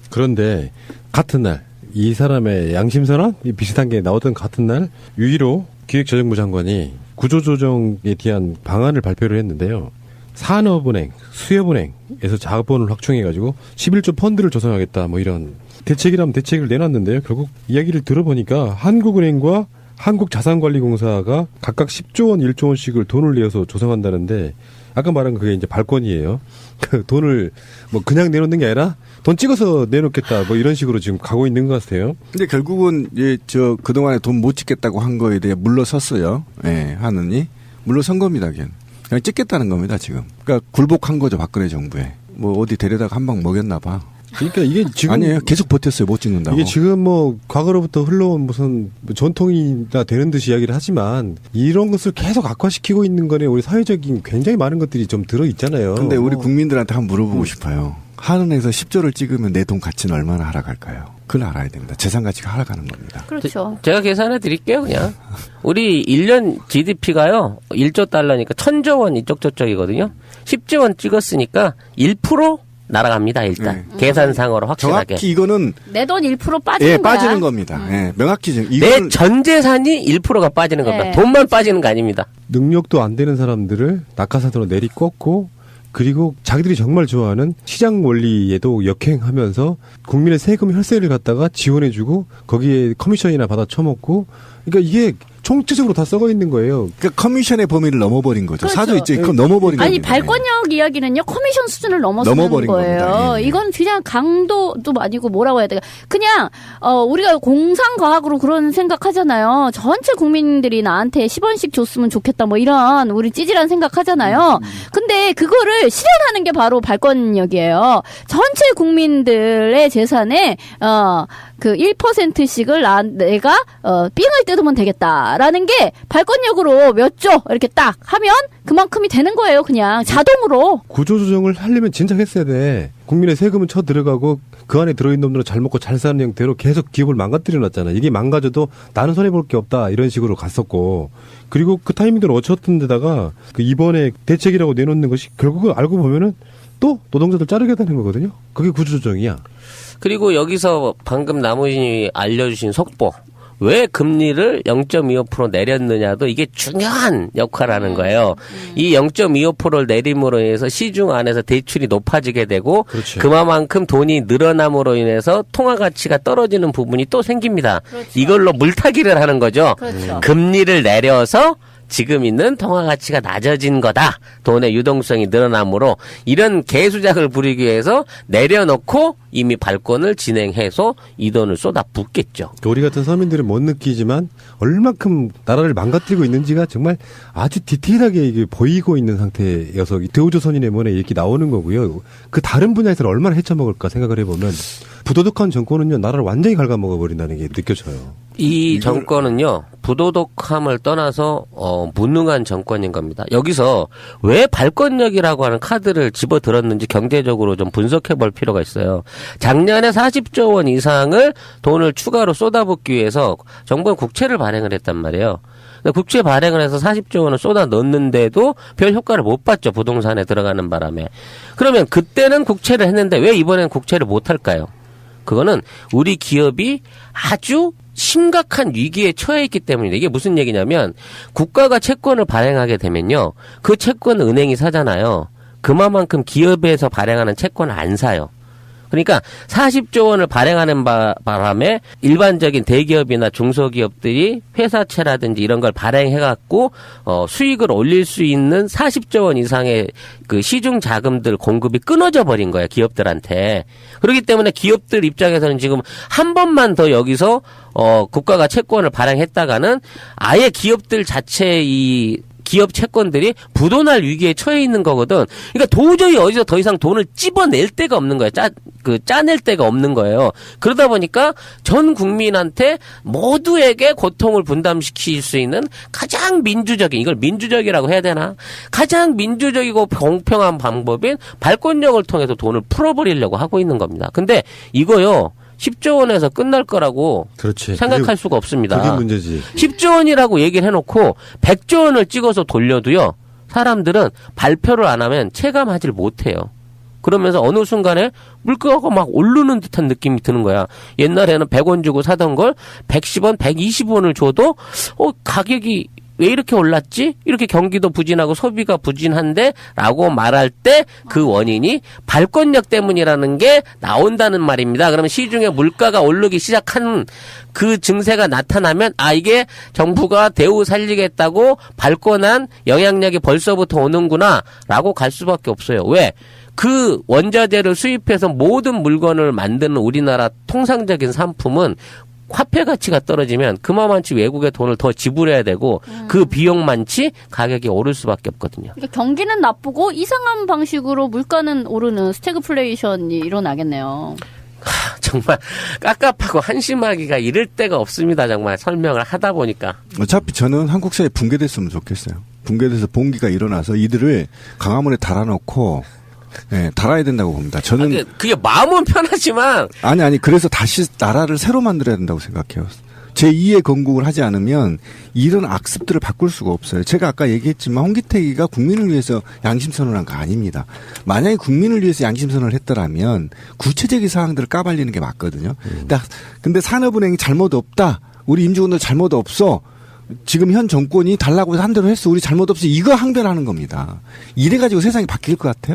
그런데 같은 날 이 사람의 양심선언 비슷한 게 나오던 같은 날 유일호 기획재정부 장관이 구조조정에 대한 방안을 발표를 했는데요. 산업은행, 수협은행에서 자본을 확충해가지고 11조 펀드를 조성하겠다 뭐 이런 대책이라면 대책을 내놨는데요. 결국 이야기를 들어보니까 한국은행과 한국자산관리공사가 각각 10조 원, 1조 원씩을 돈을 내어서 조성한다는데 아까 말한 그게 이제 발권이에요. 그 돈을 뭐 그냥 내놓는 게 아니라 돈 찍어서 내놓겠다 뭐 이런 식으로 지금 가고 있는 것 같아요. 근데 결국은 그동안에 돈 못 찍겠다고 한 거에 대해 물러섰어요. 예, 하느니 물러선 겁니다. 그냥 찍겠다는 겁니다, 지금. 그러니까 굴복한 거죠, 박근혜 정부에. 뭐 어디 데려다가 한 방 먹였나 봐. 그러니까 이게 지금 아니에요. 계속 버텼어요. 못 찍는다고. 이게 지금 뭐 과거로부터 흘러온 무슨 전통이나 되는 듯이 이야기를 하지만 이런 것을 계속 악화시키고 있는 거네. 우리 사회적인 굉장히 많은 것들이 좀 들어 있잖아요. 근데 우리 국민들한테 한번 물어보고 싶어요. 한은에서 10조를 찍으면 내 돈 가치는 얼마나 하락할까요? 그걸 알아야 됩니다. 재산 가치가 하락하는 겁니다. 그렇죠. 제가 계산해 드릴게요, 그냥. 우리 1년 GDP가요, 1조 달러니까 1000조 원 이쪽 저쪽이거든요. 10조 원 찍었으니까 1% 날아갑니다, 일단. 계산상으로 확실하게. 정확히 이거는 내 돈 1% 빠지는 거야. 빠지는 겁니다. 명확히 지금 내 전 재산이 1%가 빠지는 겁니다. 돈만 빠지는 거 아닙니다. 능력도 안 되는 사람들을 낙하산으로 내리꽂고 그리고 자기들이 정말 좋아하는 시장 원리에도 역행하면서 국민의 세금 혈세를 갖다가 지원해주고 거기에 커미션이나 받아 처먹고 그러니까 이게 총체적으로 다 썩어 있는 거예요. 그러니까 커미션의 범위를 넘어버린 거죠. 그렇죠. 사조 있죠. 그럼 넘어버린 거예요. 아니 발권력 이야기는요 커미션 수준을 넘어서는 거예요. 겁니다. 예. 이건 그냥 강도도 아니고 뭐라고 해야 돼요? 그냥 우리가 공상과학으로 그런 생각하잖아요. 전체 국민들이 나한테 10원씩 줬으면 좋겠다 뭐 이런 우리 찌질한 생각하잖아요. 근데 그거를 실현하는 게 바로 발권력이에요. 전체 국민들의 재산에 그 1%씩을 내가 삥을 뜯으면 되겠다라는 게 발권력으로 몇 조 이렇게 딱 하면 그만큼이 되는 거예요. 그냥 자동으로. 구조조정을 하려면 진작 했어야 돼. 국민의 세금은 쳐 들어가고 그 안에 들어있는 놈들은 잘 먹고 잘 사는 형태로 계속 기업을 망가뜨려 놨잖아. 이게 망가져도 나는 손해볼 게 없다 이런 식으로 갔었고, 그리고 그 타이밍대로 어쳤던 데다가 그 이번에 대책이라고 내놓는 것이 결국은 알고 보면은 또 노동자들 자르게 되는 거거든요. 그게 구조조정이야. 그리고 여기서 방금 나무인이 알려주신 속보, 왜 금리를 0.25% 내렸느냐도 이게 중요한 역할을 하는 거예요. 이 0.25%를 내림으로 인해서 시중 안에서 대출이 높아지게 되고, 그렇지. 그만큼 돈이 늘어남으로 인해서 통화 가치가 떨어지는 부분이 또 생깁니다. 그렇죠. 이걸로 물타기를 하는 거죠. 그렇죠. 금리를 내려서 지금 있는 통화 가치가 낮아진 거다. 돈의 유동성이 늘어나므로 이런 개수작을 부리기 위해서 내려놓고 이미 발권을 진행해서 이 돈을 쏟아붓겠죠. 우리 같은 서민들은 못 느끼지만 얼만큼 나라를 망가뜨리고 있는지가 정말 아주 디테일하게 이게 보이고 있는 상태여서 대우조선인의 이렇게 나오는 거고요. 그 다른 분야에서 얼마나 헤쳐먹을까 생각을 해보면 부도덕한 정권은요, 나라를 완전히 갉아먹어버린다는 게 느껴져요. 이 정권은요, 부도덕함을 떠나서 무능한 정권인 겁니다. 여기서 왜 발권력이라고 하는 카드를 집어들었는지 경제적으로 좀 분석해 볼 필요가 있어요. 작년에 40조 원 이상을 돈을 추가로 쏟아붓기 위해서 정부는 국채를 발행을 했단 말이에요. 국채 발행을 해서 40조 원을 쏟아 넣는데도 별 효과를 못 봤죠. 부동산에 들어가는 바람에. 그러면 그때는 국채를 했는데 왜 이번에는 국채를 못 할까요? 그거는 우리 기업이 아주 심각한 위기에 처해 있기 때문입니다. 이게 무슨 얘기냐면, 국가가 채권을 발행하게 되면요, 그 채권은 은행이 사잖아요. 그만큼 기업에서 발행하는 채권을 안 사요. 그러니까 40조 원을 발행하는 바람에 일반적인 대기업이나 중소기업들이 회사채라든지 이런 걸 발행해갖고 수익을 올릴 수 있는 40조 원 이상의 그 시중 자금들 공급이 끊어져 버린 거예요, 기업들한테. 그렇기 때문에 기업들 입장에서는 지금 한 번만 더 여기서 국가가 채권을 발행했다가는 아예 기업들 자체의 이 기업 채권들이 부도날 위기에 처해 있는 거거든. 그러니까 도저히 어디서 더 이상 돈을 찝어낼 데가 없는 거예요. 짜낼 데가 없는 거예요. 그러다 보니까 전 국민한테 모두에게 고통을 분담시킬 수 있는 가장 민주적인, 이걸 민주적이라고 해야 되나? 가장 민주적이고 공평한 방법인 발권력을 통해서 돈을 풀어버리려고 하고 있는 겁니다. 근데 이거요, 10조 원에서 끝날 거라고 그렇지. 생각할 수가 없습니다. 그게 문제지. 10조 원이라고 얘기를 해놓고 100조 원을 찍어서 돌려도요, 사람들은 발표를 안 하면 체감하지를 못해요. 그러면서 어느 순간에 물가가 막 오르는 듯한 느낌이 드는 거야. 옛날에는 100원 주고 사던 걸 110원, 120원을 줘도 가격이 왜 이렇게 올랐지? 이렇게 경기도 부진하고 소비가 부진한데? 라고 말할 때 그 원인이 발권력 때문이라는 게 나온다는 말입니다. 그러면 시중에 물가가 오르기 시작한 그 증세가 나타나면, 이게 정부가 대우 살리겠다고 발권한 영향력이 벌써부터 오는구나 라고 갈 수밖에 없어요. 왜? 그 원자재를 수입해서 모든 물건을 만드는 우리나라 통상적인 상품은 화폐 가치가 떨어지면 그만치 외국에 돈을 더 지불해야 되고 그 비용만치 가격이 오를 수밖에 없거든요. 그러니까 경기는 나쁘고 이상한 방식으로 물가는 오르는 스태그플레이션이 일어나겠네요. 정말 깝깝하고 한심하기가 이를 데가 없습니다. 정말 설명을 하다 보니까. 어차피 저는 한국 사회 붕괴됐으면 좋겠어요. 붕괴돼서 봉기가 일어나서 이들을 강화문에 달아놓고 달아야 된다고 봅니다. 저는 그게 마음은 편하지만 아니 그래서 다시 나라를 새로 만들어야 된다고 생각해요. 제2의 건국을 하지 않으면 이런 악습들을 바꿀 수가 없어요. 제가 아까 얘기했지만 홍기택이가 국민을 위해서 양심선언한 거 아닙니다. 만약에 국민을 위해서 양심선언을 했더라면 구체적인 사항들을 까발리는 게 맞거든요. 근데 산업은행이 잘못 없다. 우리 임직원들 잘못 없어. 지금 현 정권이 달라고 해서 한 대로 했어. 우리 잘못 없어. 이거 항변하는 겁니다. 이래가지고 세상이 바뀔 것 같아요?